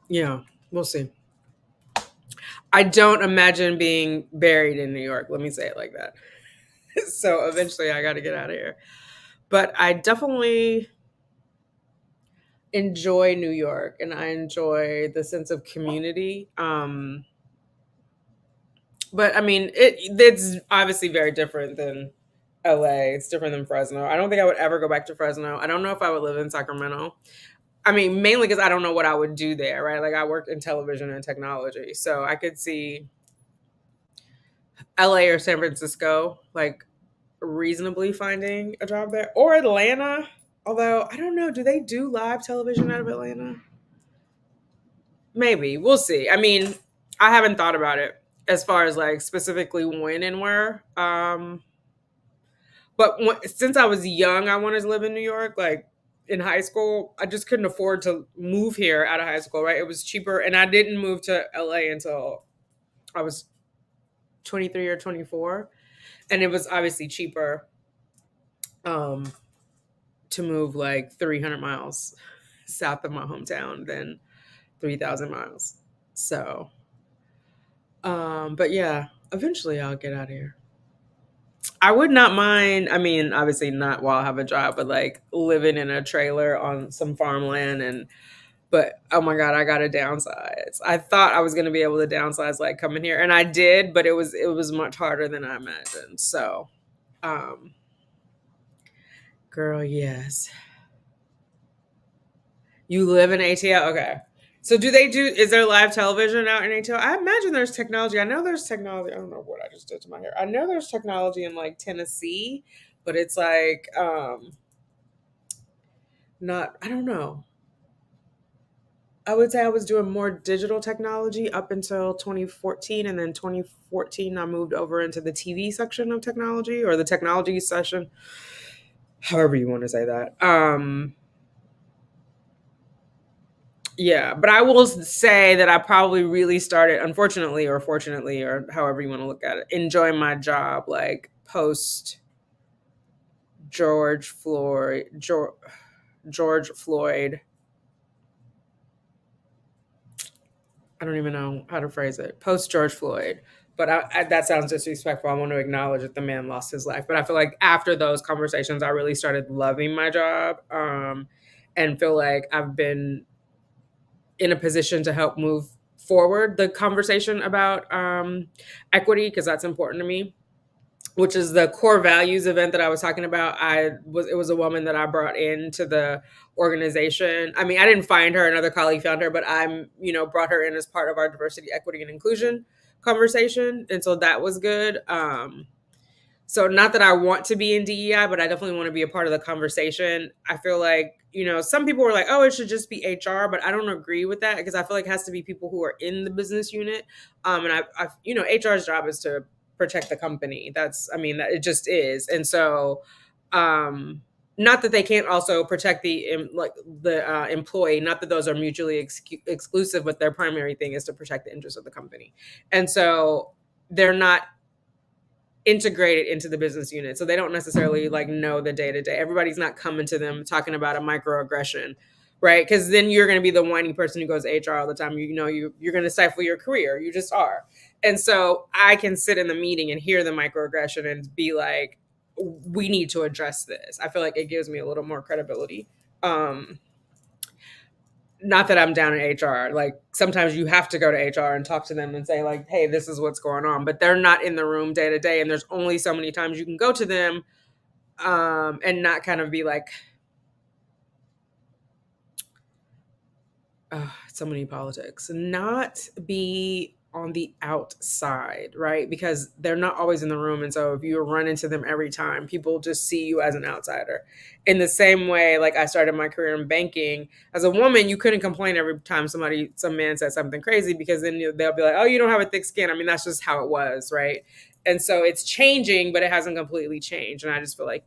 Yeah, we'll see. I don't imagine being buried in New York. Let me say it like that. So eventually I got to get out of here. But I definitely enjoy New York and I enjoy the sense of community. But I mean, it's obviously very different than LA. It's different than Fresno. I don't think I would ever go back to Fresno. I don't know if I would live in Sacramento. I mean, mainly because I don't know what I would do there, right? Like I work in television and technology. So I could see LA or San Francisco, like reasonably finding a job there. Or Atlanta. Although I don't know, do they do live television out of Atlanta? Maybe. We'll see. I mean, I haven't thought about it as far as like specifically when and where. But since I was young, I wanted to live in New York. Like in high school, I just couldn't afford to move here out of high school, right? It was cheaper. And I didn't move to LA until I was 23 or 24. And it was obviously cheaper to move like 300 miles south of my hometown than 3,000 miles. So, but yeah, eventually I'll get out of here. I would not mind. I mean, obviously not while I have a job, but like living in a trailer on some farmland and. But oh my god, I got to downsize. I thought I was going to be able to downsize like coming here, and I did, but it was much harder than I imagined. So, um, girl, yes, you live in ATL. Okay, so do they do? Is there live television out in ATL? I imagine there's technology. I know there's technology. I don't know what I just did to my hair. I know there's technology in like Tennessee, but it's like not. I don't know. I would say I was doing more digital technology up until 2014, and then 2014 I moved over into the TV section of technology or the technology session, however you want to say that. Yeah, but I will say that I probably really started, unfortunately or fortunately or however you want to look at it, enjoying my job like post George Floyd, George Floyd. I don't even know how to phrase it. Post George Floyd, but that sounds disrespectful. I want to acknowledge that the man lost his life, but I feel like after those conversations, I really started loving my job, and feel like I've been in a position to help move forward the conversation about equity because that's important to me, which is the core values event that I was talking about. It was a woman that I brought into the organization. I mean, I didn't find her, another colleague found her, but brought her in as part of our diversity, equity, and inclusion conversation. And so that was good. So not that I want to be in DEI, but I definitely want to be a part of the conversation. I feel like, some people were like, oh, it should just be HR, but I don't agree with that because I feel like it has to be people who are in the business unit. And HR's job is to protect the company. That it just is. And so, not that they can't also protect the employee, not that those are mutually exclusive, but their primary thing is to protect the interests of the company. And so they're not integrated into the business unit, so they don't necessarily like know the day to day. Everybody's not coming to them talking about a microaggression, right? Because then you're going to be the whiny person who goes to HR all the time. You're going to stifle your career. You just are. And so I can sit in the meeting and hear the microaggression and be like, we need to address this. I feel like it gives me a little more credibility. Not that I'm down in HR. Like sometimes you have to go to HR and talk to them and say like, hey, this is what's going on. But they're not in the room day to day. And there's only so many times you can go to them and not kind of be like, so many politics, not be on the outside, right? Because they're not always in the room. And so if you run into them every time, people just see you as an outsider. In the same way, like I started my career in banking, as a woman, you couldn't complain every time some man said something crazy because then they'll be like, oh, you don't have a thick skin. I mean, that's just how it was, right? And so it's changing, but it hasn't completely changed. And I just feel like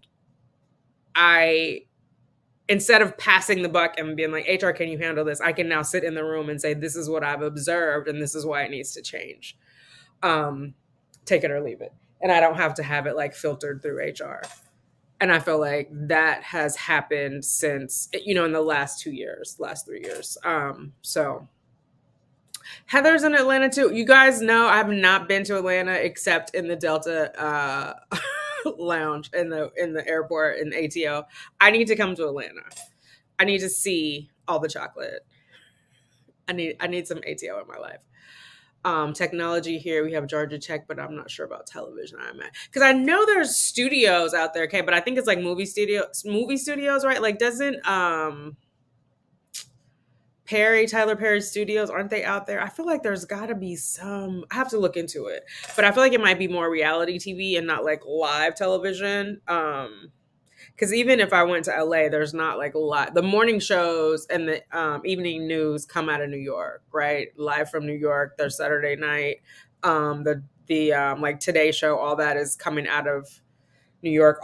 instead of passing the buck and being like, HR, can you handle this? I can now sit in the room and say, this is what I've observed and this is why it needs to change. Take it or leave it. And I don't have to have it like filtered through HR. And I feel like that has happened since, in the last 3 years. So Heather's in Atlanta too. You guys know I have not been to Atlanta except in the Delta lounge in the airport in ATL. I need to come to Atlanta. I need to see all the chocolate. I need some ATL in my life. Technology here, we have Georgia Tech, but I'm not sure about television. Because I know there's studios out there, okay, but I think it's like movie studios, right? Like doesn't Tyler Perry Studios, aren't they out there? I feel like there's got to be some. I have to look into it, but I feel like it might be more reality TV and not like live television. Because even if I went to LA, there's not like a lot. The morning shows and the evening news come out of New York, right? Live from New York. Their Saturday night. The like Today Show, all that is coming out of New York.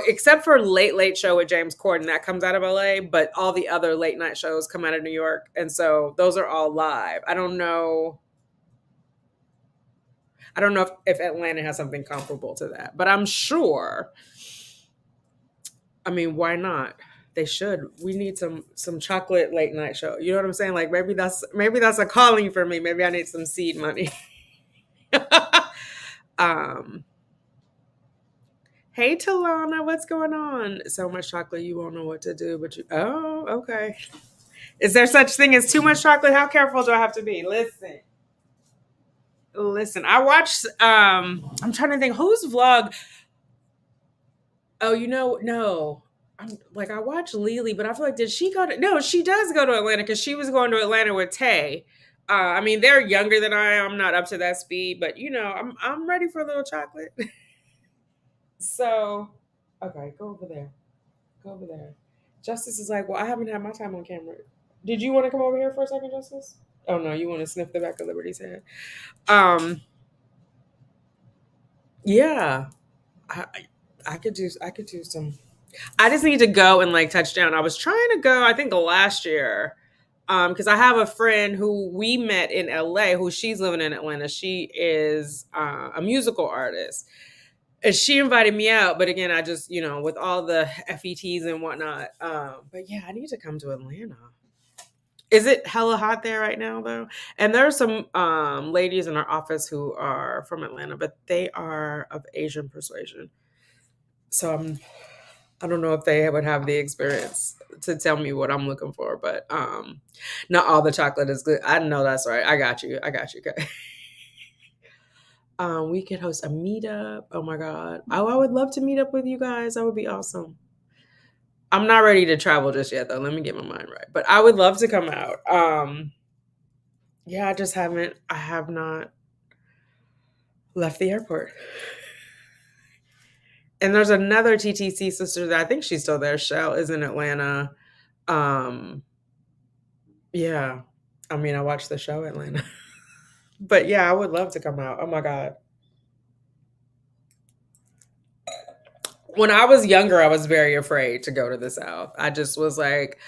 Except for Late Show with James Corden, that comes out of LA, but all the other late night shows come out of New York. And so those are all live. I don't know if Atlanta has something comparable to that, but I'm sure. I mean, why not? They should. We need some chocolate late night show. You know what I'm saying? Like maybe that's a calling for me. Maybe I need some seed money. Hey Talana, what's going on? So much chocolate you won't know what to do, but you oh, okay. Is there such thing as too much chocolate? How careful do I have to be? Listen, I watched I'm trying to think whose vlog. Oh, no. I watched Lily, but I feel like did she go to no, she does go to Atlanta because she was going to Atlanta with Tay. I mean, they're younger than I am. I'm not up to that speed, but I'm ready for a little chocolate. So, okay, go over there. Go over there. Justice is like, well, I haven't had my time on camera. Did you want to come over here for a second, Justice? Oh no, you want to sniff the back of Liberty's head. Um, yeah, I, I could do some. I just need to go and touch down. I was trying to go, I think last year, because I have a friend who we met in LA, who she's living in Atlanta. She is a musical artist, and she invited me out. But again, I just with all the FETs and whatnot. But yeah, I need to come to Atlanta. Is it hella hot there right now though? And there are some ladies in our office who are from Atlanta, but they are of Asian persuasion. So I don't know if they would have the experience to tell me what I'm looking for, but not all the chocolate is good. I know that's right. I got you. Okay. We could host a meetup. Oh my god. Oh, I would love to meet up with you guys. That would be awesome. I'm not ready to travel just yet though. Let me get my mind right. But I would love to come out. Yeah, I have not left the airport. And there's another TTC sister that I think she's still there. Shell is in Atlanta. Um, yeah. I mean, I watched the show Atlanta. But yeah, I would love to come out. Oh my God. When I was younger, I was very afraid to go to the South. I just was like,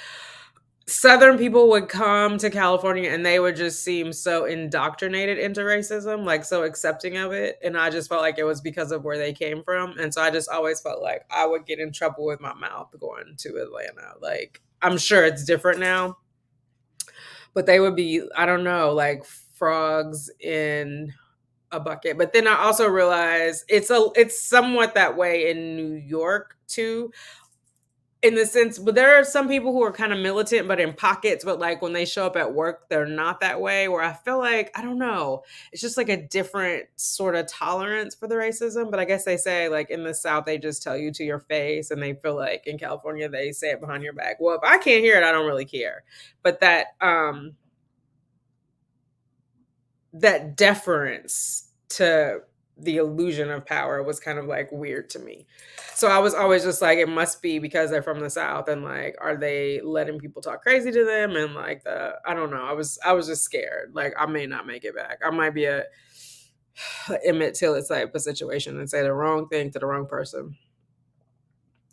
Southern people would come to California and they would just seem so indoctrinated into racism, like so accepting of it. And I just felt like it was because of where they came from. And so I just always felt like I would get in trouble with my mouth going to Atlanta. Like, I'm sure it's different now, but they would be, I don't know, like frogs in a bucket. But then I also realized it's somewhat that way in New York too, in the sense, but there are some people who are kind of militant but in pockets, but like when they show up at work they're not that way, where I feel like I don't know, it's just like a different sort of tolerance for the racism. But I guess they say like in the South they just tell you to your face, and they feel like in California they say it behind your back. Well, if I can't hear it I don't really care. But that deference to the illusion of power was kind of like weird to me. So I was always just like, it must be because they're from the South, and like, are they letting people talk crazy to them? And like I don't know. I was just scared. Like I may not make it back. I might be a Emmett Till type of situation and say the wrong thing to the wrong person.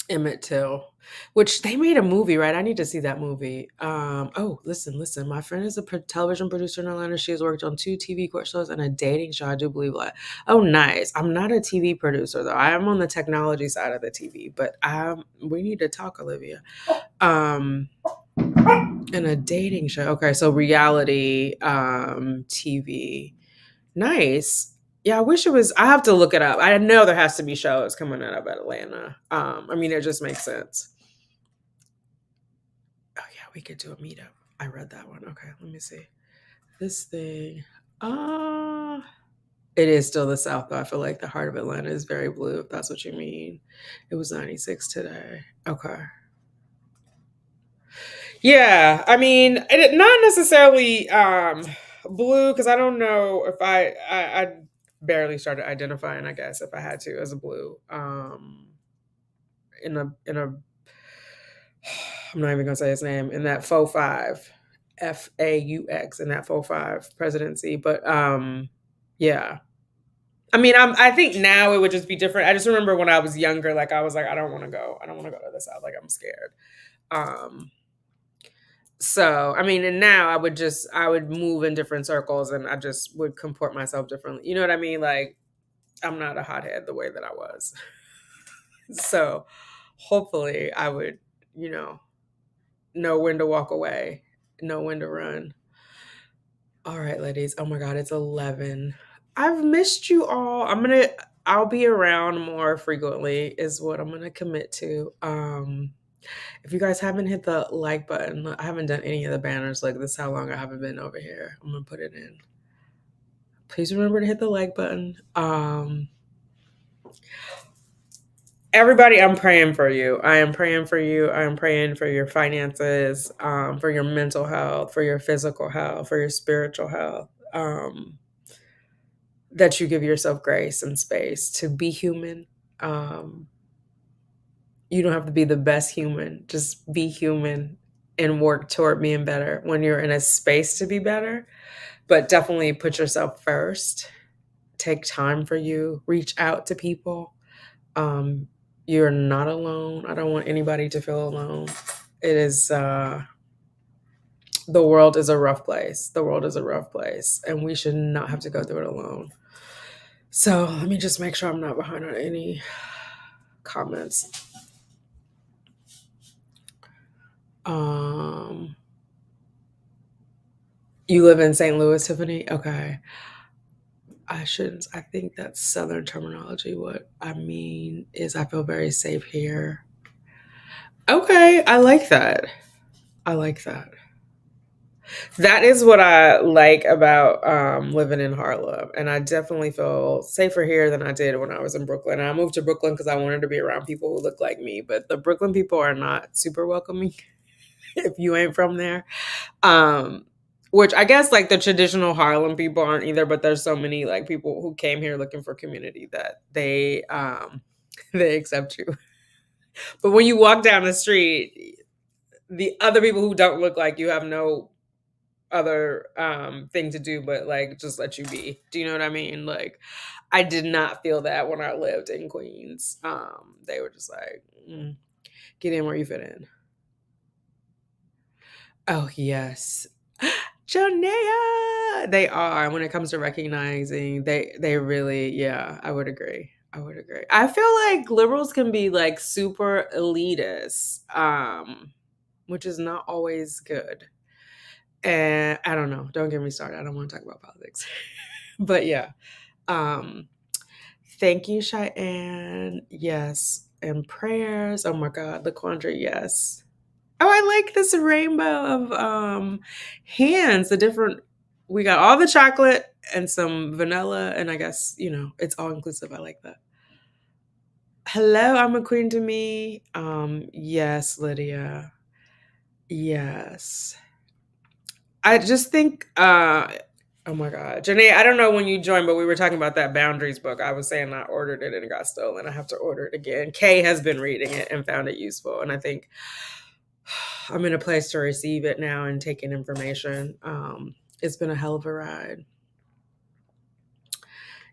Emmett Till, which they made a movie, right? I need to see that movie. Oh, listen. My friend is a television producer in Atlanta. She has worked on 2 TV court shows and a dating show. I do believe that. Oh, nice. I'm not a TV producer though. I am on the technology side of the TV, but we need to talk, Olivia. In a dating show. Okay, so reality TV. Nice. Yeah, I wish it was. I have to look it up. I know there has to be shows coming out of Atlanta. I mean, it just makes sense. Oh yeah, we could do a meetup. I read that one. Okay, let me see. This thing. Uh it is still the South, though. I feel like the heart of Atlanta is very blue, if that's what you mean. It was 96 today. Okay. Yeah, I mean, not necessarily blue, because I don't know if I barely started identifying, I guess, if I had to, as a blue. In a I'm not even gonna say his name, in that faux five, FAUX, in that faux five presidency. But yeah. I mean, I think now it would just be different. I just remember when I was younger, like I was like, I don't want to go. I don't want to go to the South. Like I'm scared. Um, So, I mean, and now I would move in different circles and I just would comport myself differently. You know what I mean? Like, I'm not a hothead the way that I was. So, hopefully, I would, you know when to walk away, know when to run. All right, ladies. Oh my God, it's 11. I've missed you all. I'll be around more frequently is what I'm gonna commit to. If you guys haven't hit the like button, I haven't done any of the banners. Like, this is how long I haven't been over here. I'm gonna put it in. Please remember to hit the like button. Everybody, I'm praying for you. I am praying for you. I am praying for your finances, for your mental health, for your physical health, for your spiritual health. That you give yourself grace and space to be human. You don't have to be the best human. Just be human and work toward being better when you're in a space to be better. But definitely put yourself first. Take time for you. Reach out to people. You're not alone. I don't want anybody to feel alone. It is, the world is a rough place. The world is a rough place, and we should not have to go through it alone. So let me just make sure I'm not behind on any comments. You live in St. Louis, Tiffany? Okay. I shouldn't. I think that's Southern terminology. What I mean is I feel very safe here. Okay, I like that. I like that. That is what I like about living in Harlem. And I definitely feel safer here than I did when I was in Brooklyn. And I moved to Brooklyn because I wanted to be around people who look like me. But the Brooklyn people are not super welcoming if you ain't from there. Which I guess like the traditional Harlem people aren't either, but there's so many like people who came here looking for community that they they accept you. But when you walk down the street, the other people who don't look like you have no other thing to do but like just let you be. Do you know what I mean? Like, I did not feel that when I lived in Queens. They were just like, get in where you fit in. Oh yes. Jonea, they are. When it comes to recognizing, they really, yeah, I would agree. I would agree. I feel like liberals can be like super elitist, which is not always good. And I don't know. Don't get me started. I don't want to talk about politics. But yeah. Thank you, Cheyenne. Yes. And prayers. Oh my God. LaQuandra, yes. Oh, I like this rainbow of hands. The different, we got all the chocolate and some vanilla, and I guess, it's all inclusive. I like that. Hello, I'm a queen to me. Yes, Lydia. Yes. I just think oh my God. Janae, I don't know when you joined, but we were talking about that boundaries book. I was saying I ordered it and it got stolen. I have to order it again. Kay has been reading it and found it useful. And I think I'm in a place to receive it now and take in information. It's been a hell of a ride.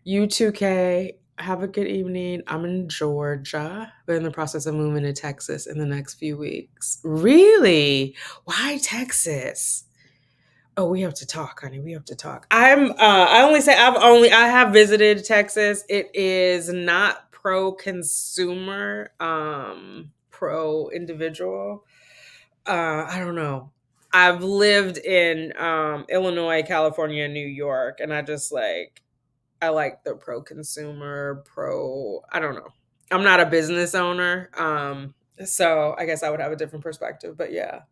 You too, Kay. Have a good evening. I'm in Georgia, but in the process of moving to Texas in the next few weeks. Really? Why Texas? Oh, we have to talk, honey. We have to talk. I have visited Texas. It is not pro consumer, pro individual. I don't know. I've lived in Illinois, California, New York, and I like the pro consumer, I don't know. I'm not a business owner. So I guess I would have a different perspective, but yeah.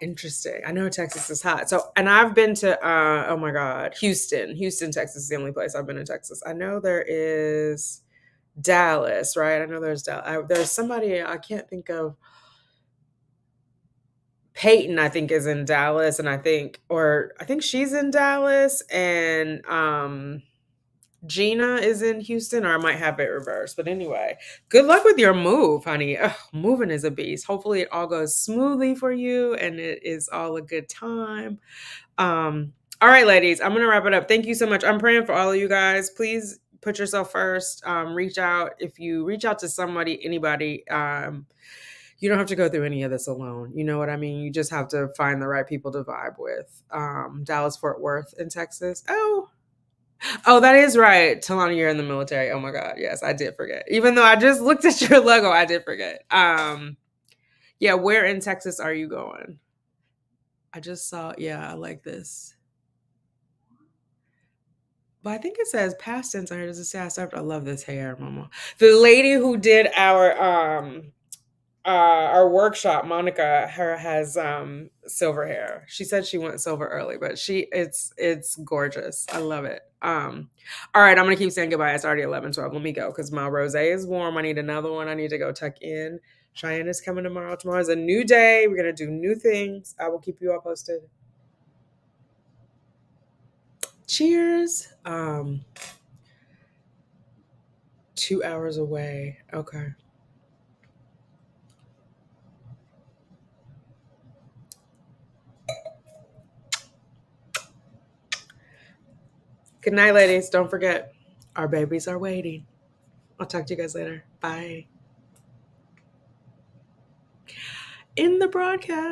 Interesting. I know Texas is hot. So, and I've been to, oh my God, Houston. Houston, Texas is the only place I've been in Texas. I know there is Dallas, right? I know there's Dallas. There's somebody I can't think of. Peyton, I think, is in Dallas, and I think she's in Dallas, and Gina is in Houston, or I might have it reversed. But anyway, good luck with your move, honey. Ugh, moving is a beast. Hopefully it all goes smoothly for you and it is all a good time. All right, ladies, I'm going to wrap it up. Thank you so much. I'm praying for all of you guys. Please put yourself first. Reach out. If you reach out to somebody, anybody, you don't have to go through any of this alone. You know what I mean? You just have to find the right people to vibe with. Dallas, Fort Worth in Texas. Oh, that is right. Talana, you're in the military. Oh my God. Yes, I did forget. Even though I just looked at your logo, I did forget. Yeah, where in Texas are you going? I just saw, yeah, I like this. Well, I think it says past tense. I heard it's a sad subject. I love this hair, mama. The lady who did our workshop, Monica, her has silver hair. She said she went silver early, but it's gorgeous. I love it. All right, I'm gonna keep saying goodbye. It's already 11:12. Let me go because my rosé is warm. I need another one. I need to go tuck in. Cheyenne is coming tomorrow. Tomorrow's a new day. We're gonna do new things. I will keep you all posted. Cheers. 2 hours away. Okay. Good night, ladies. Don't forget, our babies are waiting. I'll talk to you guys later. Bye. In the broadcast.